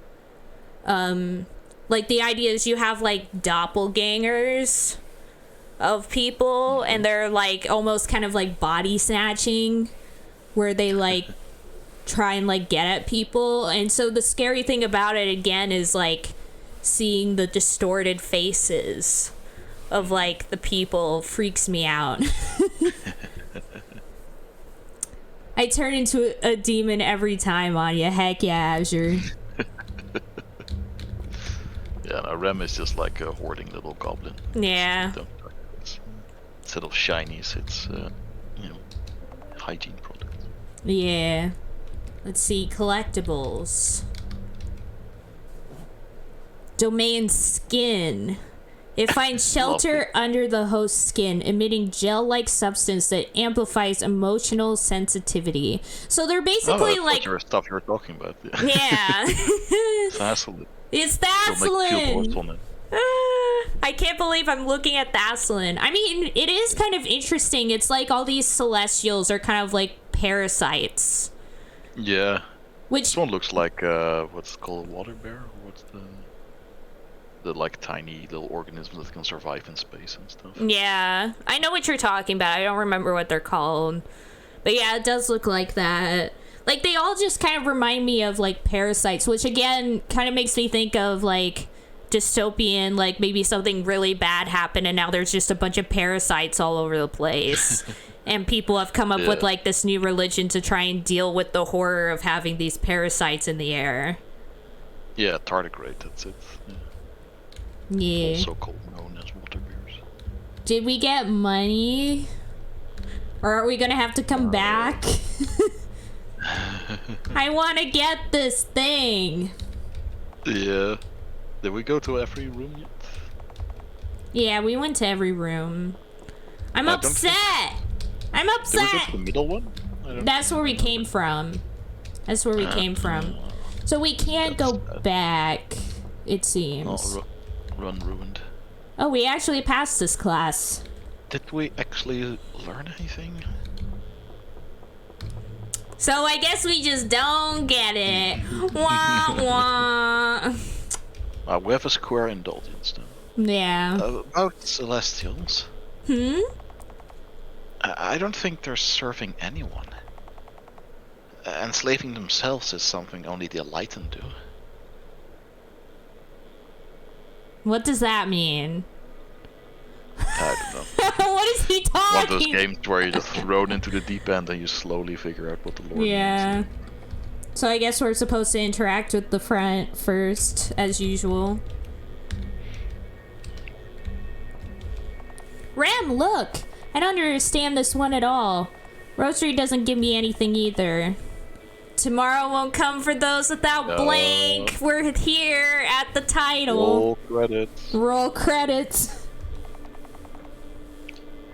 Like the idea is you have like doppelgangers of people, and they're like almost kind of like body snatching, where they like try and like get at people. And so the scary thing about it again is like seeing the distorted faces of like the people freaks me out. I turn into a demon every time, Anya. Heck yeah, Azure. Yeah, no, Rem is just like a hoarding little goblin. Yeah. Instead of shinies, it's hygiene products. Yeah. Let's see, collectibles. Domain skin. It finds shelter under the host's skin, emitting gel-like substance that amplifies emotional sensitivity. So they're basically like stuff you're talking about. Yeah. Thassalin. It's Thassalin. I can't believe I'm looking at Thassalin. I mean, it is kind of interesting. It's like all these celestials are kind of like parasites. Yeah. Which this one looks like what's it called, a water bear? What's the like tiny little organisms that can survive in space and stuff. Yeah, I know what you're talking about. I don't remember what they're called. But yeah, it does look like that. Like, they all just kind of remind me of, like, parasites, which, again, kind of makes me think of, like, dystopian, like, maybe something really bad happened and now there's just a bunch of parasites all over the place. And people have come up with, like, this new religion to try and deal with the horror of having these parasites in the air. Yeah, tardigrade, that's it. Yeah. Also known as water bears. Did we get money? Or are we gonna have to come back? I want to get this thing. Yeah. Did we go to every room yet? Yeah, we went to every room. I'm upset. I'm upset. Did we go to the middle one? That's where we came from. That's where we came from. So we can't go back, it seems. Oh, run ruined. Oh, we actually passed this class. Did we actually learn anything? So I guess we just don't get it. Wah wah. We have a square indulgence then. Yeah. About Celestials. I don't think they're serving anyone. Enslaving themselves is something only the enlightened do. What does that mean? I don't know. What is he talking? One of those games where you're just thrown into the deep end and you slowly figure out what the lore means. So I guess we're supposed to interact with the front first, as usual. Ram, look! I don't understand this one at all. Rosary doesn't give me anything either. Tomorrow won't come for those without blank. We're here at the title. Roll credits. Roll credits.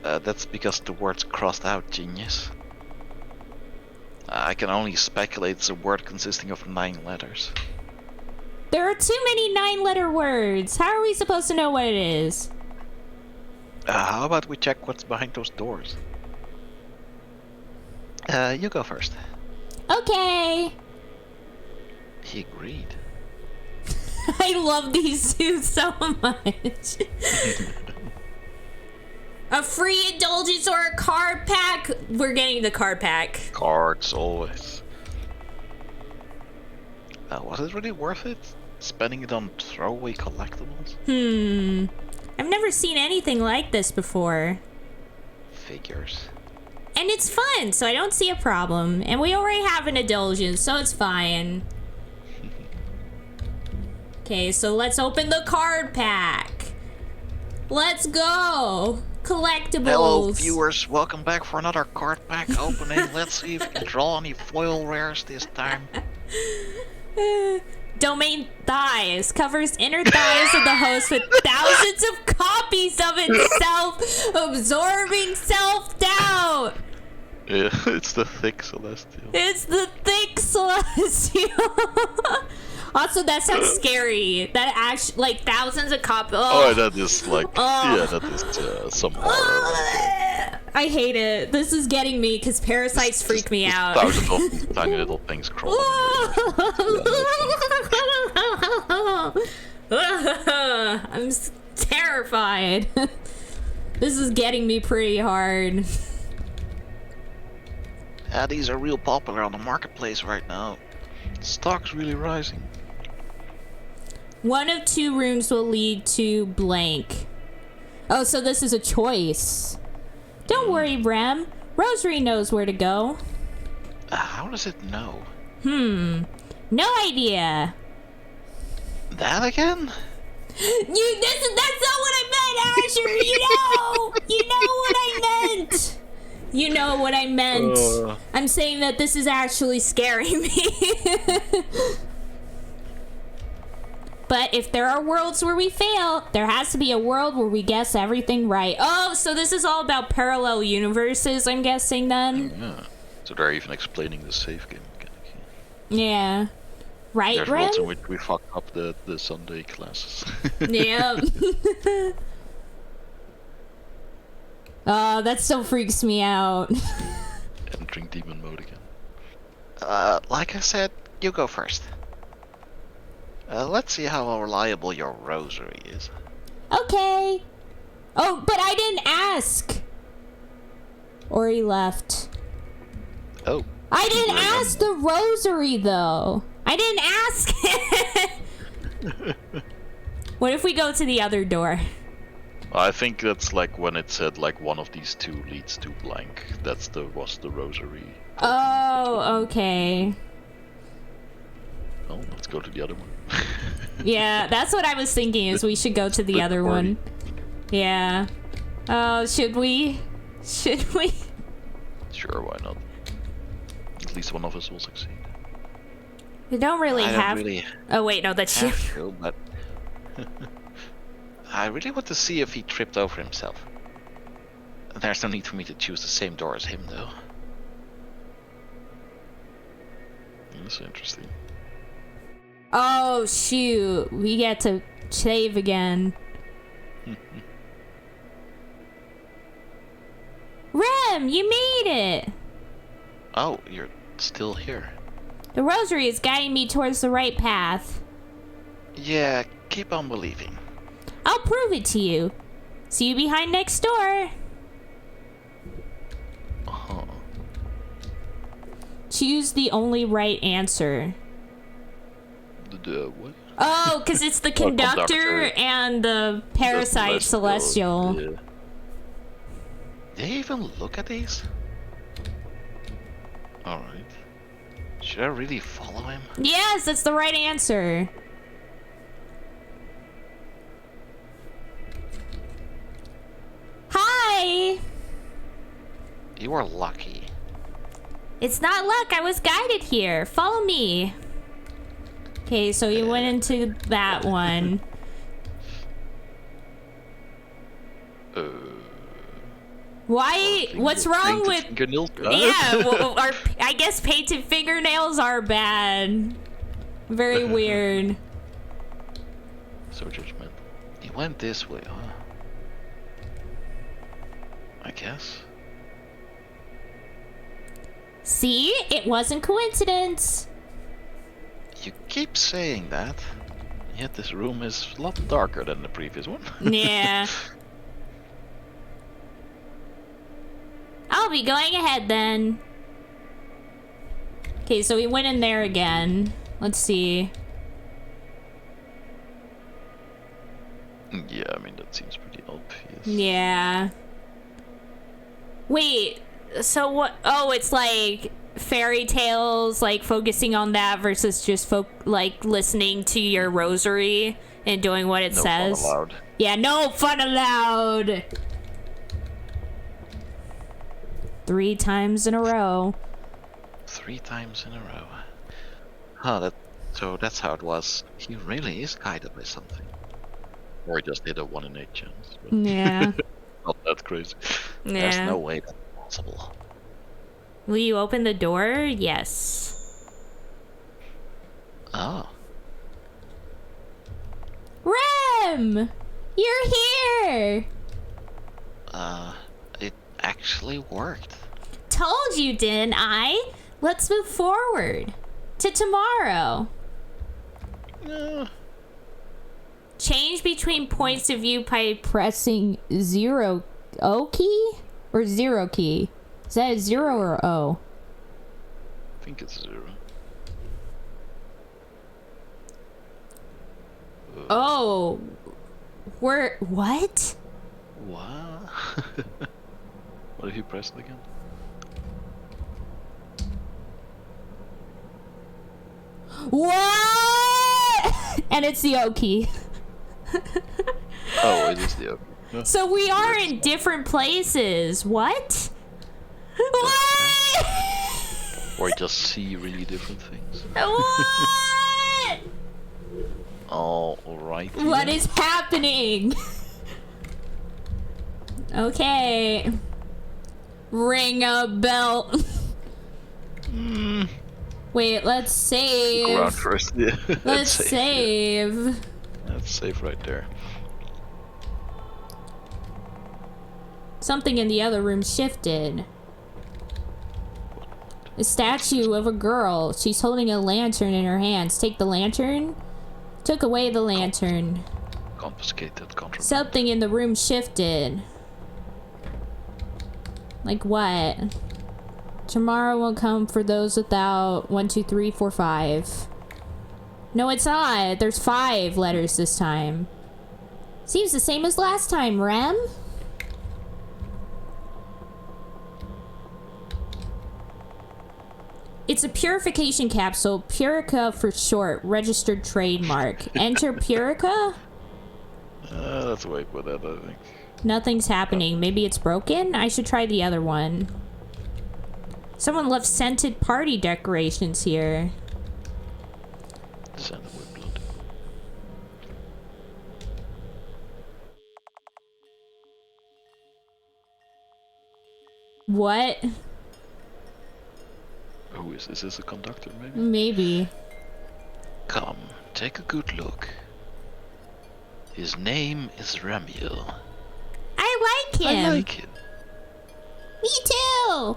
That's because the word's crossed out, genius. I can only speculate it's a word consisting of 9 letters. There are too many 9-letter words. How are we supposed to know what it is? How about we check what's behind those doors? You go first. Okay. He agreed. I love these two so much. A free indulgence or a card pack? We're getting the card pack. Cards, always. Was it really worth it? Spending it on throwaway collectibles? I've never seen anything like this before. Figures. And it's fun, so I don't see a problem. And we already have an indulgence, so it's fine. Okay, so let's open the card pack. Let's go. Collectibles. Hello, viewers. Welcome back for another card pack opening. Let's see if we can draw any foil rares this time. Domain thighs covers inner thighs of the host with thousands of copies of itself, absorbing self-doubt. Yeah, it's the thick celestial. It's the thick celestial. Also, that sounds scary. That actually, like, thousands of copies. Oh, that is like, yeah, that is some horror. I hate it. This is getting me because parasites freak me out. Thousands of tiny little things crawling. I'm terrified. This is getting me pretty hard. These are real popular on the marketplace right now. Stock's really rising. One of 2 rooms will lead to blank. Oh, so this is a choice. Don't worry, Rem. Rosary knows where to go. How does it know? No idea. That again? That's not what I meant, Asher. You know what I meant. You know what I meant. I'm saying that this is actually scaring me. But if there are worlds where we fail, there has to be a world where we guess everything right. Oh, so this is all about parallel universes, I'm guessing then? Yeah. So they're even explaining the save game mechanic. Yeah. Right, There's Ren? worlds in which we fuck up the Sunday classes. Yeah. Oh, that still freaks me out. Entering demon mode again. Like I said, you go first. Let's see how reliable your rosary is. Okay. Oh, but I didn't ask. Or he left. Oh. I didn't ask the rosary, though. I didn't ask it. What if we go to the other door? I think that's like when it said like one of these 2 leads to blank. Was the rosary. Oh, okay. Oh, let's go to the other one. Yeah, that's what I was thinking, is we should go to the other one. Yeah. Oh, should we? Should we? Sure, why not? At least one of us will succeed. We don't really have... really Oh, wait, no, that's you. to, but... I really want to see if he tripped over himself. There's no need for me to choose the same door as him, though. That's interesting. Oh, shoot. We get to save again. Rem, you made it! Oh, you're still here. The rosary is guiding me towards the right path. Yeah, keep on believing. I'll prove it to you. See you behind next door. Uh-huh. Choose the only right answer. The what? Oh, because it's the conductor and the parasite celestial. Yeah. Did they even look at these? Alright. Should I really follow him? Yes, that's the right answer. Hi! You are lucky. It's not luck, I was guided here. Follow me. Okay, so you went into that one. Why? What's wrong with... Yeah, well, I guess painted fingernails are bad. Very weird. So judgmental. He went this way, huh? I guess. See? It wasn't coincidence. You keep saying that, yet this room is a lot darker than the previous one. Yeah. I'll be going ahead then. Okay, so we went in there again. Let's see. Yeah, I mean, that seems pretty obvious. Yeah. Wait, so what? Oh, it's like fairy tales, like focusing on that versus just like listening to your rosary and doing what it says. No fun allowed. Yeah, no fun allowed. 3 times in a row. 3 times in a row. Huh, so that's how it was. He really is guided by something. Or he just did a 1 in 8 chance. But Yeah. not that crazy. Yeah. There's no way that's possible. Will you open the door? Yes. Oh. Rem! You're here! It actually worked. Told you, didn't I? Let's move forward. To tomorrow. Change between points of view by pressing O key? Or 0 key? Is that a 0 or O? I think it's 0. Oh. What? What? What if you press it again? What? And it's the O key. Oh, it is the open. No. So we are in different places. What? What? Or you just see really different things. What? Alright. What is happening? Okay. Ring a bell. Wait, let's save. Go around first. Yeah. Let's save. Yeah. That's safe right there. Something in the other room shifted. A statue of a girl. She's holding a lantern in her hands. Take the lantern. Took away the lantern. Confiscate that contraband. Something in the room shifted. Like what? Tomorrow will come for those without 1, 2, 3, 4, 5. No, it's not. There's 5 letters this time. Seems the same as last time, Rem. It's a purification capsule, Purica for short, registered trademark. Enter Purica? That's a way to put that, I think. Nothing's happening. Maybe it's broken? I should try the other one. Someone left scented party decorations here. Scented with blood. What? Who is this? Is this a conductor, maybe? Maybe. Come, take a good look. His name is Ramiel. I like him. I like him. Me too.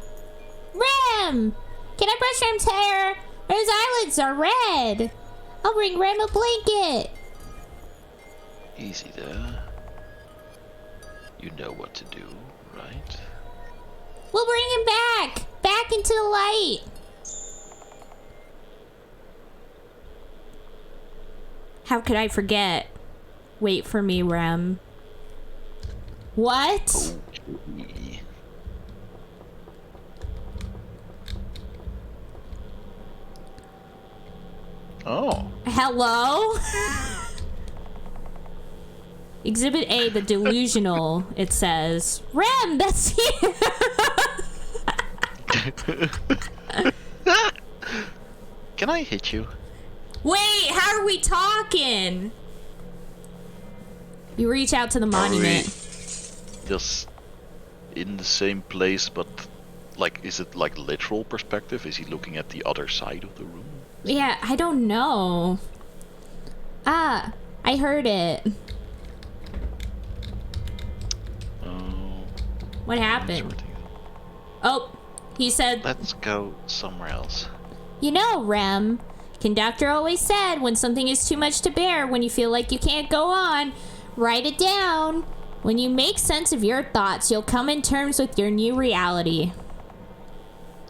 Rem! Can I brush Rem's hair? His eyelids are red. I'll bring Rem a blanket. Easy there. You know what to do, right? We'll bring him back. Back into the light. How could I forget? Wait for me, Rem. What? Okay. Oh. Hello? Exhibit A, the delusional, it says. Rem, that's you! Can I hit you? Wait, how are we talking? You reach out to the monument. Just in the same place, but like, is it like literal perspective? Is he looking at the other side of the room? Yeah, I don't know. Ah, I heard it. Oh. What happened? Oh, he said... Let's go somewhere else. You know, Rem, conductor always said when something is too much to bear, when you feel like you can't go on, write it down. When you make sense of your thoughts, you'll come in terms with your new reality.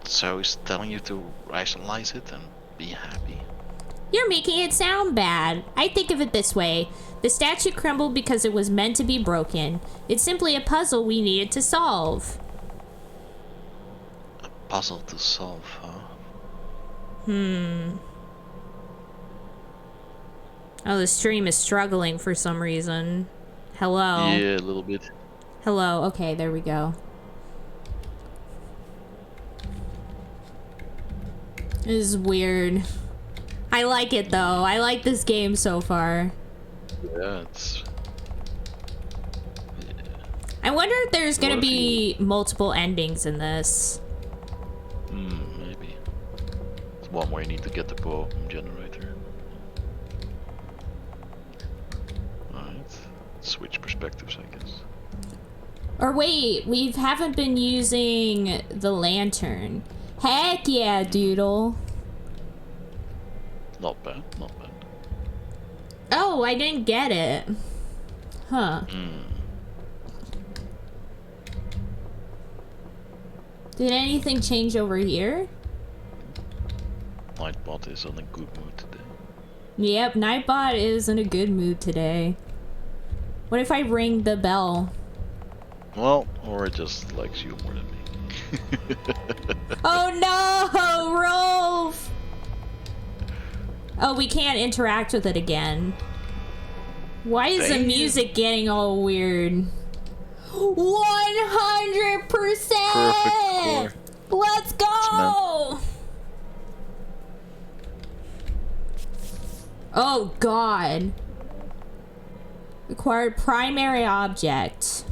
So he's telling you to rationalize it and be happy. You're making it sound bad. I think of it this way. The statue crumbled because it was meant to be broken. It's simply a puzzle we needed to solve. A puzzle to solve, huh? Oh, the stream is struggling for some reason. Hello? Yeah, a little bit. Hello. Okay, there we go. This is weird. I like it though. I like this game so far. Yeah, it's... Yeah. I wonder if there's gonna What if be multiple endings in this. Maybe. It's one where you need to get the bomb generator. Alright. switch perspectives, I guess. Or wait, we haven't been using the lantern. Heck yeah, Doodle. Not bad, not bad. Oh, I didn't get it. Huh. Did anything change over here? Nightbot is on a good mood today. Yep, Nightbot is in a good mood today. What if I ring the bell? Well, or it just likes you more than me. Oh no, Rolf! Oh, we can't interact with it again. Why is the music getting all weird? 100%! Perfect score. Let's go! Oh god. Required primary object.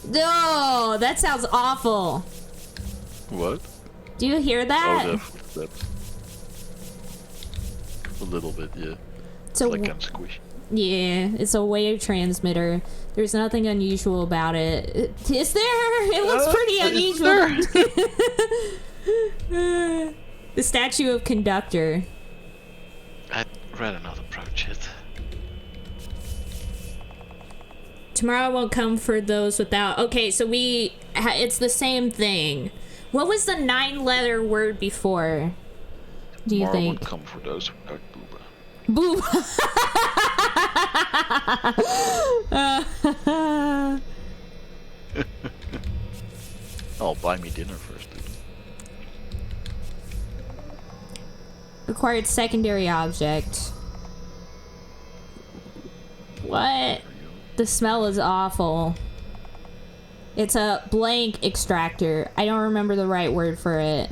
No, that sounds awful. What? Do you hear that? Oh, that's a little bit, yeah. It's like kind of squishy. Yeah, it's a wave transmitter. There's nothing unusual about it. Is there? It looks pretty unusual. The statue of conductor. I'd rather not approach it. Tomorrow won't come for those without. Okay, so it's the same thing. What was the 9-letter word before? Do you Tomorrow think? won't come for those without booba. Boo. Oh, buy me dinner first, dude. Required secondary object. What? The smell is awful. It's a blank extractor. I don't remember the right word for it.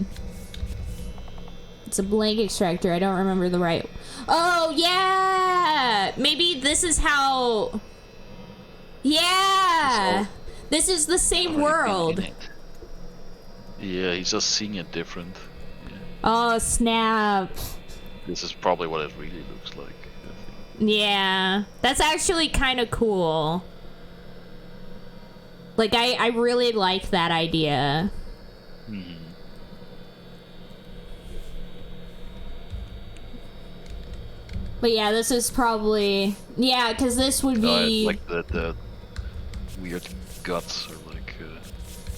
It's a blank extractor. I don't remember the right. Oh, yeah! Maybe this is how. Yeah! This is the same world. Yeah, he's just seeing it different. Yeah. Oh, snap. This is probably what it really looks like. Yeah, that's actually kind of cool. Like, I really like that idea. Mm-hmm. But yeah, this is probably... Yeah, because this would be... like the weird guts or like...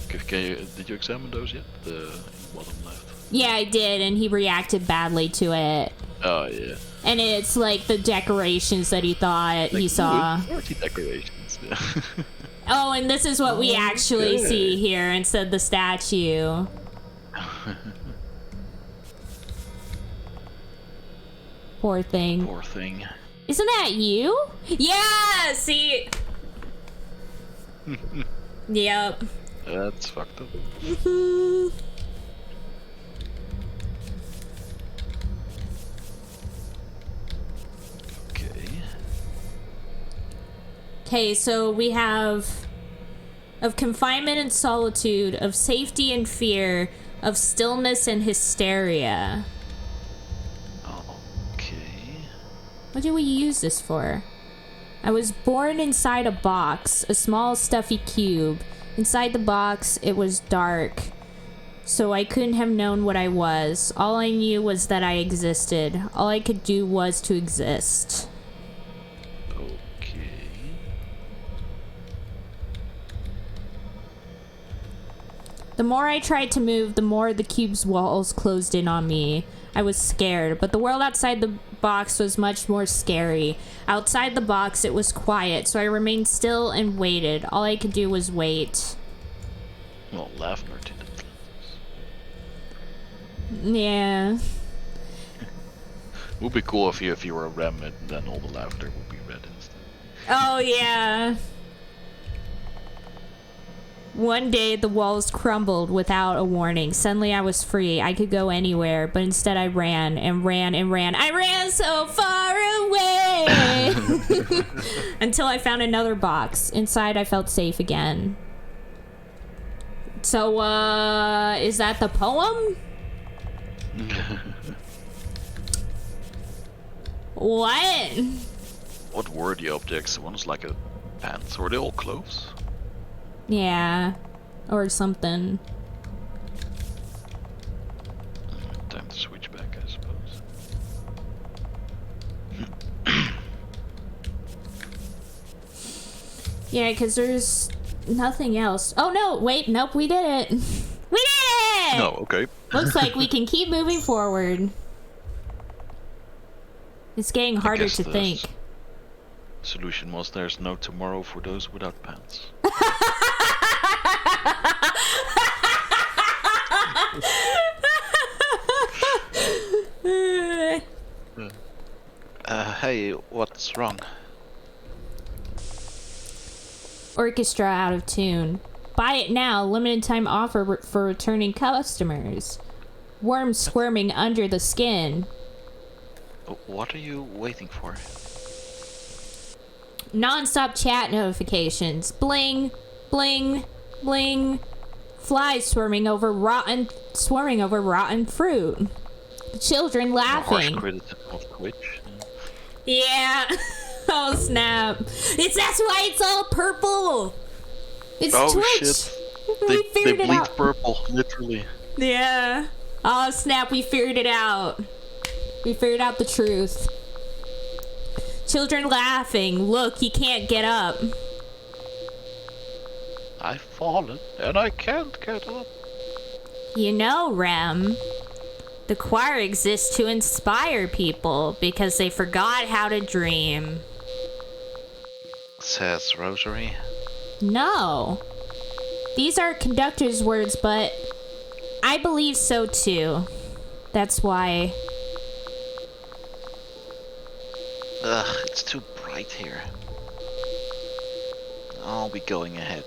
did you examine those yet? The bottom left. Yeah, I did, and he reacted badly to it. Oh, yeah. And it's like the decorations that he thought he saw. Party decorations, yeah. Oh, and this is what we actually see here instead of the statue. Poor thing. Poor thing. Isn't that you? Yeah, see? Yep. That's fucked up. Okay, so we have of confinement and solitude, of safety and fear, of stillness and hysteria. Okay. What do we use this for? I was born inside a box, a small stuffy cube. Inside the box, it was dark, so I couldn't have known what I was. All I knew was that I existed. All I could do was to exist. The more I tried to move, the more the cube's walls closed in on me. I was scared, but the world outside the box was much more scary. Outside the box, it was quiet, so I remained still and waited. All I could do was wait. Well, laughter to the Yeah. Would be cool if you were a remnant, and then all the laughter would be red instead. Oh, yeah. One day, the walls crumbled without a warning. Suddenly, I was free. I could go anywhere, but instead I ran and ran and ran. I ran so far away! Until I found another box. Inside, I felt safe again. So, is that the poem? What? What were the objects? One was like a pants. Were they all clothes? Yeah. Or something. Time to switch back, I suppose. Yeah, because there's nothing else. Oh no, wait, nope, we did it. We did it! No, okay. Looks like we can keep moving forward. It's getting harder guess to the think. Solution was there's no tomorrow for those without pants. Hey, what's wrong? Orchestra out of tune. Buy it now, limited time offer for returning customers. Worms squirming under the skin. What are you waiting for? Non-stop chat notifications. Bling, bling, bling. Flies swarming over rotten fruit. Children laughing. Harsh criticism of Twitch. Yeah. Oh snap! That's why it's all purple. It's Twitch. Shit! We They figured it bleed out. purple, literally. Yeah. Oh snap! We figured it out. We figured out the truth. Children laughing. Look, he can't get up. I've fallen and I can't get up. You know, Rem, the choir exists to inspire people because they forgot how to dream. Says Rosary. No. These are conductor's words, but I believe so too. That's why. Ugh, it's too bright here. I'll be going ahead.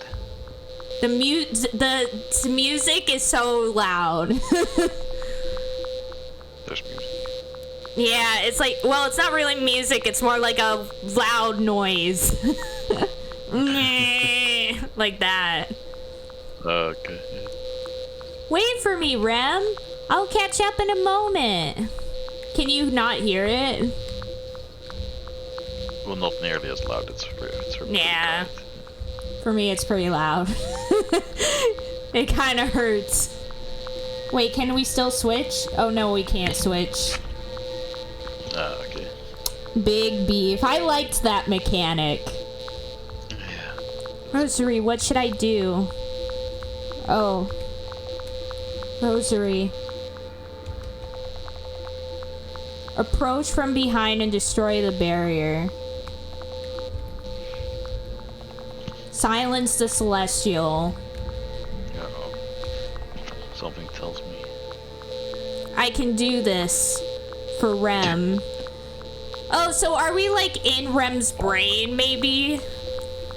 The music is so loud. There's music. Yeah, it's like, well, it's not really music, it's more like a loud noise. Like that. Okay. Wait for me, Rem. I'll catch up in a moment. Can you not hear it? Well, not nearly as loud. It's pretty Yeah. quiet. For me, it's pretty loud. It kind of hurts. Wait, can we still switch? Oh no, we can't switch. Okay. Big beef. I liked that mechanic. Yeah. Rosary, what should I do? Oh. Rosary. Approach from behind and destroy the barrier. Silence the celestial. Uh-oh. Something tells me. I can do this for Rem. Oh, so are we like in Rem's brain, maybe?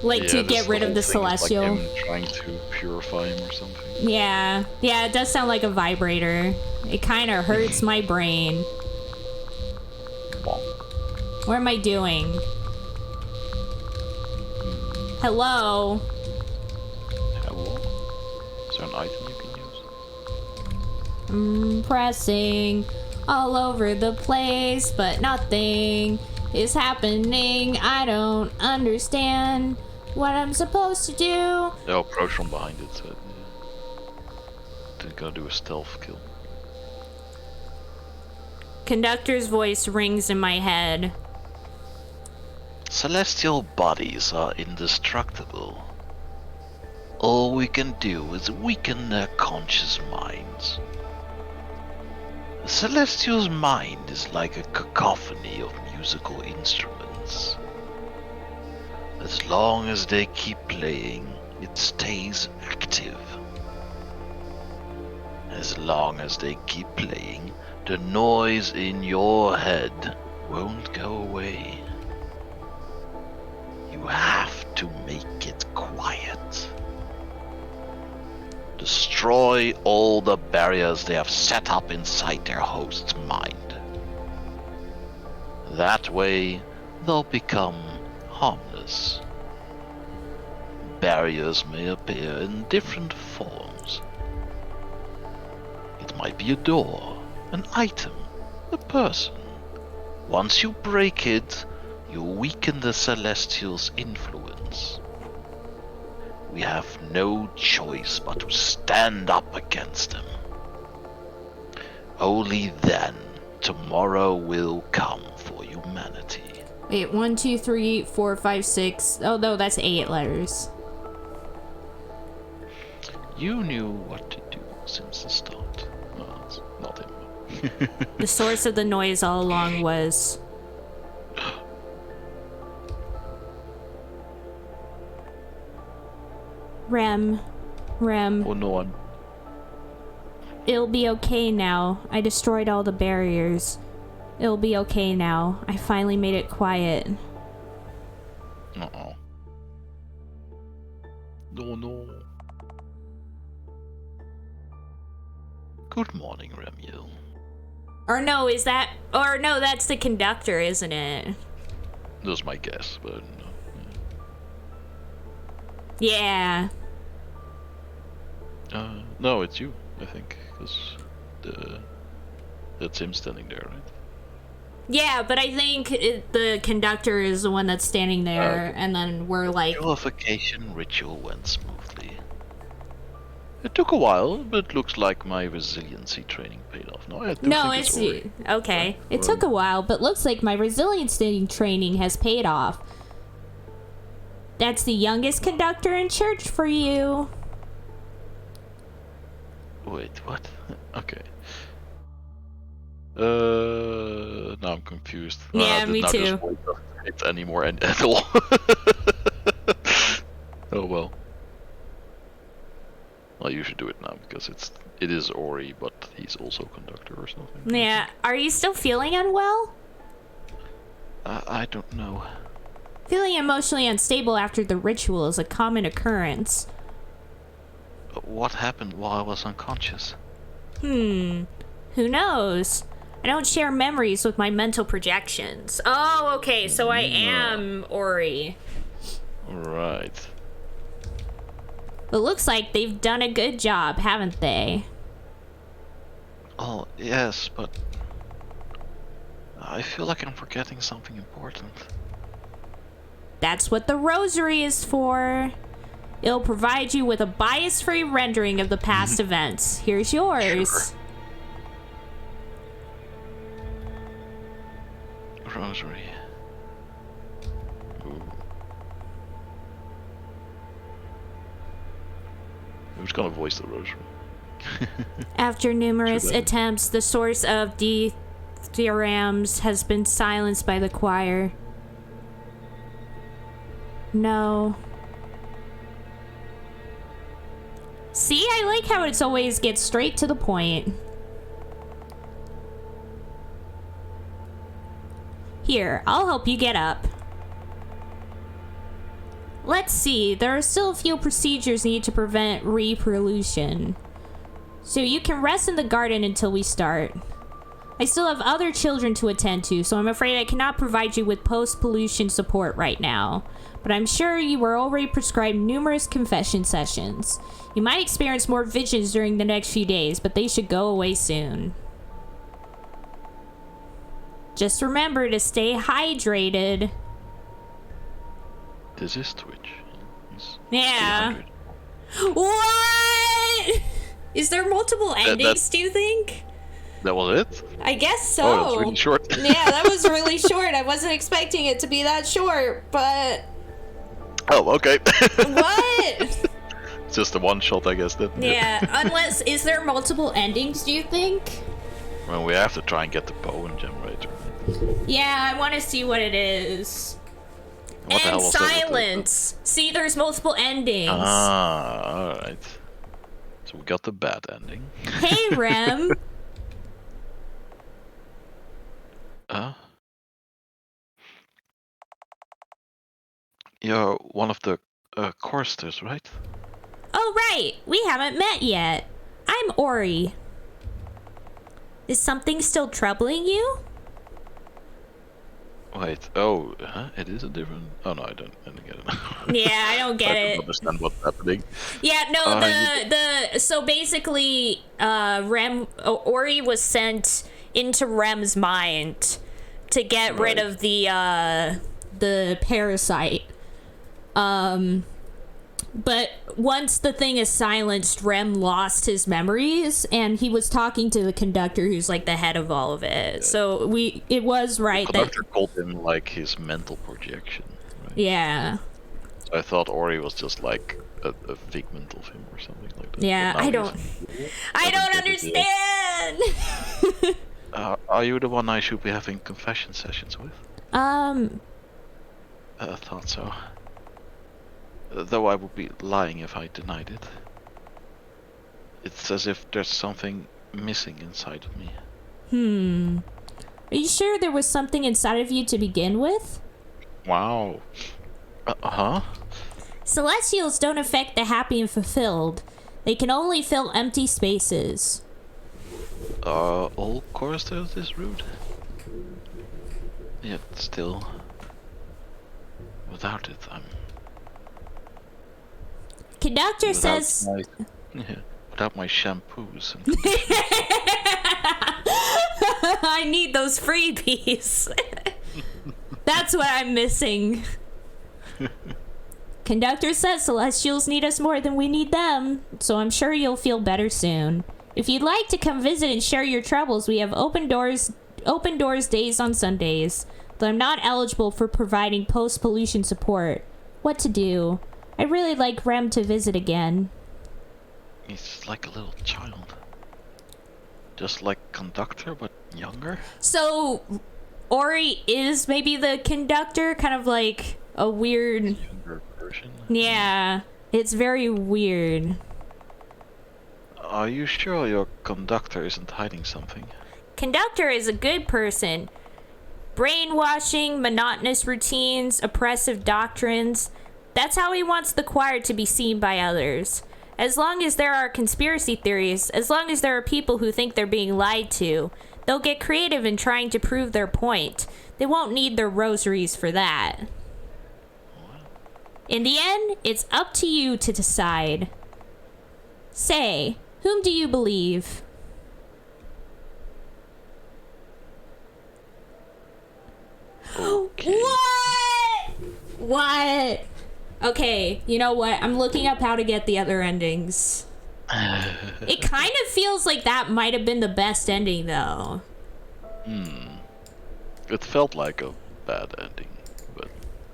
Like to get rid of the celestial? Like him trying to purify him or something. Yeah. Yeah, it does sound like a vibrator. It kind of hurts my brain. Bonk. What am I doing? Hello? Hello? Is there an item you can use? Pressing all over the place, but nothing is happening. I don't understand what I'm supposed to do. They'll approach from behind it, so they're gonna do a stealth kill. Conductor's voice rings in my head. Celestial bodies are indestructible. All we can do is weaken their conscious minds. A celestial's mind is like a cacophony of musical instruments. As long as they keep playing, it stays active. As long as they keep playing, the noise in your head won't go away. You have to make it quiet. Destroy all the barriers they have set up inside their host's mind. That way, they'll become harmless. Barriers may appear in different forms. It might be a door, an item, a person. Once you break it, You weaken the Celestials' influence. We have no choice but to stand up against them. Only then, tomorrow will come for humanity. Wait, 1, 2, 3, 4, 5, 6. Oh no, that's 8 letters. You knew what to do since the start. Well, it's not him. The source of the noise all along was... Rem. Oh no, It'll be okay now. I destroyed all the barriers. It'll be okay now. I finally made it quiet. Uh-oh. No. Good morning, Remiel. Or no, that's the conductor, isn't it? That's my guess, but no. Yeah. No, it's you, I think, because that's him standing there, right? Yeah, but I think the conductor is the one that's standing there, and then we're like... Purification ritual went smoothly. It took a while, but it looks like my resiliency training paid off. No, it's okay. It took a while, but looks like my resiliency training has paid off. That's the youngest conductor in church for you. Wait, what? Okay. Now I'm confused. Yeah, me too. It anymore and at all. Oh well. Well, you should do it now because it is Ori, but he's also conductor or something. Yeah. Are you still feeling unwell? I don't know. Feeling emotionally unstable after the ritual is a common occurrence. What happened while I was unconscious? Who knows? I don't share memories with my mental projections. Oh, okay, so I am Ori. Right. It looks like they've done a good job, haven't they? Oh, yes, but I feel like I'm forgetting something important. That's what the rosary is for. It'll provide you with a bias-free rendering of the past events. Here's yours. Sure. Rosary. Ooh. Who's gonna voice the rosary? After numerous attempts, the source of the theorems has been silenced by the choir. No. See, I like how it's always gets straight to the point. Here, I'll help you get up. Let's see, there are still a few procedures needed to prevent repollution. So you can rest in the garden until we start. I still have other children to attend to, so I'm afraid I cannot provide you with post-pollution support right now. But I'm sure you were already prescribed numerous confession sessions. You might experience more visions during the next few days, but they should go away soon. Just remember to stay hydrated. This is Twitch. Yeah. What? Is there multiple endings, do you think? That was it? I guess so. Oh, that's really short. Yeah, that was really short. I wasn't expecting it to be that short, but... Oh, okay. What? It's just a one shot, I guess, then. Yeah, unless... Is there multiple endings, do you think? Well, we have to try and get the Bowen generator. Yeah, I want to see what it is. What the hell was silence! See, there's multiple endings. Ah, alright. So we got the bad ending. Hey, Rem! You're one of the choristers, right? Oh, right! We haven't met yet. I'm Ori. Is something still troubling you? Wait, oh, it is a different... Oh no, I don't get it. Yeah, I don't get it. I don't understand what's happening. Yeah, no, so basically, Ori was sent into Rem's mind to get rid of the the parasite. But once the thing is silenced, Rem lost his memories, and he was talking to the conductor, who's like the head of all of it. Yeah. So it was right the conductor called him like his mental projection. Right? Yeah. So I thought Ori was just like a figment of him or something like that. Yeah, I don't understand. Are you the one I should be having confession sessions with? I thought so. Though I would be lying if I denied it. It's as if there's something missing inside of me. Are you sure there was something inside of you to begin with? Wow. Huh? Celestials don't affect the happy and fulfilled. They can only fill empty spaces. All choristers this route? Yet still, without it, I'm... Conductor says... Without my shampoos. And I need those freebies. That's what I'm missing. Conductor says Celestials need us more than we need them, so I'm sure you'll feel better soon. If you'd like to come visit and share your troubles, we have open doors days on Sundays, though I'm not eligible for providing post-pollution support. What to do? I'd really like Rem to visit again. He's like a little child. Just like Conductor, but younger? So, Ori is maybe the conductor, kind of like a weird... Younger version? Yeah, it's very weird. Are you sure your Conductor isn't hiding something? Conductor is a good person. Brainwashing, monotonous routines, oppressive doctrines. That's how he wants the choir to be seen by others. As long as there are conspiracy theories, as long as there are people who think they're being lied to, they'll get creative in trying to prove their point. They won't need their rosaries for that. In the end, it's up to you to decide. Say, whom do you believe? Okay. What? Okay, you know what? I'm looking up how to get the other endings. It kind of feels like that might have been the best ending, though. It felt like a bad ending,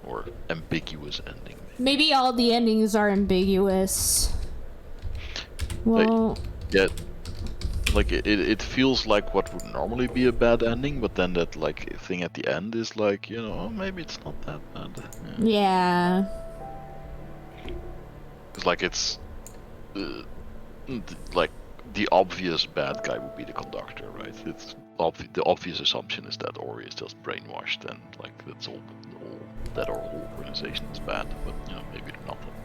or ambiguous ending. Maybe all the endings are ambiguous. Well... Like it feels like what would normally be a bad ending, but then that like thing at the end is like, you know, maybe it's not that bad. Yeah. It's like it's like the obvious bad guy would be the conductor, right? It's the obvious assumption is that Ori is just brainwashed and like that's all that our whole organization is bad, but you know, maybe they're not that bad.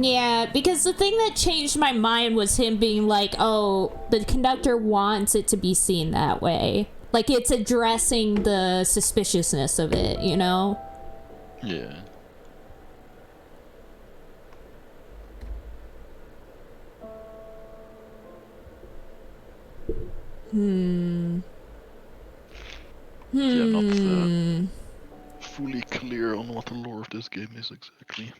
Yeah, because the thing that changed my mind was him being like, oh, the conductor wants it to be seen that way. Like, it's addressing the suspiciousness of it, you know? Yeah. Yeah, not fully clear on what the lore of this game is exactly.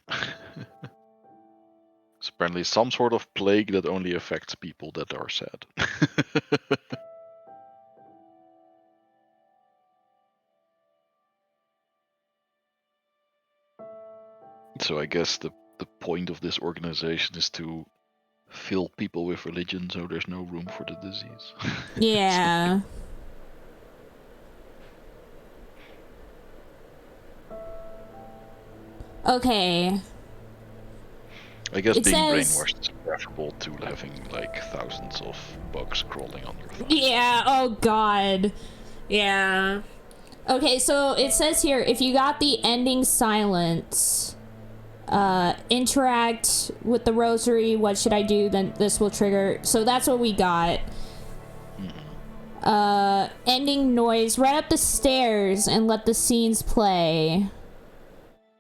It's apparently some sort of plague that only affects people that are sad. So I guess the point of this organization is to fill people with religion so there's no room for the disease. Yeah. Okay. I guess being brainwashed is preferable to having like thousands of bugs crawling on your thumb. Yeah, oh god. Yeah. Okay, so it says here, if you got the ending silence, interact with the rosary, what should I do? Then this will trigger. So that's what we got. Ending noise, right up the stairs and let the scenes play.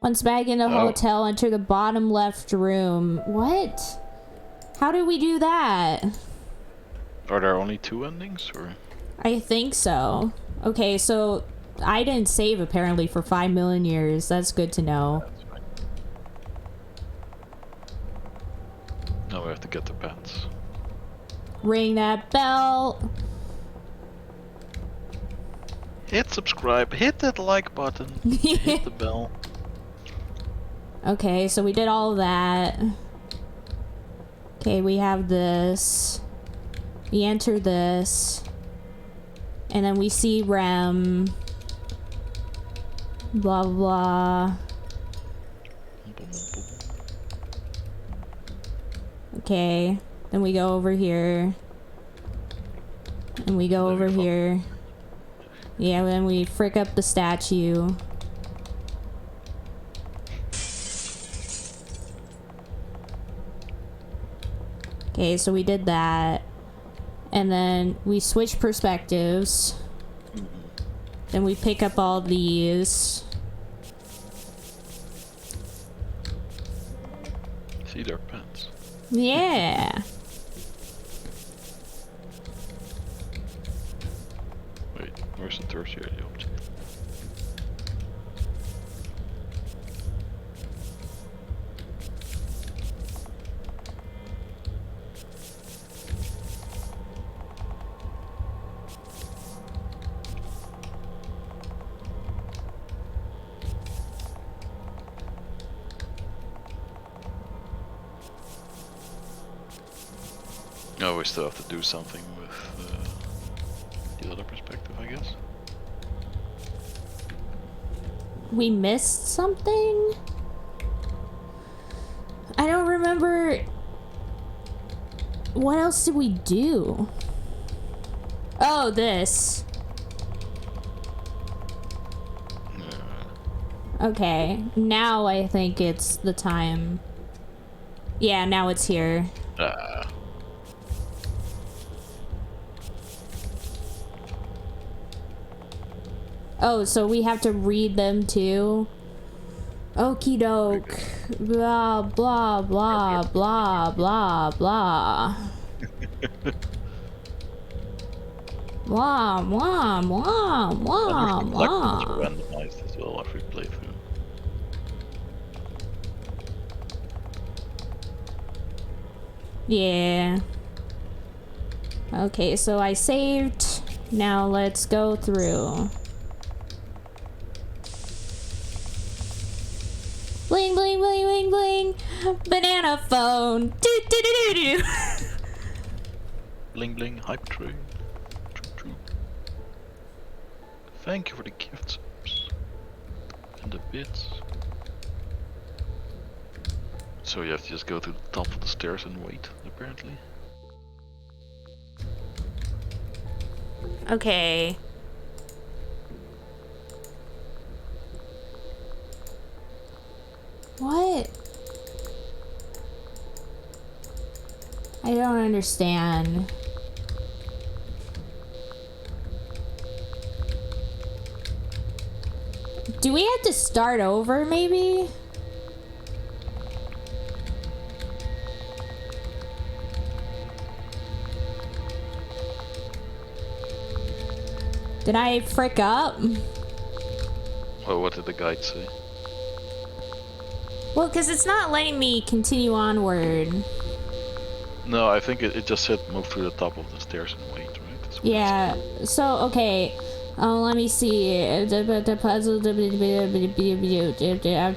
Once back in the hotel, enter the bottom left room. What? How did we do that? Are there only 2 endings, or? I think so. Okay, so I didn't save apparently for 5 million years. That's good to know. That's fine. Now we have to get the pants. Ring that bell. Hit subscribe, hit that like button, hit the bell. Okay, so we did all of that. Okay, we have this. We enter this. And then we see Rem. Blah, blah. Okay, then we go over here. And we go over here. Yeah, then we frick up the statue. Okay, so we did that. And then we switch perspectives. Then we pick up all these. See their pants. Yeah. Wait, where's the tertiary object? No, we still have to do something with the other perspective, I guess. We missed something? I don't remember. What else did we do? Oh, this. Okay, now I think it's the time. Yeah, now it's here. Oh, so we have to read them too? Okie doke. Blah, blah, blah, blah, blah, blah. Blah, blah, blah, blah, blah. Randomized as well after we play through. Yeah. Okay, so I saved. Now let's go through. Bling, bling, bling, bling, bling. Banana phone. Do, do, do, do, do. Bling bling, hype train. Choo choo. Thank you for the gifts and the bits. So you have to just go to the top of the stairs and wait, apparently. Okay. What? I don't understand. Do we have to start over, maybe? Did I frick up? Oh, what did the guide say? Well, because it's not letting me continue onward. No, I think it just said move to the top of the stairs and wait, right? That's what Yeah, so, okay. Let me see. The puzzle. After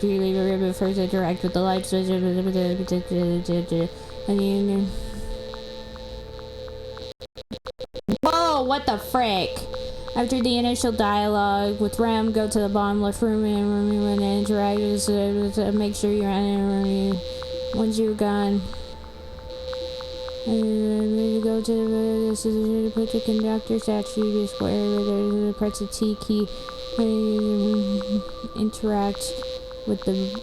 you leave a ribbon, first interact with the lights. Whoa, what the frick? After the initial dialogue with Rem, go to the bottom left room and interact. Make sure you're on. Once you're gone. Go to put the conductor statue to square. Press the T key. Interact with the.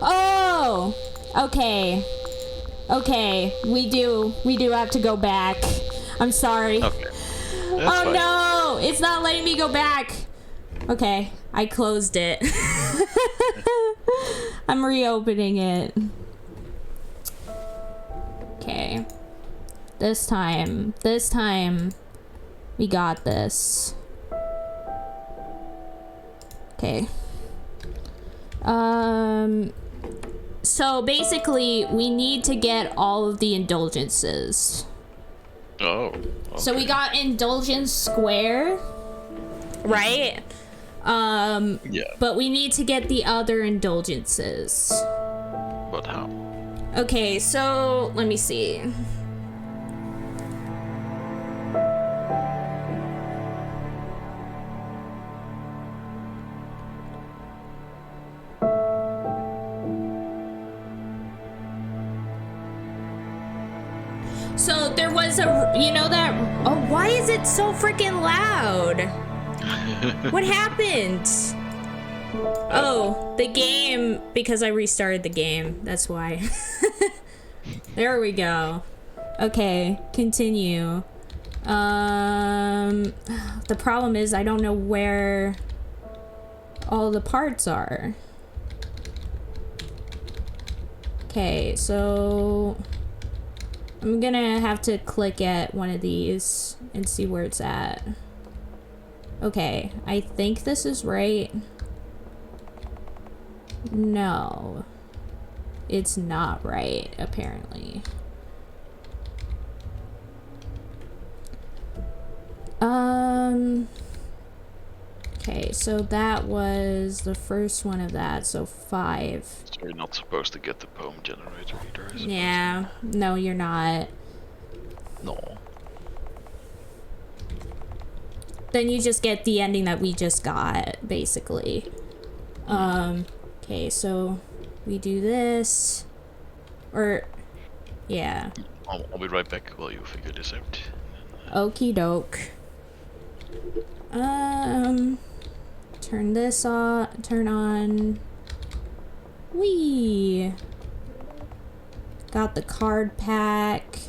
Oh! Okay. Okay, we do have to go back. I'm sorry. Okay. Oh fine. No, it's not letting me go back. Okay, I closed it. I'm reopening it. Okay. This time, we got this. Okay. So basically, we need to get all of the indulgences. Oh. Okay. So we got Indulgence Square, right? Yeah. But we need to get the other indulgences. But how? Okay, so let me see. So there was oh, why is it so freaking loud? What happened? Oh, the game, because I restarted the game, that's why. There we go. Okay, continue. The problem is I don't know where all the parts are. Okay, so I'm gonna have to click at one of these and see where it's at. Okay, I think this is right. No, it's not right, apparently. Okay, so that was the first one of that, so 5. So you're not supposed to get the poem generator either, I suppose. Yeah, no, you're not. No. Then you just get the ending that we just got, basically. Okay, so we do this. Or, yeah. I'll be right back while you figure this out. Okie doke. Turn this off, turn on. Whee! Got the card pack.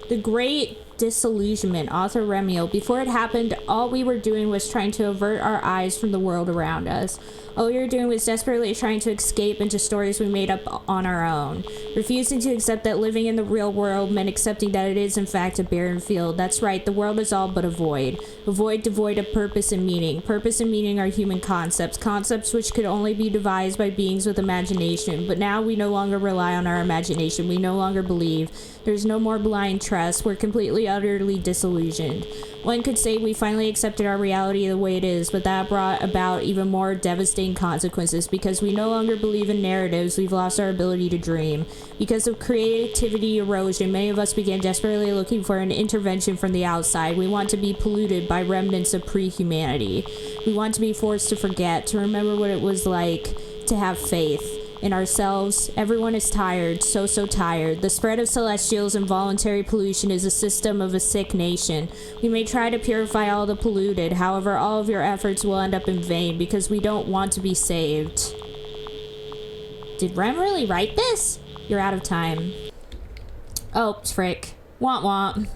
The Great Disillusionment, author Remiel. Before it happened, all we were doing was trying to avert our eyes from the world around us. All we were doing was desperately trying to escape into stories we made up on our own. Refusing to accept that living in the real world meant accepting that it is in fact a barren field. That's right, the world is all but a void. A void devoid of purpose and meaning. Purpose and meaning are human concepts. Concepts which could only be devised by beings with imagination. But now we no longer rely on our imagination. We no longer believe. There's no more blind trust. We're completely, utterly disillusioned. One could say we finally accepted our reality the way it is, but that brought about even more devastating consequences. Because we no longer believe in narratives, we've lost our ability to dream. Because of creativity erosion, many of us began desperately looking for an intervention from the outside. We want to be polluted by remnants of pre-humanity. We want to be forced to forget, to remember what it was like to have faith in ourselves. Everyone is tired, so tired. The spread of celestials and voluntary pollution is a system of a sick nation. We may try to purify all the polluted, however, all of your efforts will end up in vain because we don't want to be saved. Did Rem really write this? You're out of time. Oh, frick. Womp womp.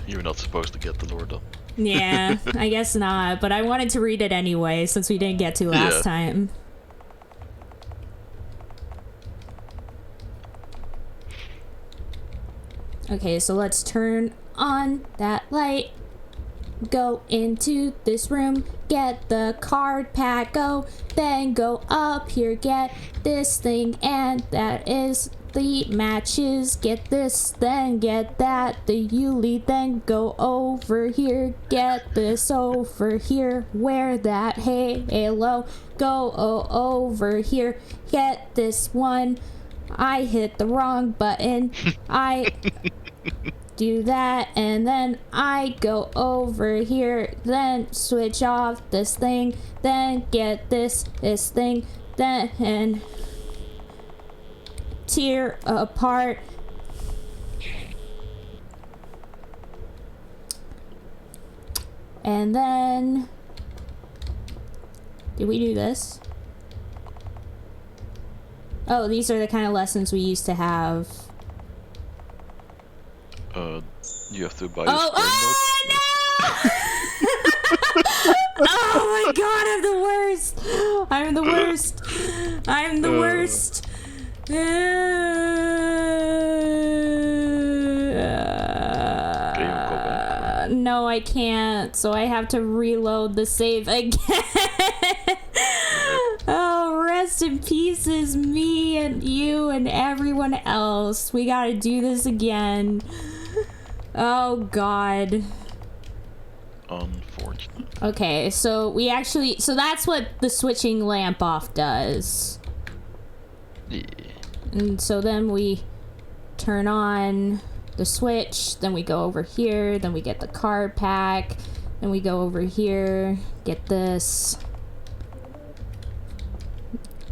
You're not supposed to get the lore done. Yeah, I guess not, but I wanted to read it anyway since we didn't get to last time. Okay, so let's turn on that light. go into this room, get the card pack, go, then go up here, get this thing, and that is the matches, get this, then get that, the Yuli, then go over here, get this over here, wear that halo, go over here, get this one, I hit the wrong button, I do that, and then I go over here, then switch off this thing, then get this thing, then tear apart. And then, did we do this? Oh, these are the kind of lessons we used to have. You have to buy. Oh, no! Oh my god, I'm the worst! I'm the worst! I'm the worst! Can you go back? No, I can't, so I have to reload the save again. Oh, rest in pieces, me and you and everyone else. We gotta do this again. Oh god. Unfortunate. Okay, so we actually, so that's what the switching lamp off does. Yeah. And so then we turn on the switch, then we go over here, then we get the card pack, then we go over here, get this.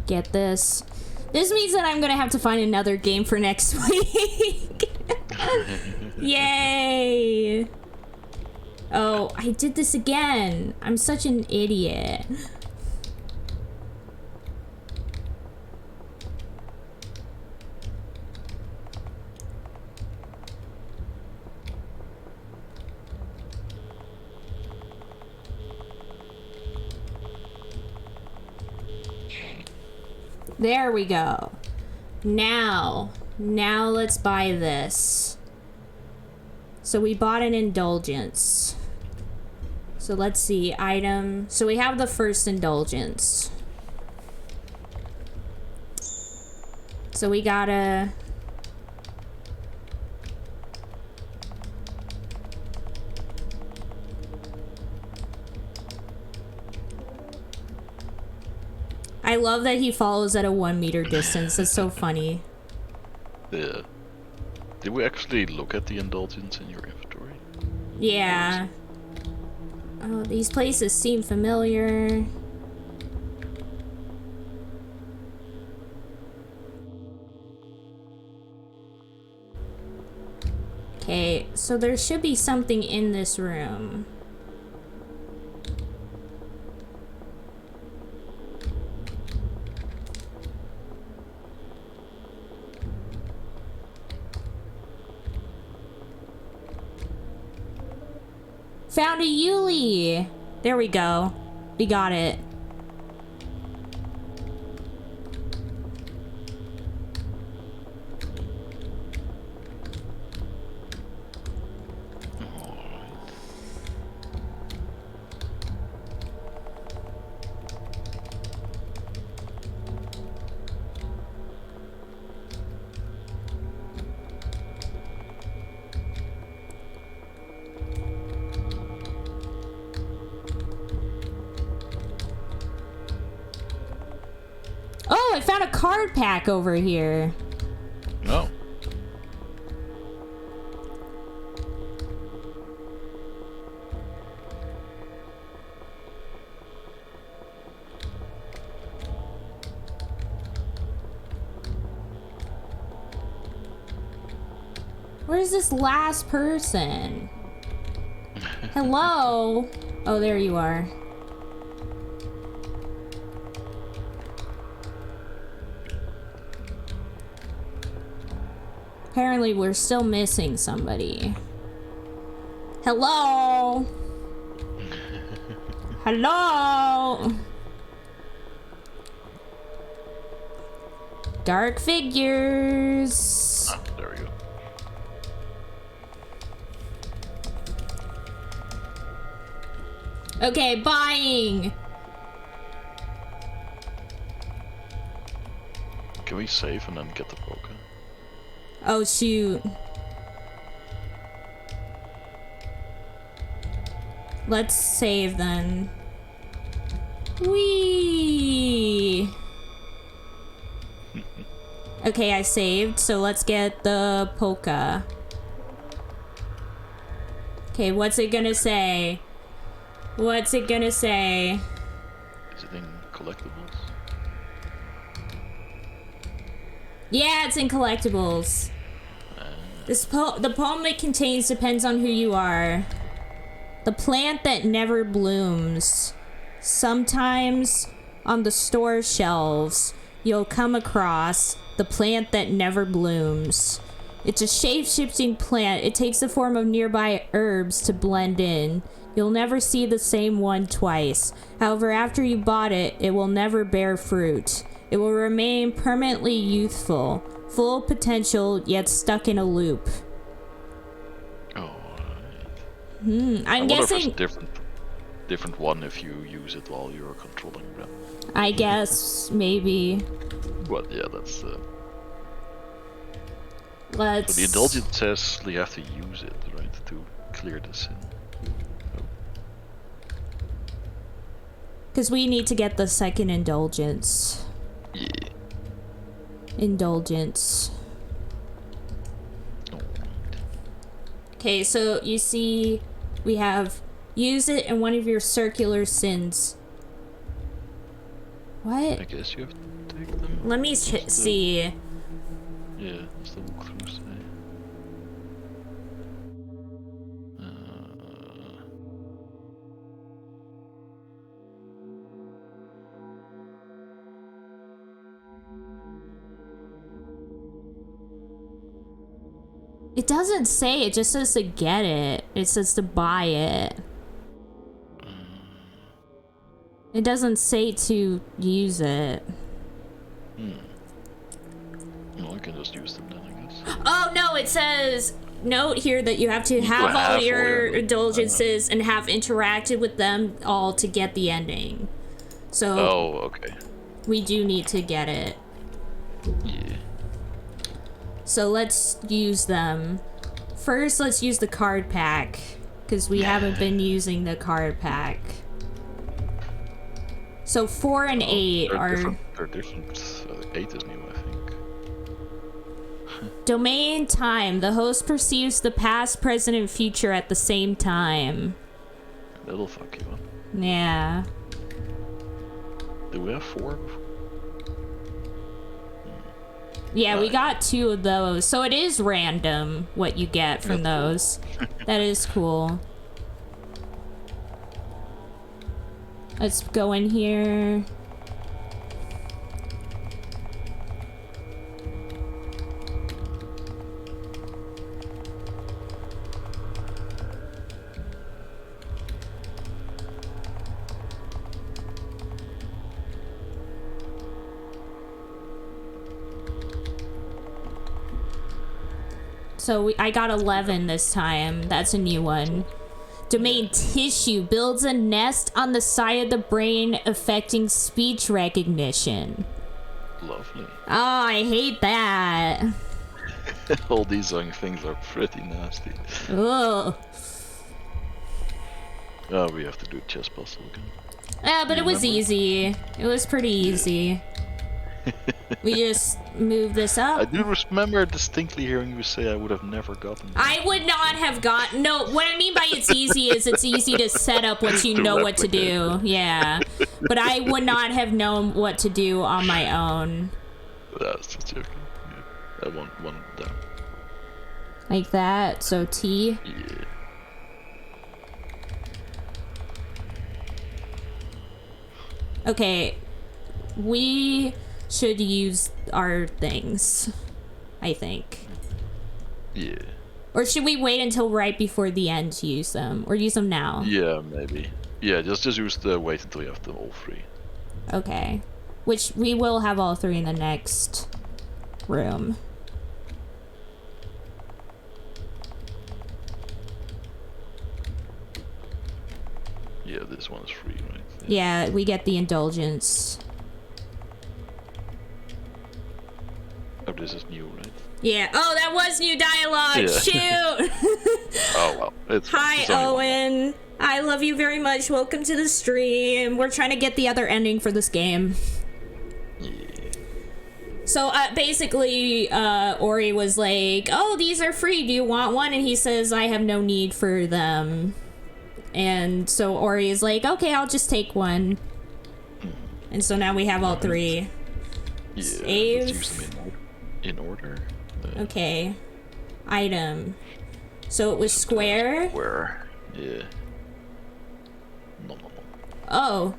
Get this. This means that I'm gonna have to find another game for next week. Yay! Oh, I did this again. I'm such an idiot. There we go. Now let's buy this. So we bought an indulgence. So let's see, item. So we have the first indulgence. So we gotta... I love that he follows at a 1 meter distance. That's so funny. Yeah. Did we actually look at the indulgence in your inventory? Yeah. Oh, these places seem familiar. Okay, so there should be something in this room. Found a Yuli! There we go. We got it. Oh, I found a card pack over here. No. Where's this last person? Hello? Oh, there you are. Apparently, we're still missing somebody. Hello? Hello? Dark figures. Ah, there we go. Okay, buying. Can we save and then get the poker? Oh, shoot. Let's save then. Whee! Okay, I saved, so let's get the polka. Okay, what's it gonna say? What's it gonna say? Is it in collectibles? Yeah, it's in collectibles. The poem it contains depends on who you are. The plant that never blooms. Sometimes on the store shelves, you'll come across the plant that never blooms. It's a shape-shifting plant. It takes the form of nearby herbs to blend in. You'll never see the same one twice. However, after you bought it, it will never bear fruit. It will remain permanently youthful, full of potential, yet stuck in a loop. I'm guessing If it's different one if you use it while you're controlling them. I guess maybe. But yeah, that's Let's. So the indulgence says you have to use it, right, to clear the sin. Because we need to get the second indulgence. Yeah. Indulgence. Okay, so you see, we have use it in one of your circular sins. What? I guess you have to take them. Let me see. Yeah, that's the walkthrough say. It doesn't say, it just says to get it. It says to buy it. It doesn't say to use it. Well, I can just use them then, I guess. Oh no, it says note here that you have to have all your indulgences and have interacted with them all to get the ending. So oh, okay. We do need to get it. Yeah. So let's use them. First, let's use the card pack, because we haven't been using the card pack. So 4 and 8 are... They're different. 8 is new, I think. Domain time. The host perceives the past, present, and future at the same time. That'll fuck you up. Yeah. Do we have 4? Yeah, we got 2 of those. So it is random what you get from those. That is cool. Let's go in here. So I got 11 this time. That's a new one. Domain tissue builds a nest on the side of the brain affecting speech recognition. Lovely. Oh, I hate that. All these things are pretty nasty. Ugh. Oh, we have to do chess puzzle again. Yeah, but it was easy. It was pretty easy. We just move this up. I do remember distinctly hearing you say I would have never gotten that. I would not have gotten... No, what I mean by it's easy is it's easy to set up once you know what to do. Yeah. But I would not have known what to do on my own. That's just joking. Yeah. I want one down. Like that, so T. Yeah. Okay. We should use our things, I think. Yeah. Or should we wait until right before the end to use them? Or use them now? Yeah, maybe. Yeah, just use the wait until you have them all 3. Okay. Which we will have all 3 in the next room. Yeah, this one Yeah, we get the indulgence. Oh, this is new, right? Yeah. Oh, that was new dialogue. Yeah. Shoot. Oh well, it's Hi, it's only Owen. I love you very much. Welcome to the stream. We're trying to get the other ending for this game. Yeah. So basically, Ori was like, "Oh, these are free. Do you want one?" And he says, "I have no need for them." And so Ori is like, "Okay, I'll just take one." And so now we have all three. Yeah, Save. let's use them in order. Okay. Item. So it was square. Square. Yeah. No. Oh.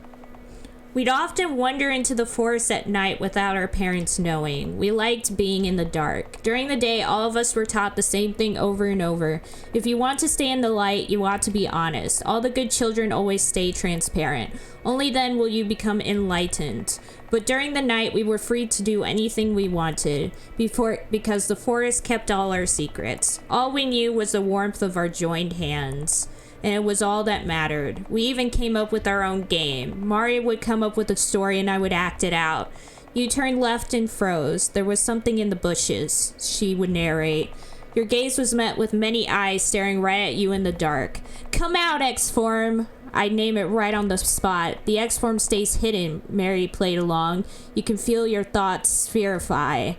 We'd often wander into the forest at night without our parents knowing. We liked being in the dark. During the day, all of us were taught the same thing over and over. If you want to stay in the light, you ought to be honest. All the good children always stay transparent. Only then will you become enlightened. But during the night, we were free to do anything we wanted, because the forest kept all our secrets. All we knew was the warmth of our joined hands. And it was all that mattered. We even came up with our own game. Mario would come up with a story and I would act it out. You turned left and froze. There was something in the bushes, she would narrate. Your gaze was met with many eyes staring right at you in the dark. Come out, X-Form! I'd name it right on the spot. The X-Form stays hidden, Mary played along. You can feel your thoughts spherify.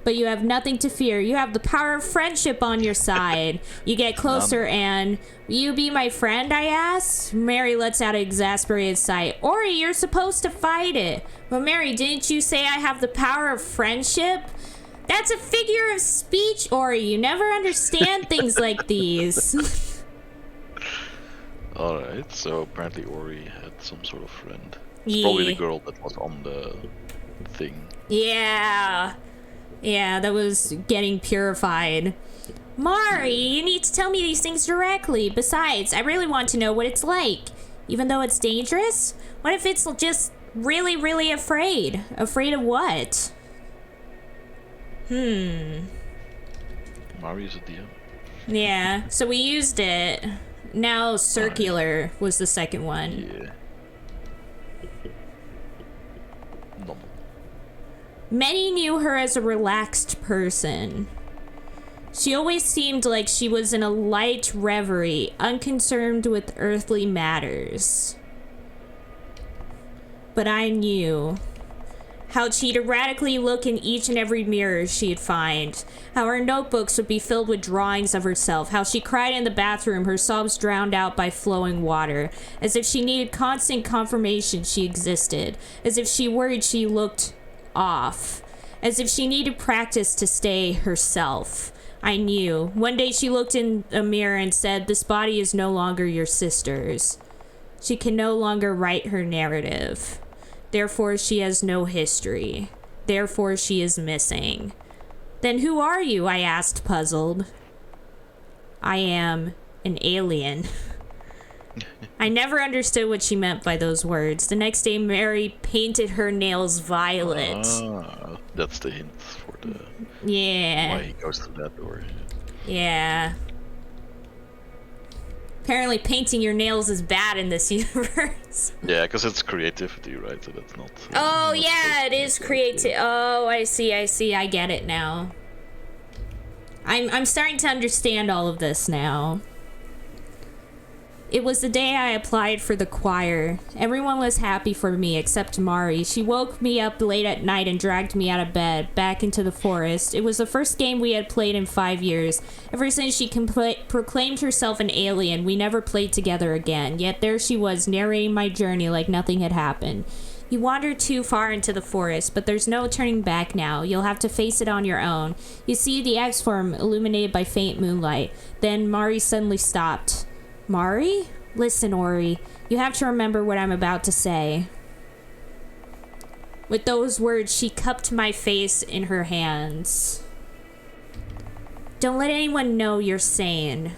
But you have nothing to fear. You have the power of friendship on your side. You get closer and... Will you be my friend, I asked? Mary lets out an exasperated sigh. Ori, you're supposed to fight it. But Mary, didn't you say I have the power of friendship? That's a figure of speech, Ori. You never understand things like these. Alright, so apparently Ori had some sort of friend. It's Yeah. probably the girl that was on the thing. Yeah. Yeah, that was getting purified. Mari, you need to tell me these things directly. Besides, I really want to know what it's like. Even though it's dangerous? What if it's just really, really afraid? Afraid of what? Mario is a DM. Yeah, so we used it. Now circular was the second one. Yeah. No. Many knew her as a relaxed person. She always seemed like she was in a light reverie, unconcerned with earthly matters. But I knew how she'd erratically look in each and every mirror she'd find, how her notebooks would be filled with drawings of herself, how she cried in the bathroom, her sobs drowned out by flowing water, as if she needed constant confirmation she existed, as if she worried she looked off, as if she needed practice to stay herself. I knew. One day she looked in a mirror and said, "This body is no longer your sister's. She can no longer write her narrative. Therefore, she has no history. Therefore, she is missing." Then who are you? I asked, puzzled. I am an alien. I never understood what she meant by those words. The next day, Mary painted her nails violet. That's the hint for the Yeah. why he goes through that door. Yeah. Apparently painting your nails is bad in this universe. Yeah, because it's creativity, right? So that's not. Oh, not yeah, it is creative. Oh, I see. I get it now. I'm starting to understand all of this now. It was the day I applied for the choir. Everyone was happy for me except Mari. She woke me up late at night and dragged me out of bed, back into the forest. It was the first game we had played in 5 years. Ever since she proclaimed herself an alien, we never played together again. Yet there she was, narrating my journey like nothing had happened. You wandered too far into the forest, but there's no turning back now. You'll have to face it on your own. You see the X-Form illuminated by faint moonlight. Then Mari suddenly stopped. Mari? Listen, Ori. You have to remember what I'm about to say. With those words, she cupped my face in her hands. Don't let anyone know you're sane.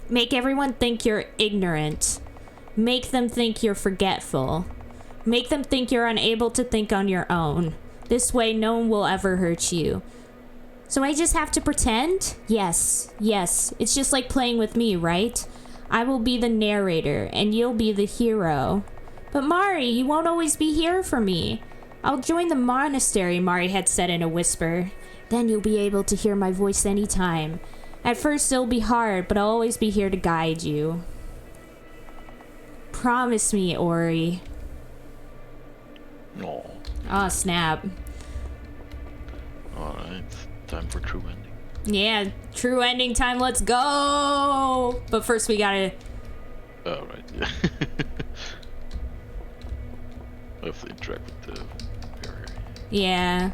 Make everyone think you're ignorant. Make them think you're forgetful. Make them think you're unable to think on your own. This way, no one will ever hurt you. So I just have to pretend? Yes, yes. It's just like playing with me, right? I will be the narrator, and you'll be the hero. But Mari, you won't always be here for me. I'll join the monastery, Mari had said in a whisper. Then you'll be able to hear my voice anytime. At first it'll be hard, but I'll always be here to guide you. Promise me, Ori. No. Oh, snap. Alright, time for true ending. Yeah, true ending time, let's go! But first we gotta... Oh, right, yeah. I have to interact with the barrier. Yeah.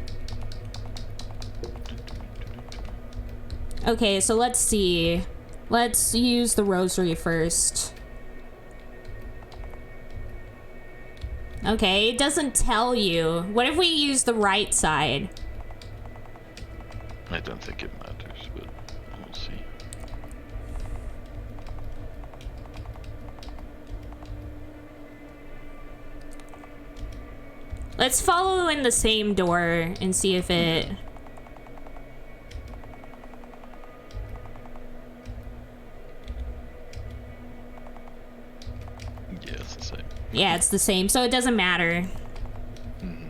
Okay, so let's see. Let's use the rosary first. Okay, it doesn't tell you. What if we use the right side? I don't think it matters, but we'll see. Let's follow in the same door and see if it... Yeah, it's the same. Yeah, it's the same, so it doesn't matter. Mm-hmm.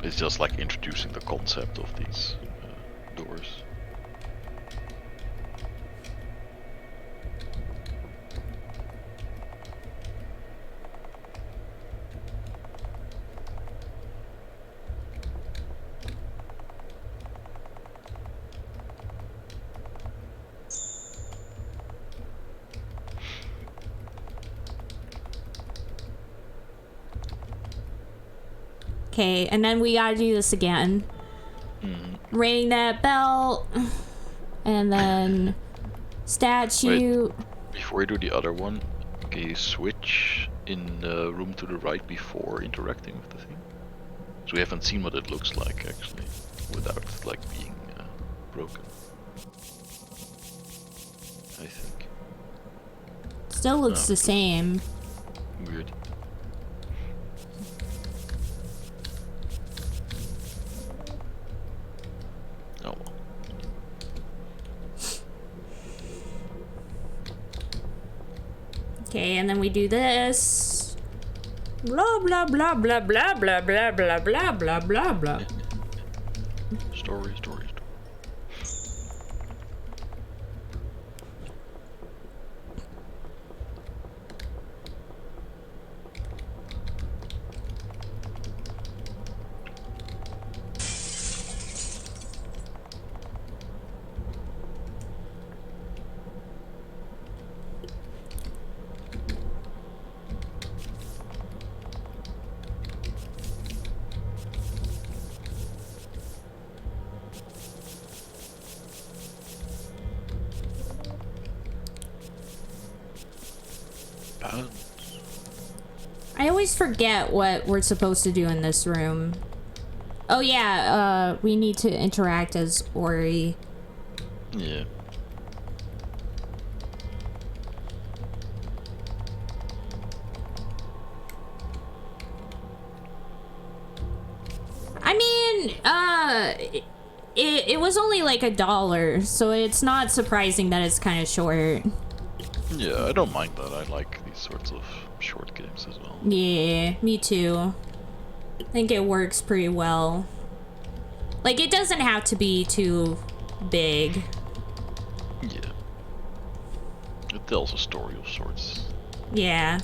It's just like introducing the concept of these doors. Okay, and then we gotta do this again. Ring that bell. And then... statue. Wait, before you do the other one, can you switch in the room to the right before interacting with the thing? So we haven't seen what it looks like, actually, without, like, being broken. I think. Still looks the same. Weird. Oh well. Okay, and then we do this. Blah blah blah blah blah blah blah blah blah blah blah blah. Story, story, story. I always forget what we're supposed to do in this room. Oh yeah, we need to interact as Ori. Yeah. I mean, it was only like $1, so it's not surprising that it's kind of short. Yeah, I don't mind that. I like these sorts of short games as well. Yeah, me too. I think it works pretty well. Like, it doesn't have to be too big. Yeah. It tells a story of sorts. Yeah.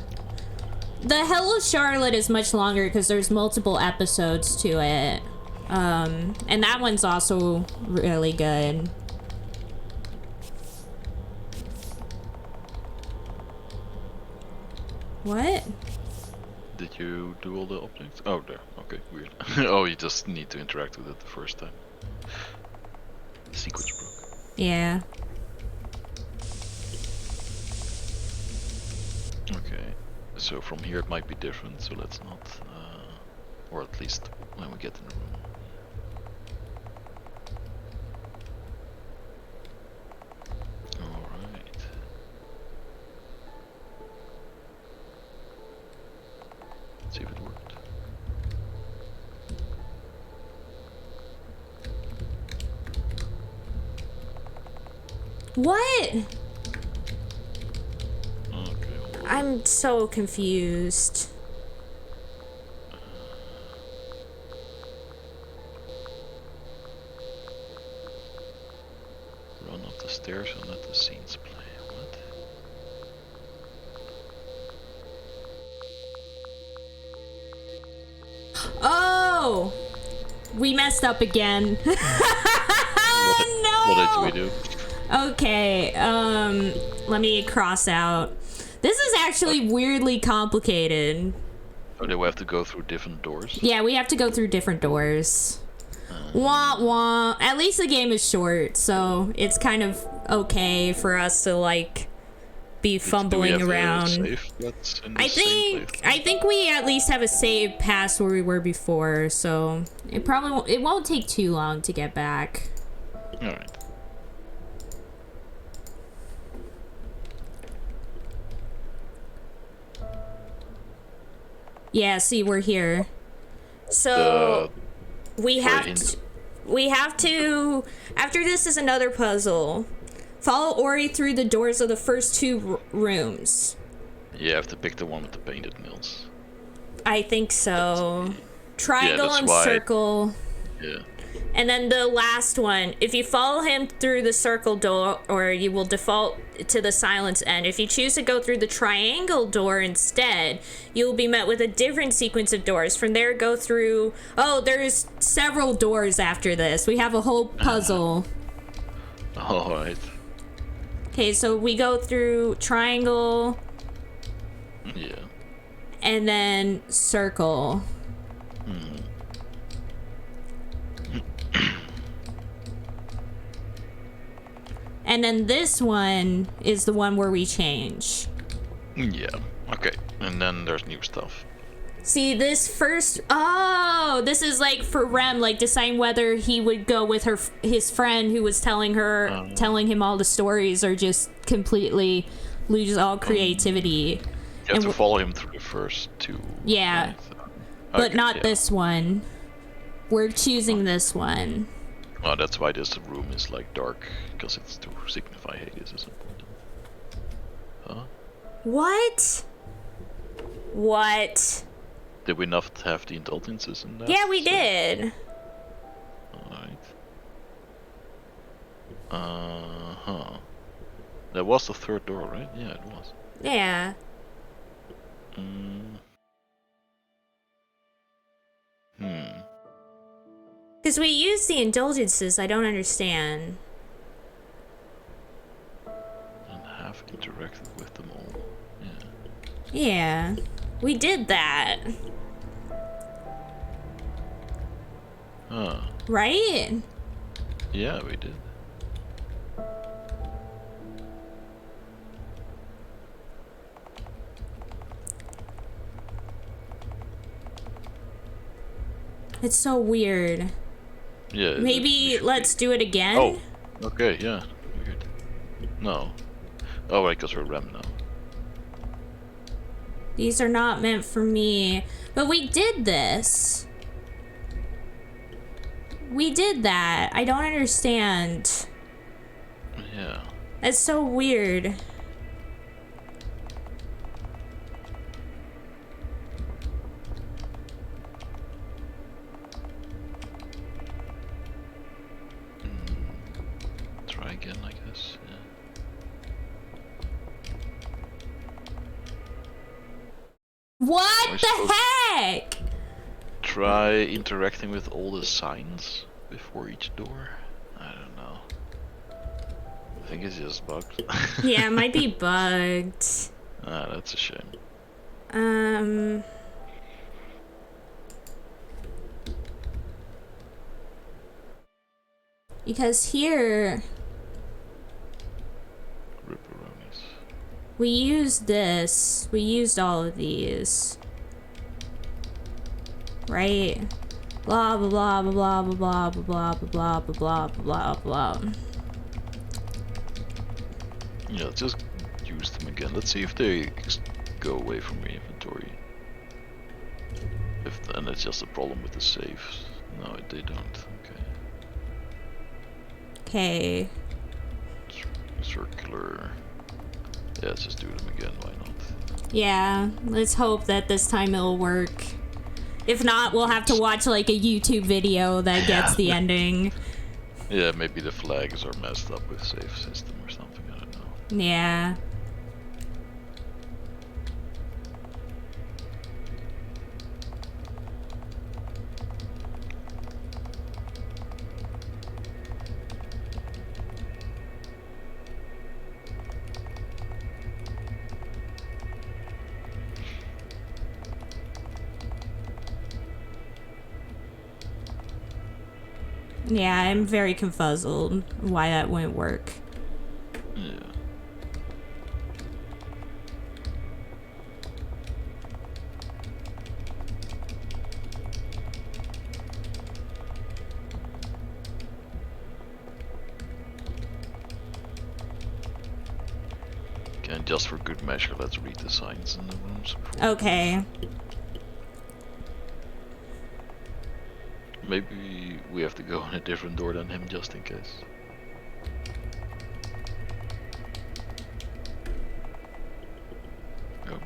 The Hello Charlotte is much longer because there's multiple episodes to it. And that one's also really good. What? Did you do all the objects? Oh, there. Okay, weird. Oh, you just need to interact with it the first time. The sequence broke. Yeah. Okay, so from here it might be different, so let's not, or at least when we get in the room. Alright. Let's see if it worked. What? Okay. I'm so confused. Run up the stairs and let the scenes play. What? Oh! We messed up again. No! What did we do? Okay, let me cross out. This is actually weirdly complicated. Oh, do we have to go through different doors? Yeah, we have to go through different doors. Wah wah. At least the game is short, so it's kind of okay for us to like be fumbling around. I think we at least have a save past where we were before, so it won't take too long to get back. All right. Yeah, see, we're here. So we have to after this is another puzzle. Follow Ori through the doors of the first two rooms. You have to pick the one with the painted nails. I think so. Triangle and circle. Yeah. And then the last one, if you follow him through the circle door, or you will default to the silence end. If you choose to go through the triangle door instead, you will be met with a different sequence of doors. From there, go through... Oh, there's several doors after this. We have a whole puzzle. Alright. Okay, so we go through triangle. Yeah. And then circle. And then this one is the one where we change. Yeah. Okay. And then there's new stuff. See, this first... Oh, this is like for Rem, like deciding whether he would go with his friend who was telling him all the stories, or just completely lose all creativity. You have to follow him through the first two. Yeah. Right? But not this one. We're choosing this one. Oh, that's why this room is like dark, because it's to signify Hades is important. Huh? What? What? Did we not have the indulgences in that? Yeah, we did. Alright. Uh-huh. That was the third door, right? Yeah, it was. Yeah. Because we use the indulgences, I don't understand. And have interacted with them all. Yeah. Yeah. We did that. Huh. Right? Yeah, we did. It's so weird. Yeah. Maybe let's do it again? Oh, okay, yeah. Weird. No. Oh, right, because we're Rem now. These are not meant for me. But we did this. We did that. I don't understand. Yeah. That's so weird. Try again, I guess. Yeah. What the heck? Try interacting with all the signs before each door. I don't know. I think it's just bugged. Yeah, it might be bugged. Ah, that's a shame. Because here Ripperonis. we used this. We used all of these. Right? Blah blah blah blah blah blah blah blah blah blah blah blah blah. Yeah, let's just use them again. Let's see if they go away from my inventory. If then it's just a problem with the saves. No, they don't. Okay. Okay. circular. Yeah, let's just do them again, why not? Yeah, let's hope that this time it'll work. If not, we'll have to watch like a YouTube video that gets the ending. Yeah, maybe the flags are messed up with save system or something, I don't know. Yeah. Yeah, I'm very confuzzled why that wouldn't work. Yeah. And just for good measure, let's read the signs in the rooms. Okay. Maybe we have to go in a different door than him just in case. Oh.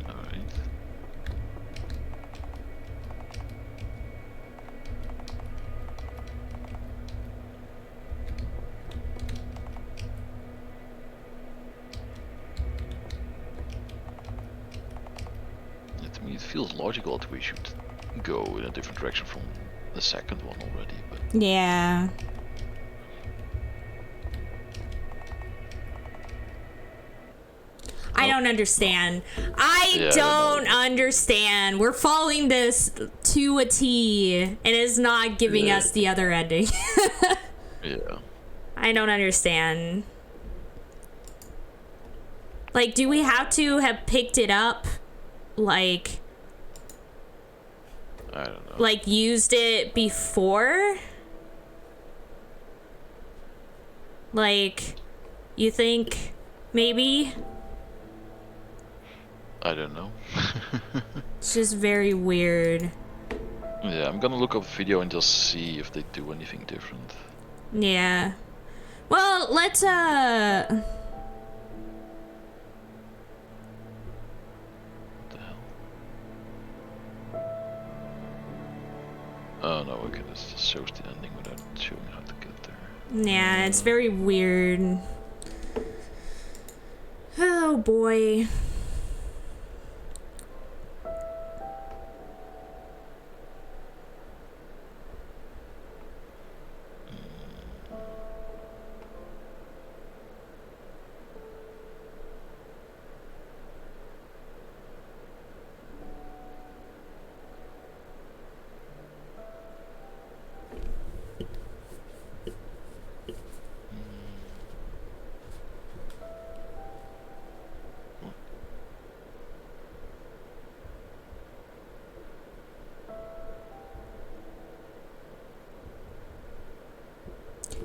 Alright. To me, it feels logical that we should go in a different direction from the second one already, but Yeah. I don't understand. I don't understand. We're following this to a T, and it's not giving us the other ending. yeah. I don't understand. Like, do we have to have picked it up? Like, I don't know. like used it before? Like, you think maybe? I don't know. It's just very weird. Yeah, I'm gonna look up a video and just see if they do anything different. Yeah. Well, let's What the hell? Oh no, okay, this just shows the ending without showing how to get there. yeah, it's very weird. Oh boy.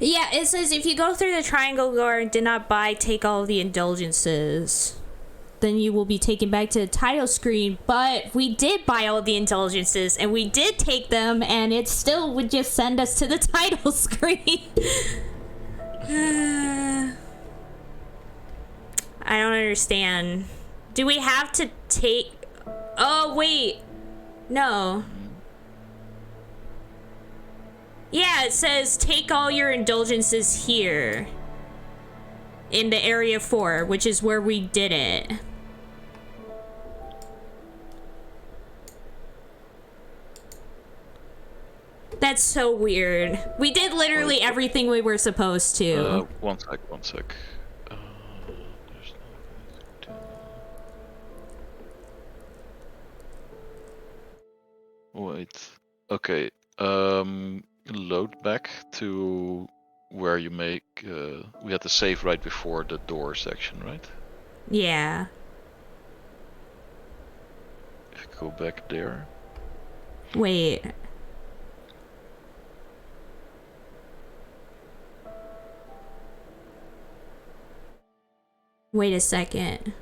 Yeah, it says if you go through the triangle door and did not buy, take all the indulgences. Then you will be taken back to the title screen. But we did buy all the indulgences and we did take them, and it still would just send us to the title screen. I don't understand. Do we have to take... Oh, wait. No. Yeah, it says take all your indulgences here. In the area 4, which is where we did it. That's so weird. We did literally everything we were supposed to. One sec. There's no... Wait. Okay. Load back to where you make. We had to save right before the door section, right? Yeah. If you go back there. Wait. Wait a second.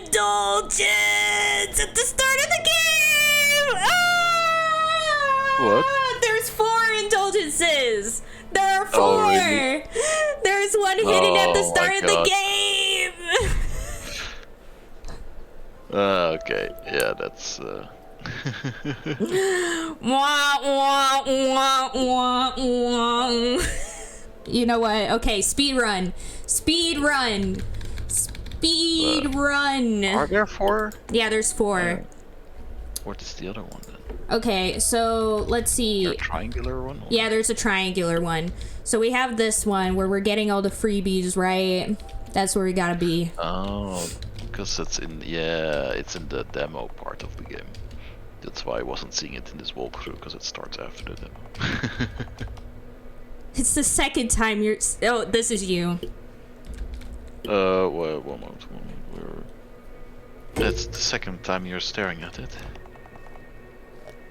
indulgence at the start of the game! Ah! What? There's 4 indulgences! There are 4! Oh, really? There's one hidden at the Oh, start my of the God. game! Okay, yeah, that's... Wah, wah, wah, wah, wah. You know what? Okay, speed run. Speed run. Speed run. Are there 4? Yeah, there's 4. What is the other one then? Okay, so let's The see. triangular one? Yeah, there's a triangular one. So we have this one where we're getting all the freebies, right? That's where we gotta be. Oh, because it's in... Yeah, it's in the demo part of the game. That's why I wasn't seeing it in this walkthrough, because it starts after the demo. It's the second time you're... Oh, this is you. Well, one moment. That's the second time you're staring at it.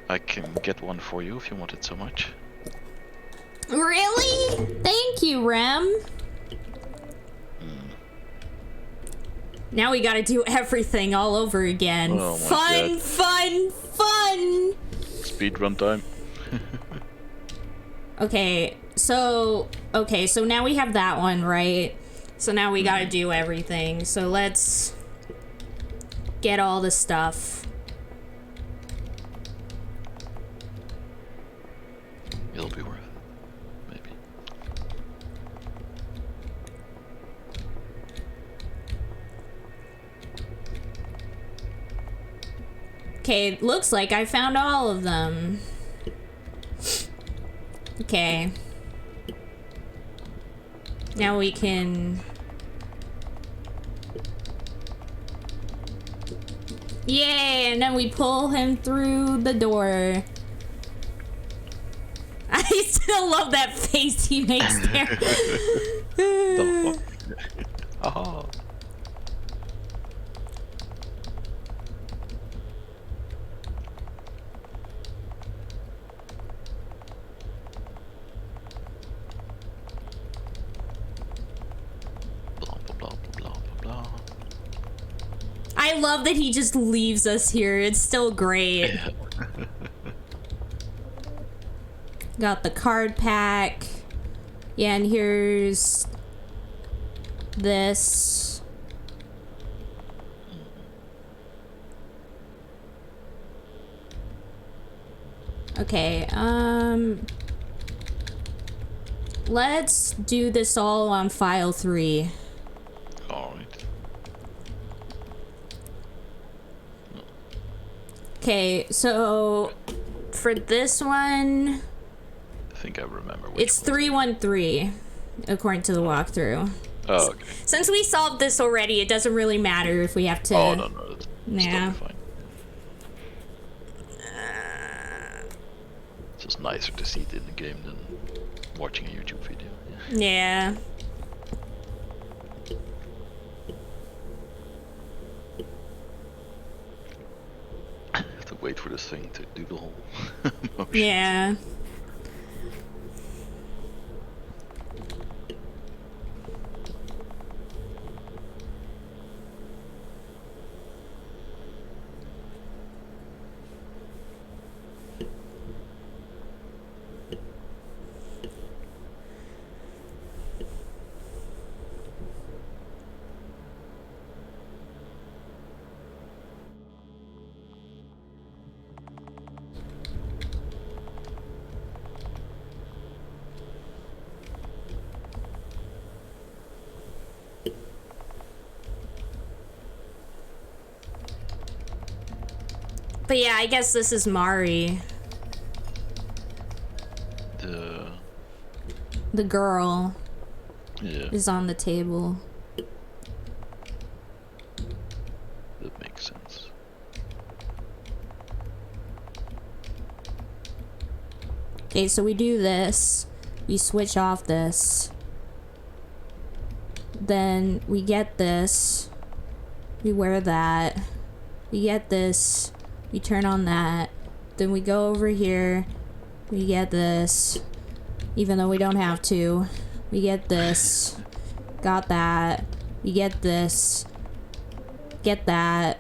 I can get one for you if you want it so much. Really? Thank you, Rem. Now we gotta do everything all over again. Oh my Fun, God. fun, fun! Speed run time. Okay, so now we have that one, right? So now we gotta do everything. So let's get all the stuff. It'll be worth it. Maybe. Okay, looks like I found all of them. Okay. Now we can... Yay! And then we pull him through the door. I still love that face he makes there. The fuck? Oh. Blah blah blah blah blah blah. I love that he just leaves us here. It's still great. Got the card pack. Yeah, and here's this. Okay, let's do this all on file 3. Alright. Okay, so for this one, I think I remember which it's one. 313, according to the walkthrough. Oh, okay. Since we solved this already, it doesn't really matter if we have to... Oh, no, that's Yeah. totally fine. It's just nicer to see it in the game than watching a YouTube video. Yeah. Have to wait for this thing to do the whole motion. Yeah. But yeah, I guess this is Mari, the girl, Yeah, is on the table. that makes sense. Okay, so we do this. We switch off this. Then we get this. We wear that. We get this. We turn on that. Then we go over here. We get this. Even though we don't have to. We get this. Got that. We get this. get that.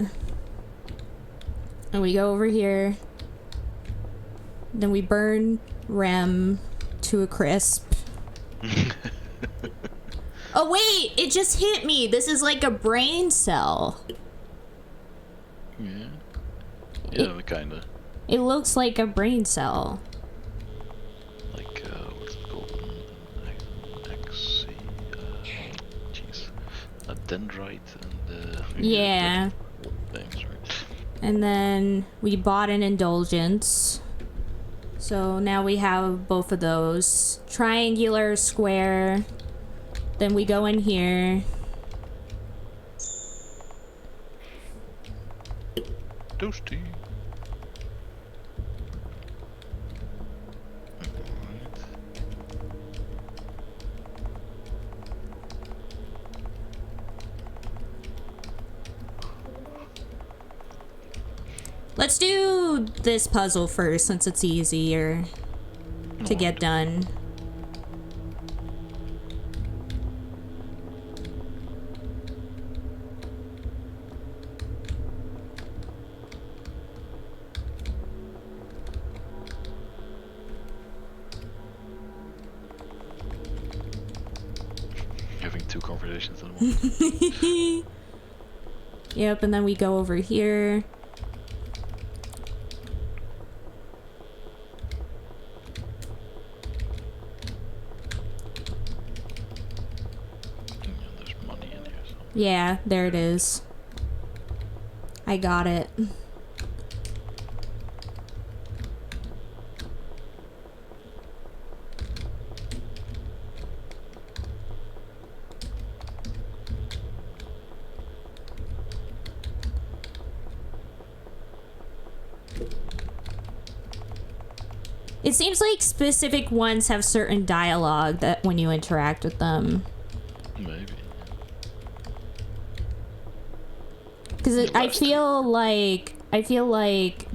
And we go over here. Then we burn Rem to a crisp. Oh wait, it just hit me. This is like a brain cell. Yeah. Yeah, kinda. It looks like a brain cell. Like, what's it called? Jeez. A dendrite and, yeah. Things, right? And then we bought an indulgence. So now we have both of those. Triangular, square. Then we go in here. Toasty. Let's do this puzzle first since it's easier to get done. Having two conversations at once. Yep, and then we go over here. There's money in here. So. Yeah, there it is. I got it. It seems like specific ones have certain dialogue that when you interact with them. Maybe. Because I feel like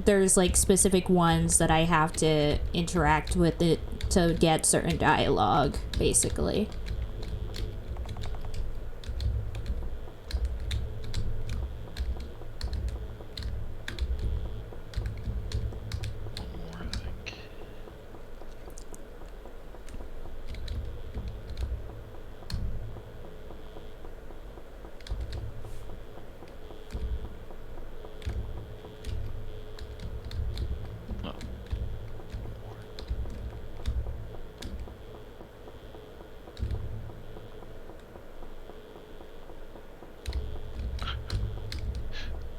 there's like specific ones that I have to interact with it to get certain dialogue, basically. One more, I think.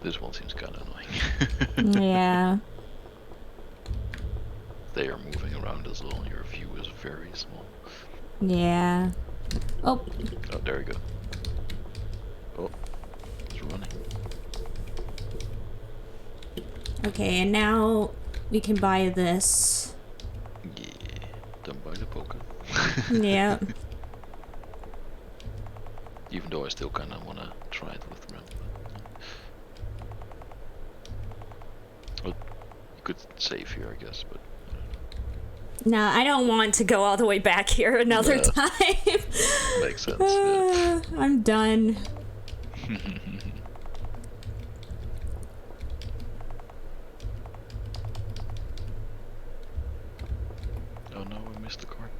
This one seems kind of annoying. Yeah. They are moving around as well. Your view is very small. Yeah. Oh. Oh, there we go. Oh, it's running. Okay, and now we can buy this. Yeah, done by the poker. Yeah. Even though I still kind of want to try it with Ram. Well, you could save here, I guess, but... Nah, I don't want to go all the way back here another time. Makes sense, yeah. I'm done. Oh no, I missed the card.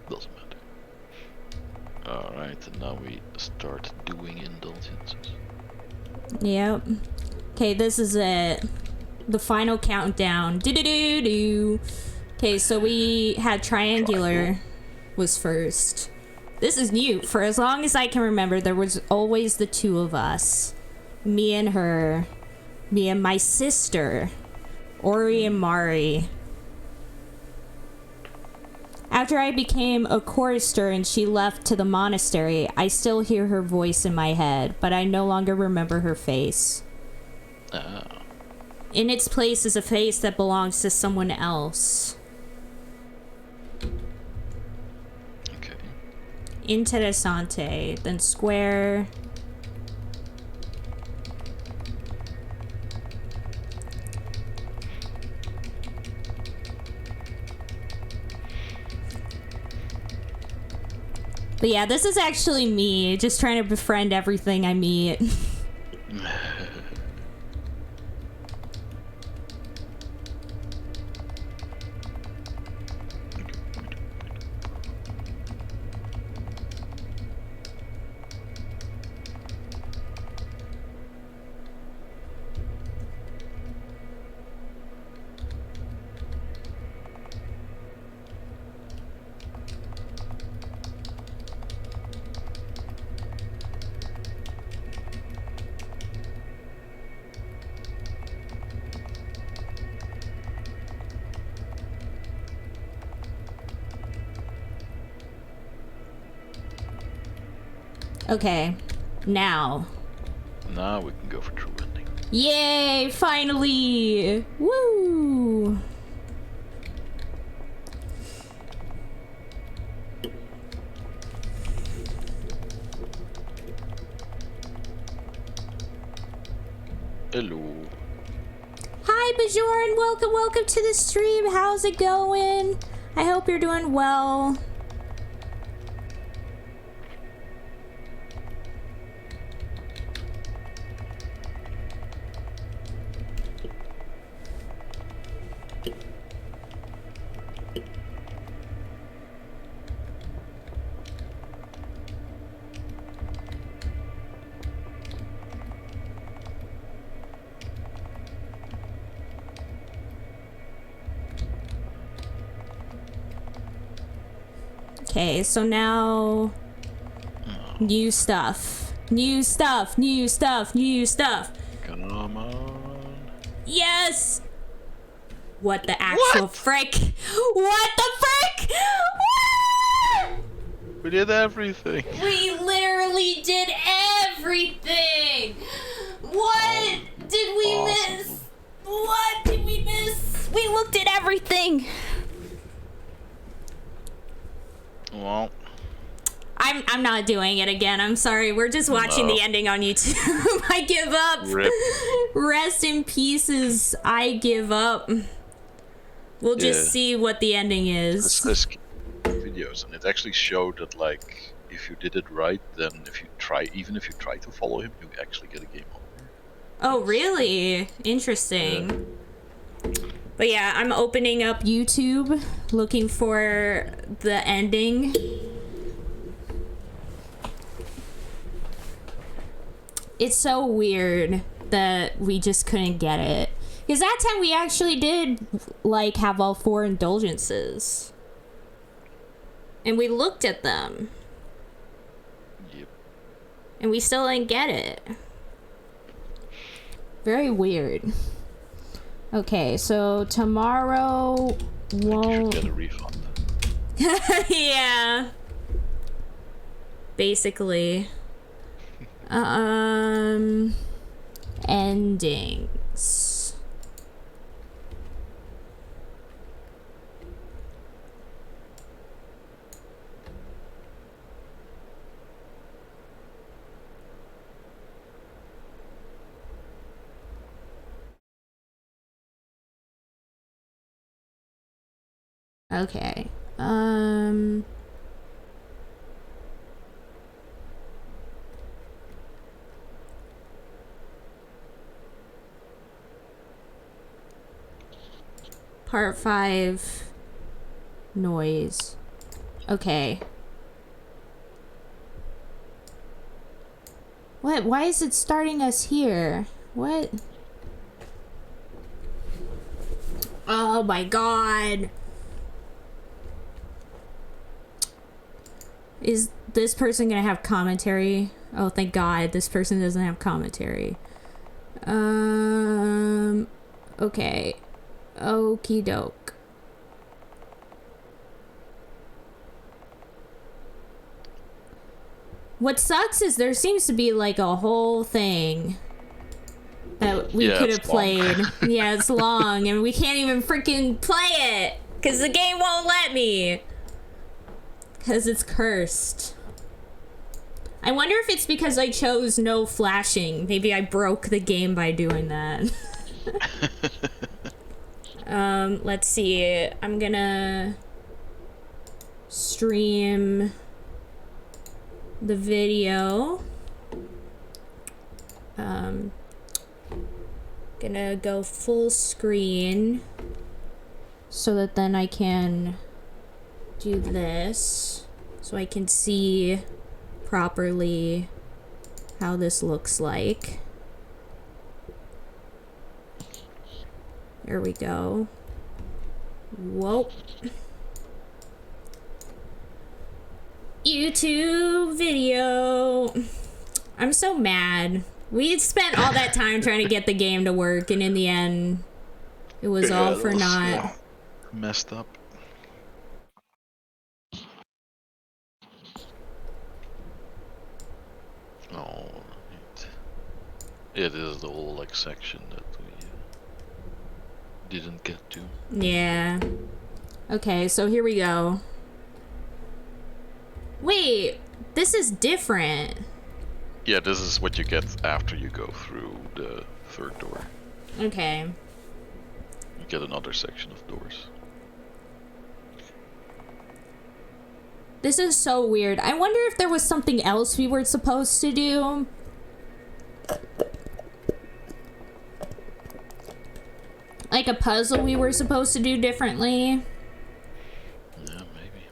Doesn't matter. Alright, and now we start doing indulgences. Yep. Okay, this is it. The final countdown. Do-do-do-do. Okay, so we had triangular was first. This is new. For as long as I can remember, there was always the two of us. Me and her. Me and my sister. Ori and Mari. After I became a chorister and she left to the monastery, I still hear her voice in my head, but I no longer remember her face. In its place is a face that belongs to someone else. Okay. Interessante. Then square. But yeah, this is actually me, just trying to befriend everything I meet. Okay, now. Now we can go for true ending. Yay, finally! Woo! Hello. Hi, Bajorn! Welcome to the stream. How's it going? I hope you're doing well. Okay, so now new stuff. New stuff. Come on. Yes! What the actual frick? What the frick? We did everything. We literally did everything! What did we Awesome. miss? What did we miss? We looked at everything! Well, I'm not doing it again. I'm sorry. We're just watching the ending on YouTube. I give up. Rip. Rest in pieces. I give up. We'll just see what the ending is. this videos, and it actually showed that, like, if you did it right, then even if you try to follow him, you actually get a game over. Oh, really? Interesting. But yeah, I'm opening up YouTube, looking for the ending. It's so weird that we just couldn't get it. Because that time we actually did, like, have all 4 indulgences. And we looked at them. Yep. And we still didn't get it. Very weird. Okay, so tomorrow won't... You should get a refund. Yeah. Basically. Endings. Okay. Part 5 noise. Okay. What? Why is it starting us here? What? Oh my god. Is this person gonna have commentary? Oh, thank god, this person doesn't have commentary. Okay. Okie doke. What sucks is there seems to be like a whole thing that we could have played. Yeah, it's long, and we can't even freaking play it because the game won't let me. Because it's cursed. I wonder if it's because I chose no flashing. Maybe I broke the game by doing that. Let's see. I'm gonna stream the video. Gonna go full screen so that then I can do this so I can see properly how this looks like. There we go. Whoa. YouTube video. I'm so mad. We spent all that time trying to get the game to work, and in the end, it was all for naught. Messed up. Oh, right. Yeah, this is the whole like section that we didn't get to. Yeah. Okay, so here we go. Wait, this is different. Yeah, this is what you get after you go through the third door. Okay. You get another section of doors. This is so weird. I wonder if there was something else we were supposed to do. Like a puzzle we were supposed to do differently. Yeah, maybe.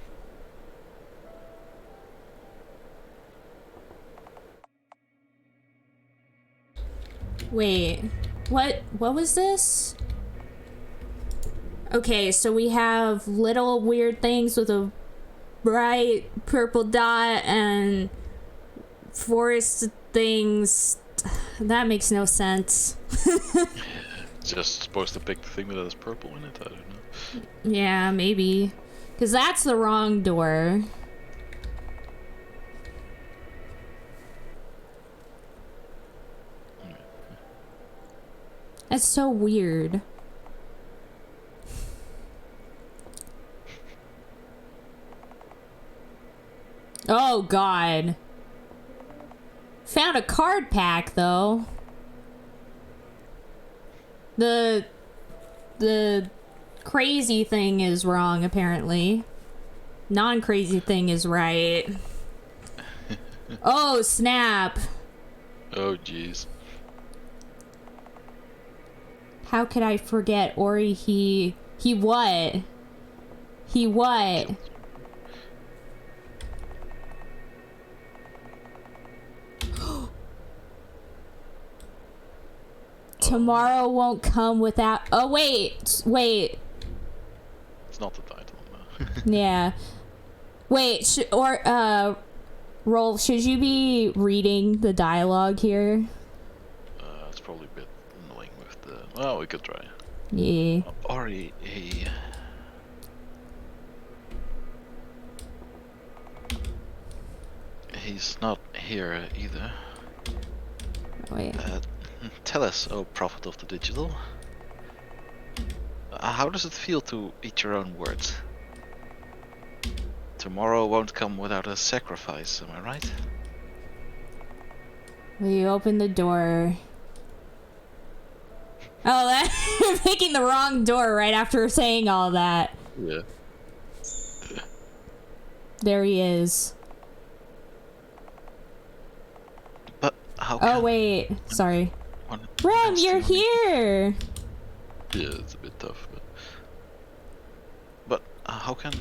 Wait, what was this? Okay, so we have little weird things with a bright purple dot and forest things. That makes no sense. It's just supposed to pick the thing that has purple in it, I don't know. Yeah, maybe. Because that's the wrong door. That's so weird. Oh, God. Found a card pack, though. The crazy thing is wrong, apparently. Non-crazy thing is right. Oh, snap. Oh, jeez. How could I forget Ori? He what? He what? Tomorrow won't come without. Oh wait. It's not the title. No. Yeah. Wait. Rolf, should you be reading the dialogue here? It's probably a bit annoying with the. Well, we could try. Yeah. Ori, he's not here either. Wait. Tell us, oh prophet of the digital. How does it feel to eat your own words? Tomorrow won't come without a sacrifice, am I right? We open the door. Oh, I'm picking the wrong door right after saying all that. Yeah. There he is. But how Oh, wait. Sorry. When Rem, you're here! Yeah, it's a bit tough, but how can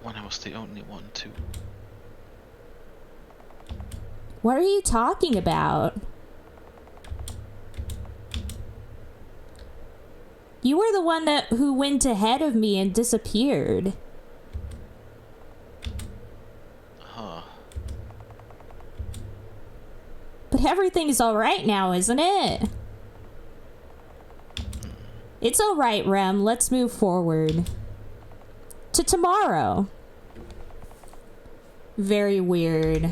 when I was the only one to? What are you talking about? You were the one who went ahead of me and disappeared. Huh. But everything's alright now, isn't it? It's alright, Rem. Let's move forward. To tomorrow. Very weird.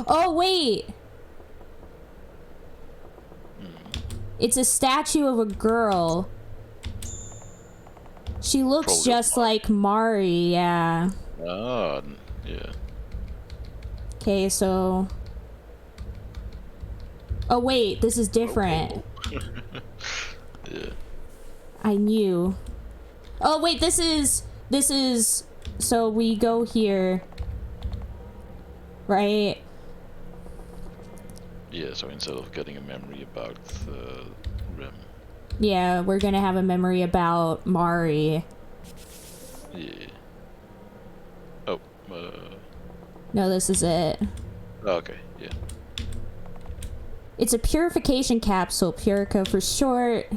Oh, wait! It's a statue of a girl. She looks Probably just like Mari, yeah. Ah, yeah. Okay, so... Oh, wait, this is different. Yeah. I knew. Oh, wait, this is this is... So we go here, right? Yeah, so instead of getting a memory about Rem. Yeah, we're gonna have a memory about Mari. Yeah. Oh, No, this is it. okay, yeah. It's a purification capsule, Purica for short.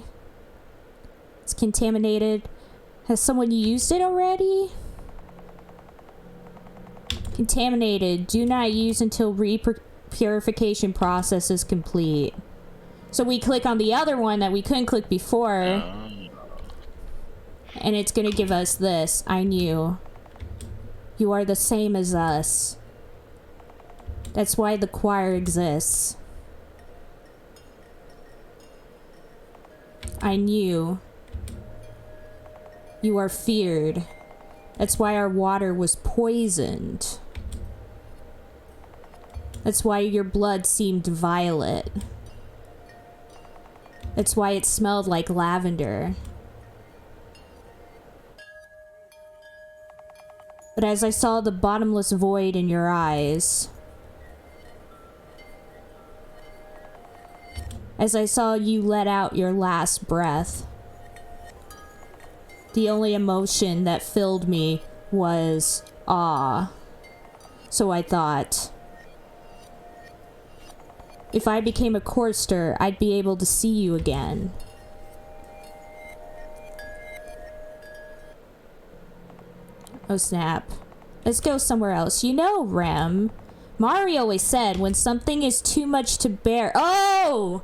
It's contaminated. Has someone used it already? Contaminated. Do not use until purification process is complete. So we click on the other one that we couldn't click before. And it's gonna give us this. I knew. You are the same as us. That's why the choir exists. I knew. You are feared. That's why our water was poisoned. That's why your blood seemed violet. That's why it smelled like lavender. But as I saw the bottomless void in your eyes, as I saw you let out your last breath, the only emotion that filled me was awe. So I thought, if I became a chorister, I'd be able to see you again. Oh snap. Let's go somewhere else. You know, Rem, Mari always said when something is too much to bear... Oh!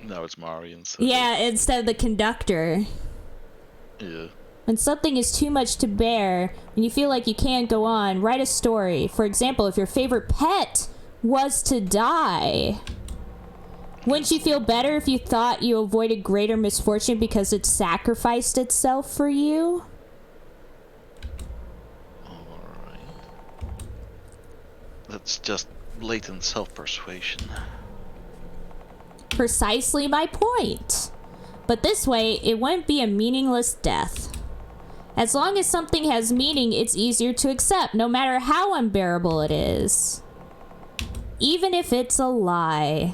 Now it's Mari instead. Yeah, instead of the conductor. Yeah. When something is too much to bear, when you feel like you can't go on, write a story. For example, if your favorite pet was to die, wouldn't you feel better if you thought you avoided greater misfortune because it sacrificed itself for you? Alright. That's just blatant self-persuasion. Precisely my point. But this way, it wouldn't be a meaningless death. As long as something has meaning, it's easier to accept, no matter how unbearable it is. Even if it's a lie.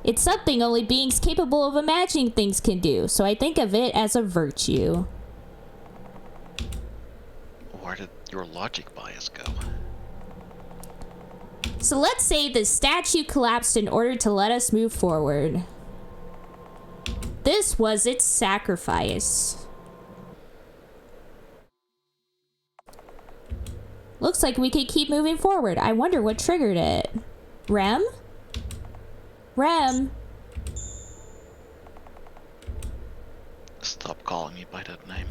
It's something only beings capable of imagining things can do, so I think of it as a virtue. Where did your logic bias go? So let's say the statue collapsed in order to let us move forward. This was its sacrifice. Looks like we could keep moving forward. I wonder what triggered it. Rem? Rem? Stop calling me by that name.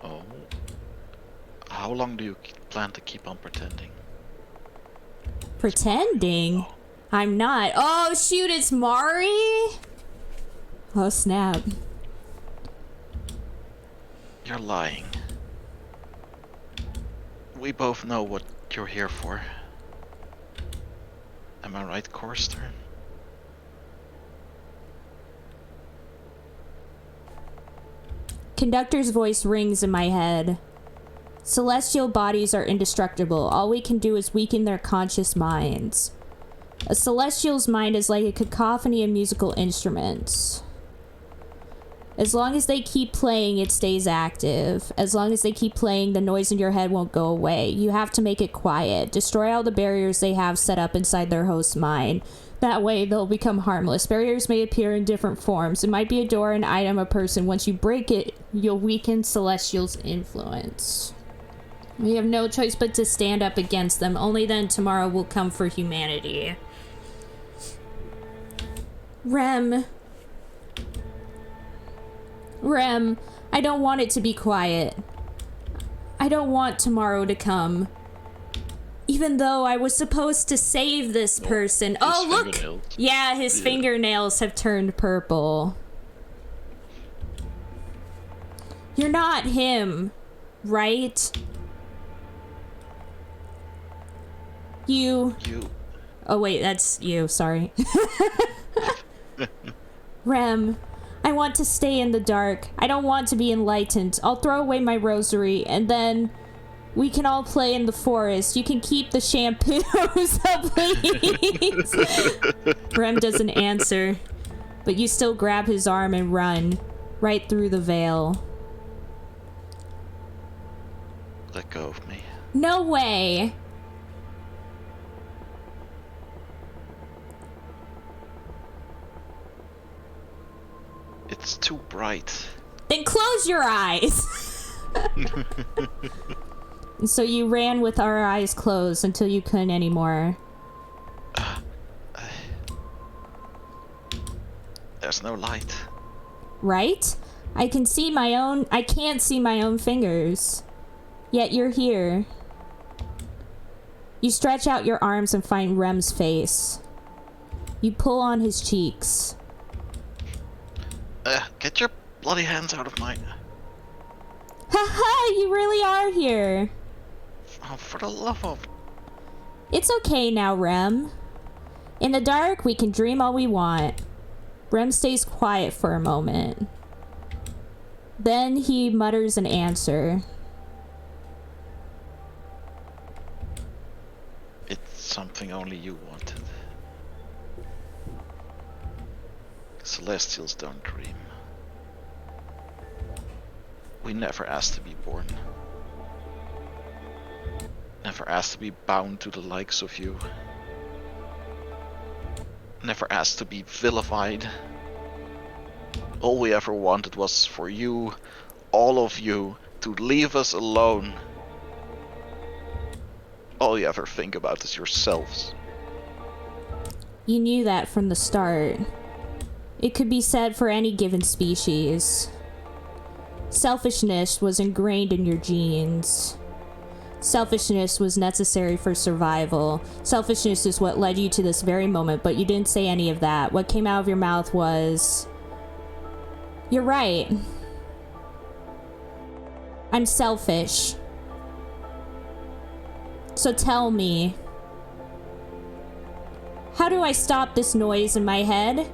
Oh. How long do you plan to keep on pretending? Pretending? I'm not. Oh shoot, it's Mari? Oh snap. You're lying. We both know what you're here for. Am I right, Chorister? Conductor's voice rings in my head. Celestial bodies are indestructible. All we can do is weaken their conscious minds. A celestial's mind is like a cacophony of musical instruments. As long as they keep playing, it stays active. As long as they keep playing, the noise in your head won't go away. You have to make it quiet. Destroy all the barriers they have set up inside their host's mind. That way, they'll become harmless. Barriers may appear in different forms. It might be a door, an item, a person. Once you break it, you'll weaken Celestial's influence. We have no choice but to stand up against them. Only then tomorrow will come for humanity. Rem, I don't want it to be quiet. I don't want tomorrow to come. Even though I was supposed to save this person. Oh, look! Yeah, his fingernails have turned purple. You're not him, right? You. Oh wait, that's you, sorry. Rem, I want to stay in the dark. I don't want to be enlightened. I'll throw away my rosary, and then we can all play in the forest. You can keep the shampoo, so please. Rem doesn't answer, but you still grab his arm and run right through the veil. Let go of me. No way. It's too bright. Then close your eyes. And so you ran with our eyes closed until you couldn't anymore. There's no light. Right? I can't see my own fingers. Yet you're here. You stretch out your arms and find Rem's face. You pull on his cheeks. Get your bloody hands out of mine. Haha, you really are here. Oh, for the love of... It's okay now, Rem. In the dark, we can dream all we want. Rem stays quiet for a moment. Then he mutters an answer. It's something only you wanted. Celestials don't dream. We never asked to be born. Never asked to be bound to the likes of you. Never asked to be vilified. All we ever wanted was for you, all of you, to leave us alone. All you ever think about is yourselves. You knew that from the start. It could be said for any given species. Selfishness was ingrained in your genes. Selfishness was necessary for survival. Selfishness is what led you to this very moment, but you didn't say any of that. What came out of your mouth was, "You're right. I'm selfish. So tell me, how do I stop this noise in my head?"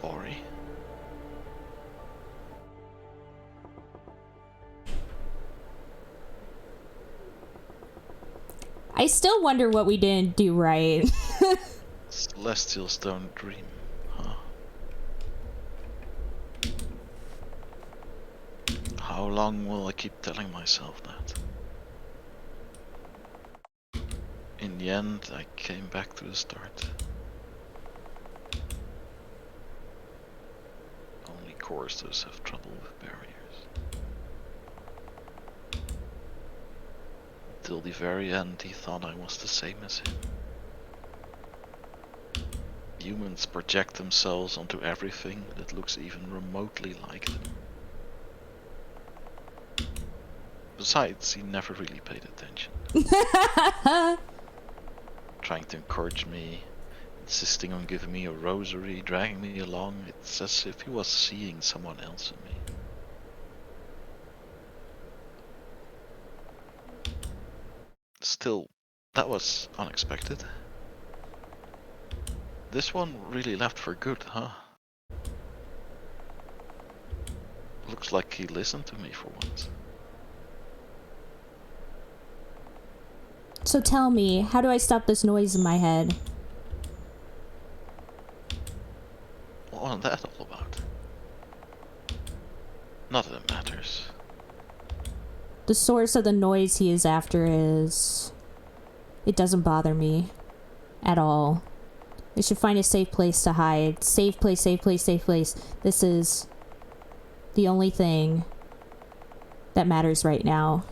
Ori. I still wonder what we didn't do right. Celestials don't dream, huh? How long will I keep telling myself that? In the end, I came back to the start. Only choristers have trouble with barriers. Till the very end, he thought I was the same as him. Humans project themselves onto everything that looks even remotely like them. Besides, he never really paid attention. Trying to encourage me, insisting on giving me a rosary, dragging me along, it's as if he was seeing someone else in me. Still, that was unexpected. This one really left for good, huh? Looks like he listened to me for once. So tell me, how do I stop this noise in my head? What was that all about? Not that it matters. The source of the noise he is after is... It doesn't bother me. At all. I should find a safe place to hide. Safe place, safe place, safe place. This is... the only thing that matters right now.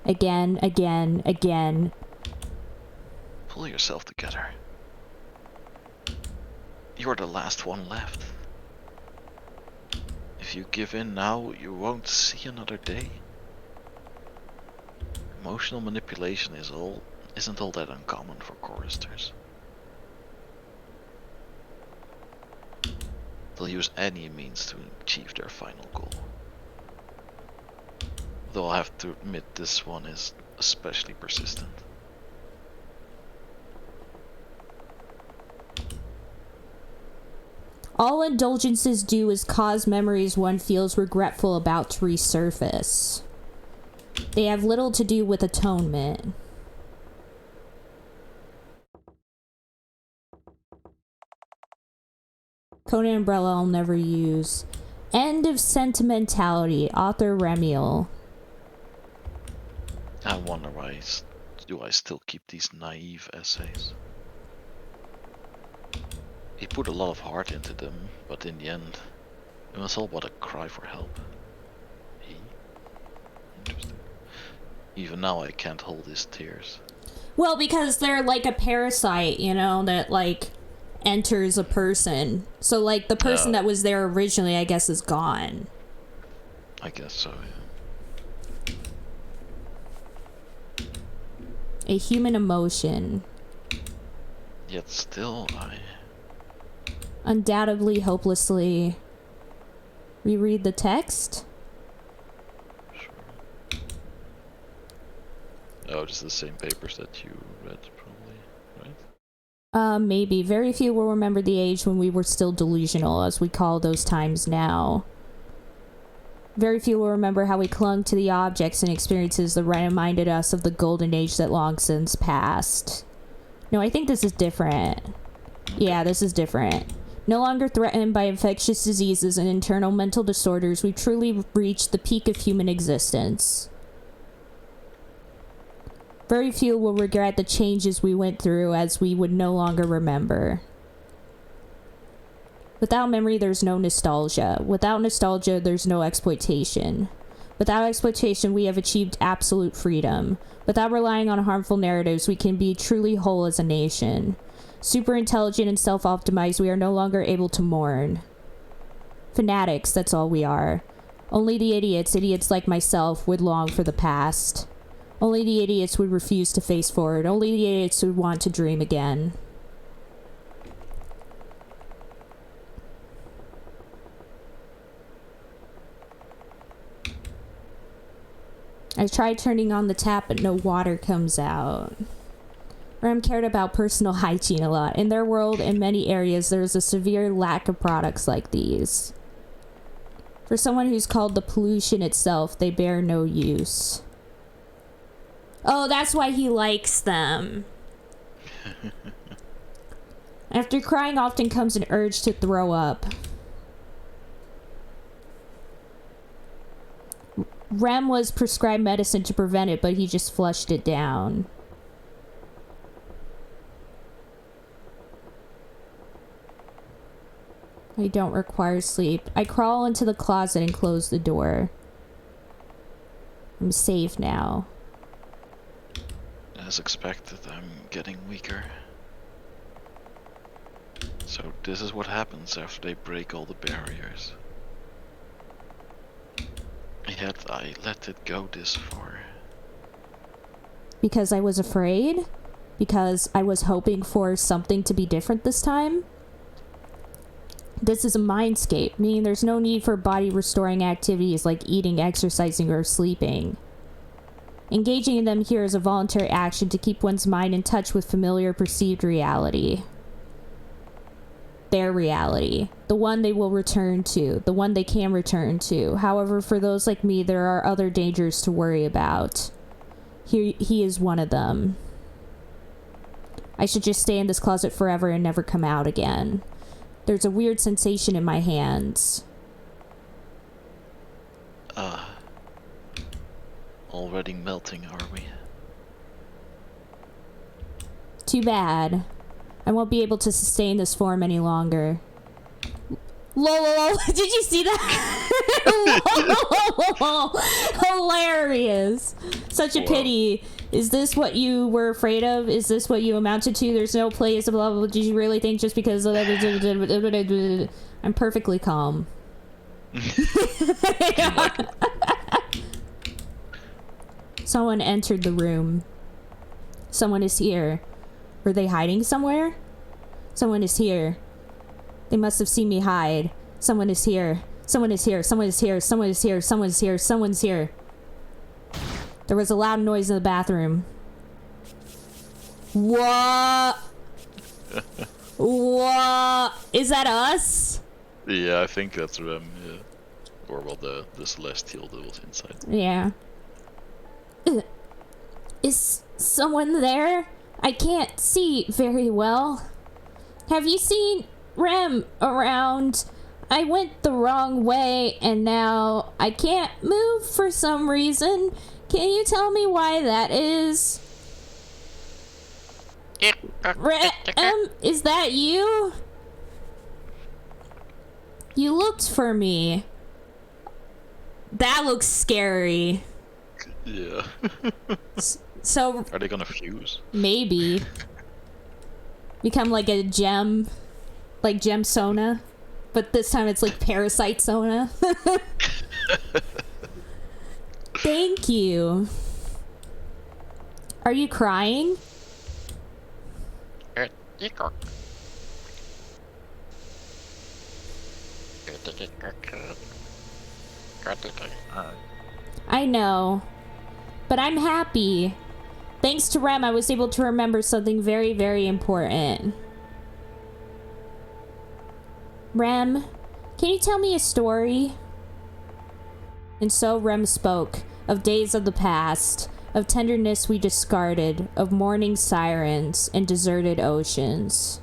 Again, again, again. Pull yourself together. You're the last one left. If you give in now, you won't see another day. Emotional manipulation isn't all that uncommon for choristers. They'll use any means to achieve their final goal. Though I have to admit this one is especially persistent. All indulgences do is cause memories one feels regretful about to resurface. They have little to do with atonement. Code and umbrella I'll never use. End of sentimentality. Author Remiel. I wonder why do I still keep these naive essays? He put a lot of heart into them, but in the end, it was all but a cry for help. Interesting. Even now I can't hold his tears. Well, because they're like a parasite, you know, that like enters a person. So like the person that was there originally, I guess, is gone. I guess so, yeah. A human emotion. Yet still, Undoubtedly, hopelessly. Reread the text? Sure. Oh, just the same papers that you read, probably, right? Maybe. Very few will remember the age when we were still delusional, as we call those times now. Very few will remember how we clung to the objects and experiences that reminded us of the golden age that long since passed. No, I think this is different. Yeah, this is different. No longer threatened by infectious diseases and internal mental disorders, we truly reached the peak of human existence. Very few will regret the changes we went through, as we would no longer remember. Without memory, there's no nostalgia. Without nostalgia, there's no exploitation. Without exploitation, we have achieved absolute freedom. Without relying on harmful narratives, we can be truly whole as a nation. Super intelligent and self-optimized, we are no longer able to mourn. Fanatics, that's all we are. Only the idiots like myself, would long for the past. Only the idiots would refuse to face forward. Only the idiots would want to dream again. I tried turning on the tap, but no water comes out. Ram cared about personal hygiene a lot. In their world, in many areas, there is a severe lack of products like these. For someone who's called the pollution itself, they bear no use. Oh, that's why he likes them. After crying often comes an urge to throw up. Rem was prescribed medicine to prevent it, but he just flushed it down. I don't require sleep. I crawl into the closet and close the door. I'm safe now. As expected, I'm getting weaker. So this is what happens after they break all the barriers. Yet I let it go this far. Because I was afraid? Because I was hoping for something to be different this time? This is a mindscape, meaning there's no need for body restoring activities like eating, exercising, or sleeping. Engaging in them here is a voluntary action to keep one's mind in touch with familiar perceived reality. Their reality. The one they will return to. The one they can return to. However, for those like me, there are other dangers to worry about. He is one of them. I should just stay in this closet forever and never come out again. There's a weird sensation in my hands. Already melting, are we? Too bad. I won't be able to sustain this form any longer. Lol, did you see that? Lol, hilarious. Such a pity. Is this what you were afraid of? Is this what you amounted to? There's no place, blah, blah, blah. Did you really think just because... I'm perfectly calm. Someone entered the room. Someone is here. Were they hiding somewhere? Someone is here. They must have seen me hide. Someone is here. Someone is here. Someone is here. Someone is here. Someone is here. Someone's here. There was a loud noise in the bathroom. What? What? Is that us? Yeah, I think that's Rem, yeah. Or well, the celestial that was inside. Yeah. Is someone there? I can't see very well. Have you seen Rem around? I went the wrong way and now I can't move for some reason. Can you tell me why that is? Rem, is that you? You looked for me. That looks scary. Yeah. So Are they gonna fuse? maybe become like a gem, like gem Sona, but this time it's like parasite Sona. Thank you. Are you crying? I know, but I'm happy. Thanks to Rem, I was able to remember something very, very important. Rem, can you tell me a story? And so Rem spoke of days of the past, of tenderness we discarded, of mourning sirens and deserted oceans.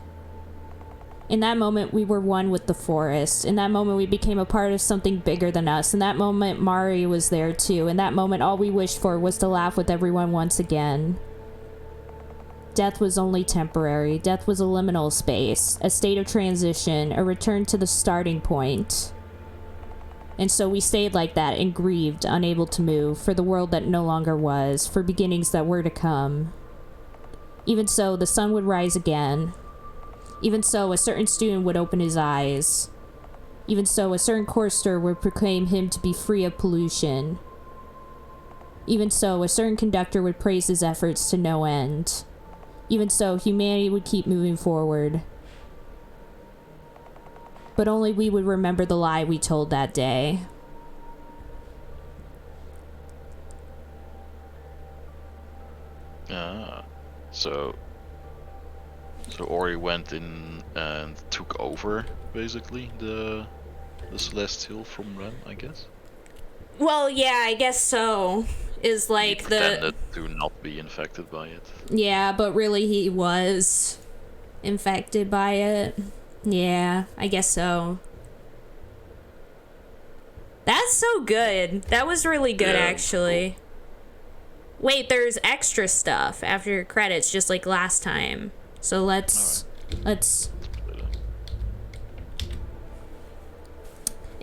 In that moment, we were one with the forest. In that moment, we became a part of something bigger than us. In that moment, Mari was there too. In that moment, all we wished for was to laugh with everyone once again. Death was only temporary. Death was a liminal space, a state of transition, a return to the starting point. And so we stayed like that and grieved, unable to move, for the world that no longer was, for beginnings that were to come. Even so, the sun would rise again. Even so, a certain student would open his eyes. Even so, a certain chorister would proclaim him to be free of pollution. Even so, a certain conductor would praise his efforts to no end. Even so, humanity would keep moving forward. But only we would remember the lie we told that day. Ah, so Ori went in and took over, basically, the celestial from Rem, I guess. Well, yeah, I guess so. Is like he pretended to not be infected by it. Yeah, but really he was infected by it. Yeah, I guess so. That's so good. That was really good, Yeah, actually. Cool. Wait, there's extra stuff after credits, just like last time. So let's. It's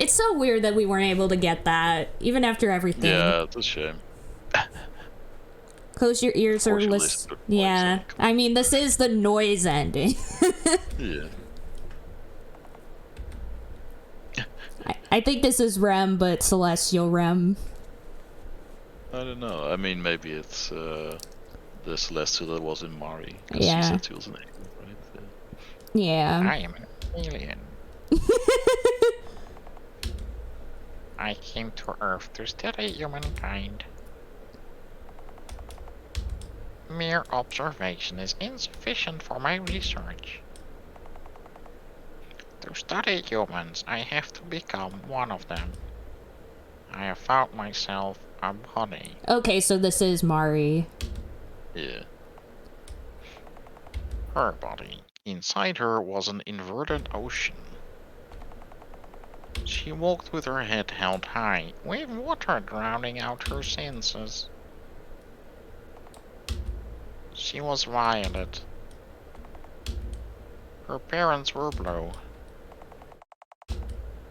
so weird that we weren't able to get that, even after everything. Yeah, it's a shame. Close your ears or listen. Yeah, I mean, this is the noise ending. Yeah. I think this is Rem, but Celestial Rem. I don't know. I mean, maybe it's the Celestial that was in Mari. Yeah. She said she was an alien, right? Yeah. I am an alien. I came to Earth to study humankind. Mere observation is insufficient for my research. To study humans, I have to become one of them. I have found myself a body. Okay, so this is Mari. Yeah. Her body. Inside her was an inverted ocean. She walked with her head held high, with water drowning out her senses. She was violet. Her parents were blue.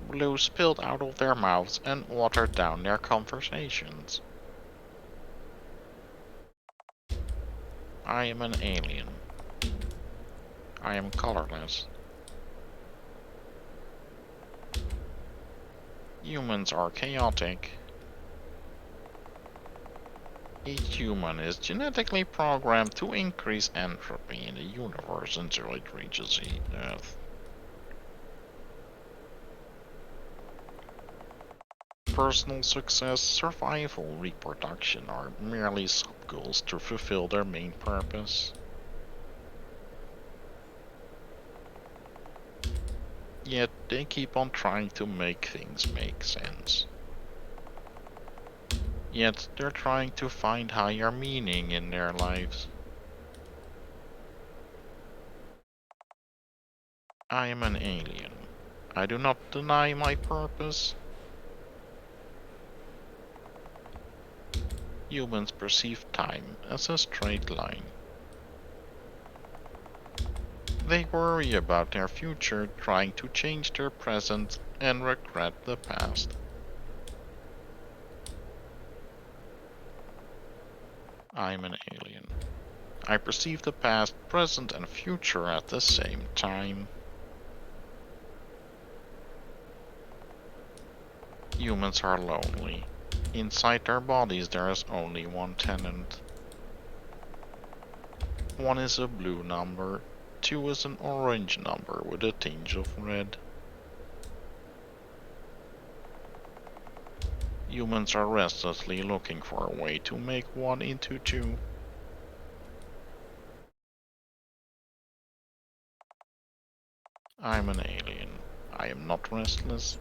Blue spilled out of their mouths and watered down their conversations. I am an alien. I am colorless. Humans are chaotic. Each human is genetically programmed to increase entropy in the universe until it reaches Earth. Personal success, survival, reproduction are merely sub-goals to fulfill their main purpose. Yet they keep on trying to make things make sense. Yet they're trying to find higher meaning in their lives. I am an alien. I do not deny my purpose. Humans perceive time as a straight line. They worry about their future, trying to change their present, and regret the past. I'm an alien. I perceive the past, present, and future at the same time. Humans are lonely. Inside their bodies there is only one tenant. One is a blue number, two is an orange number with a tinge of red. Humans are restlessly looking for a way to make one into two. I'm an alien. I am not restless.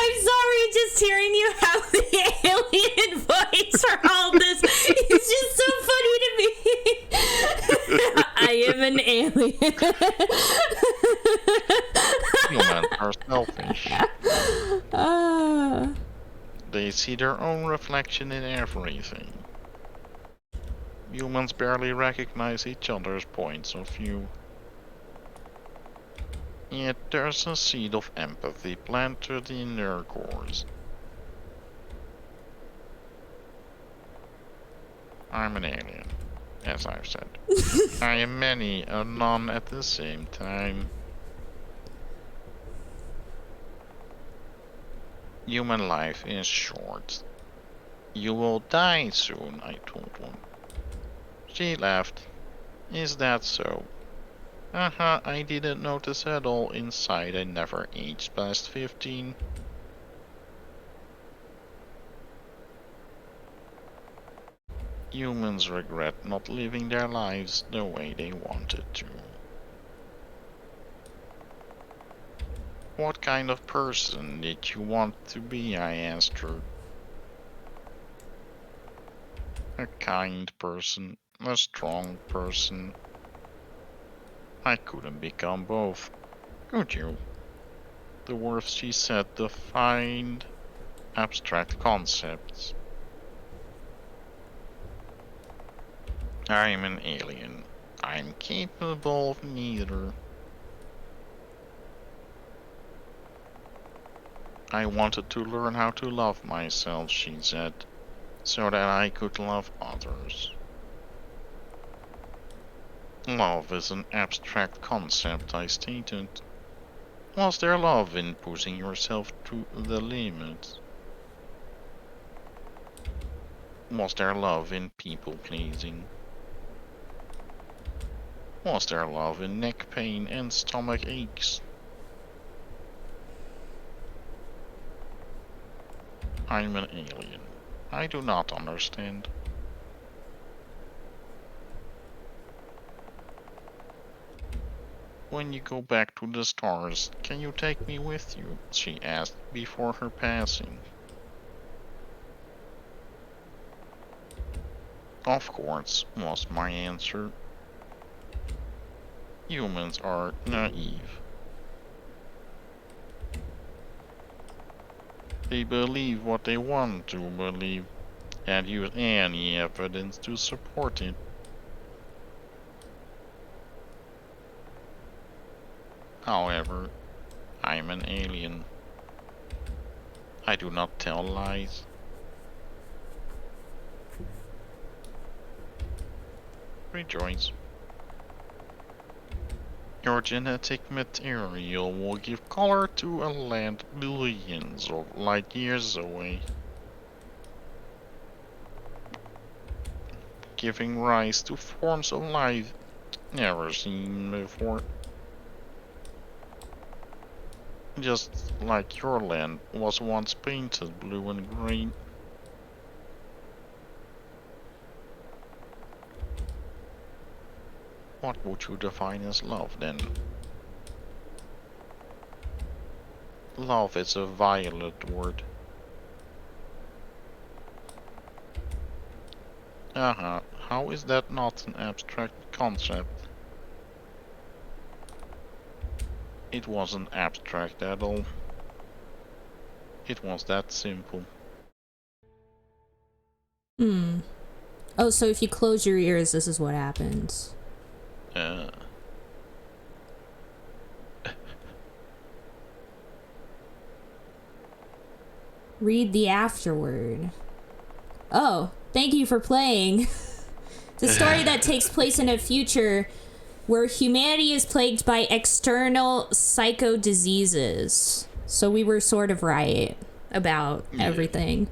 I'm sorry, just hearing you have the alien voice for all this. It's just so funny to me. I am an alien. Humans are selfish. They see their own reflection in everything. Humans barely recognize each other's points of view. Yet there's a seed of empathy planted in their cores. I'm an alien, as I've said. I am many, and none at the same time. Human life is short. You will die soon, I told one. She laughed. Is that so? Haha, I didn't notice at all. Inside I never aged past 15. Humans regret not living their lives the way they wanted to. What kind of person did you want to be? I asked her. A kind person, a strong person. I couldn't become both, could you? The words she said defined abstract concepts. I'm an alien. I'm capable of neither. I wanted to learn how to love myself, she said, so that I could love others. Love is an abstract concept, I stated. Was there love in pushing yourself to the limit? Was there love in people-pleasing? Was there love in neck pain and stomach aches? I'm an alien. I do not understand. When you go back to the stars, can you take me with you? She asked before her passing. Of course, was my answer. Humans are naive. They believe what they want to believe, and use any evidence to support it. However, I'm an alien. I do not tell lies. Rejoice. Your genetic material will give color to a land billions of light years away, giving rise to forms of life never seen before. Just like your land was once painted blue and green. What would you define as love then? Love is a violent word. How is that not an abstract concept? It wasn't abstract at all. It was that simple. Oh, so if you close your ears, this is what happens. Read the afterword. Oh, thank you for playing. It's a story that takes place in a future where humanity is plagued by external psycho diseases. So we were sort of right about everything.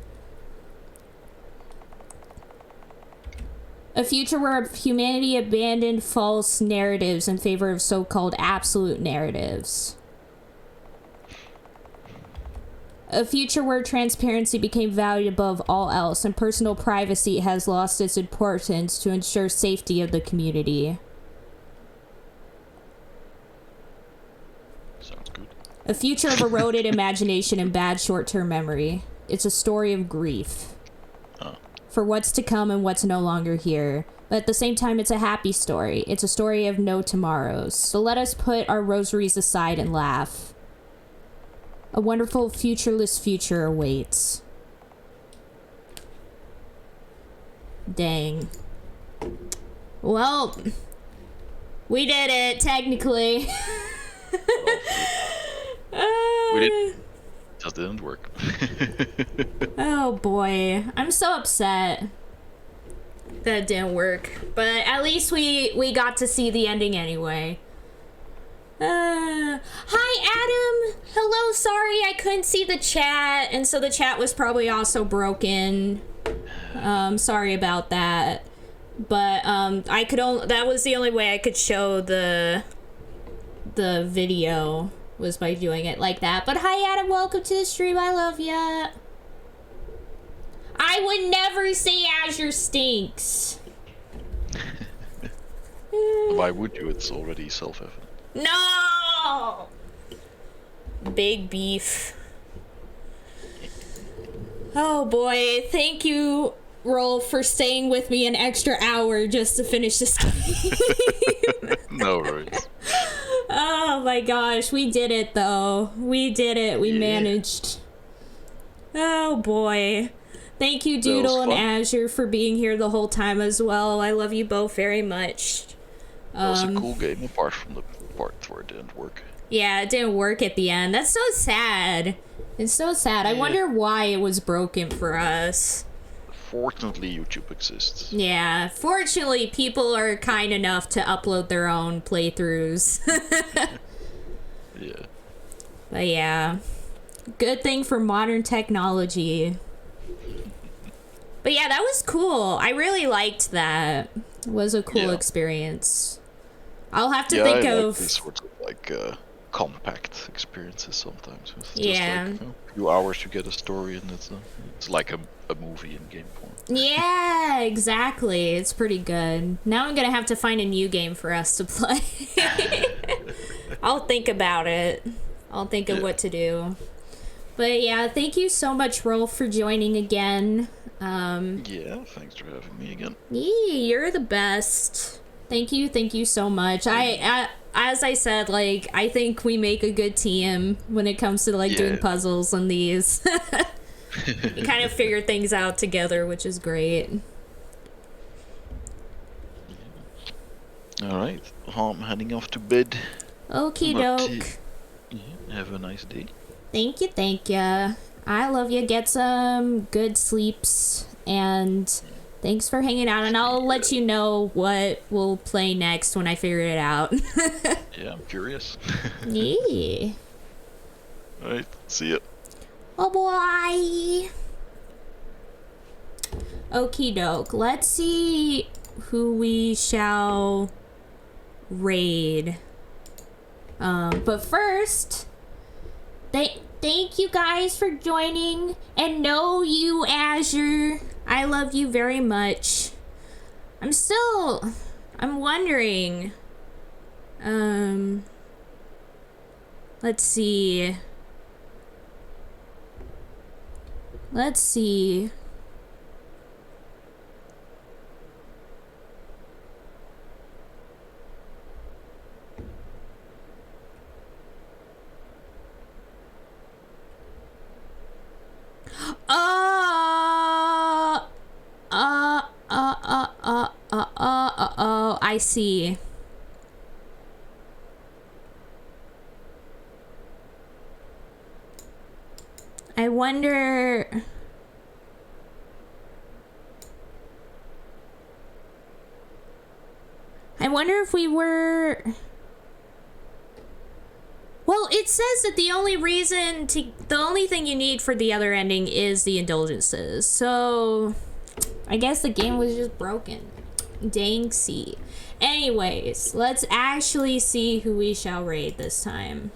A future where humanity abandoned false narratives in favor of so-called absolute narratives. A future where transparency became valued above all else and personal privacy has lost its importance to ensure safety of the community. Sounds good. A future of eroded imagination and bad short-term memory. It's a story of grief. For what's to come and what's no longer here. But at the same time, it's a happy story. It's a story of no tomorrows. So let us put our rosaries aside and laugh. A wonderful, futureless future awaits. Dang. Well, we did it, technically. We did. Just didn't work. Oh boy, I'm so upset that it didn't work. But at least we got to see the ending anyway. Hi Adam! Hello, sorry I couldn't see the chat, and so the chat was probably also broken. Sorry about that. But I could only, that was the only way I could show the video, was by doing it like that. But hi Adam, welcome to the stream, I love ya. I would never say Azure stinks. Why would you? It's already self-evident. No! Big beef. Oh boy, thank you, Rolf, for staying with me an extra hour just to finish this game. No worries. Oh my gosh, we did it though. We did it, we managed. Oh boy. Thank you, Doodle and Azure, for being here the whole time as well. I love you both very much. It was a cool game apart from the part where it didn't work. Yeah, it didn't work at the end. That's so sad. It's so sad. I wonder why it was broken for us. Fortunately, YouTube exists. Yeah, fortunately, people are kind enough to upload their own playthroughs. Yeah. But yeah, good thing for modern technology. But yeah, that was cool. I really liked that. It was a cool experience. I'll have to think of these sorts of like compact experiences sometimes. It's just like, a few hours to get a story, and it's like a movie in game form. Yeah, exactly. It's pretty good. Now I'm gonna have to find a new game for us to play. I'll think about it. I'll think of what to do. But yeah, thank you so much, Rolf, for joining again. Yeah, thanks for having me again. Yeah, you're the best. Thank you so much. I as I said, like, I think we make a good team when it comes to like doing puzzles and these. We kind of figure things out together, which is great. All right, I'm heading off to bed. Okie doke. Have a nice day. Thank you. I love you. Get some good sleeps, and thanks for hanging out. And I'll let you know what we'll play next when I figure it out. Yeah, I'm curious. Yeah. All right, see ya. Oh boy. Okie doke. Let's see who we shall raid. But first, thank you guys for joining, and know you, Azure. I love you very much. I'm wondering. Let's see. Let's see. I see. I wonder... I wonder if we were... Well, it says that the only thing you need for the other ending is the indulgences. So, I guess the game was just broken. Dang see. Anyways, let's actually see who we shall raid this time.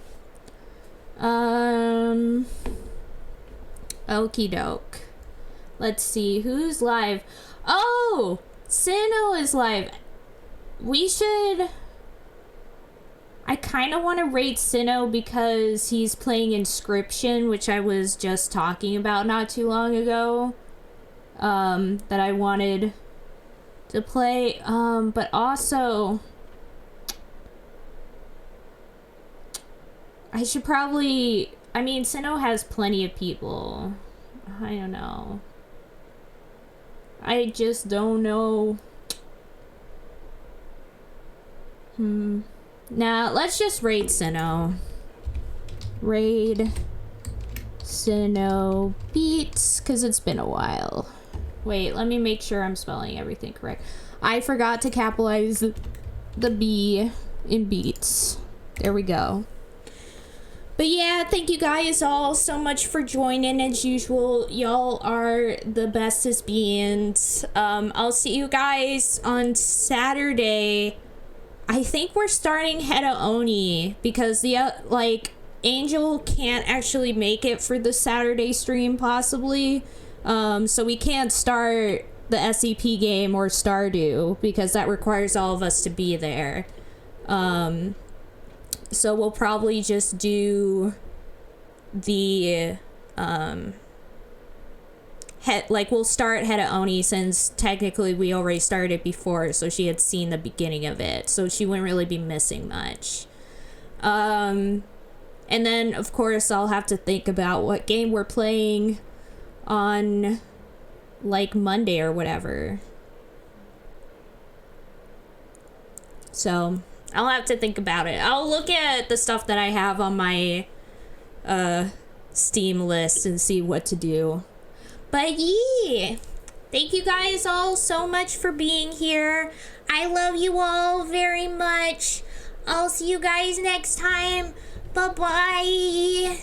Okie doke. Let's see who's live. Oh, Sino is live. We should... I kind of want to rate Sinnoh because he's playing Inscription, which I was just talking about not too long ago. That I wanted to play. But also... I should probably... I mean, Sinnoh has plenty of people. I don't know. I just don't know. Now, let's just raid Sinnoh. Raid Sinnoh Beats, because it's been a while. Wait, let me make sure I'm spelling everything correct. I forgot to capitalize the B in Beats. There we go. But yeah, thank you guys all so much for joining as usual. Y'all are the bestest beings. I'll see you guys on Saturday. I think we're starting Heta Oni because the Angel can't actually make it for the Saturday stream possibly. So we can't start the SCP game or Stardew because that requires all of us to be there. So we'll probably just do the we'll start Heta Oni since technically we already started before, so she had seen the beginning of it, so she wouldn't really be missing much. And then of course I'll have to think about what game we're playing on like Monday or whatever. So I'll have to think about it. I'll look at the stuff that I have on my Steam list and see what to do. But yeah, thank you guys all so much for being here. I love you all very much. I'll see you guys next time. Bye-bye.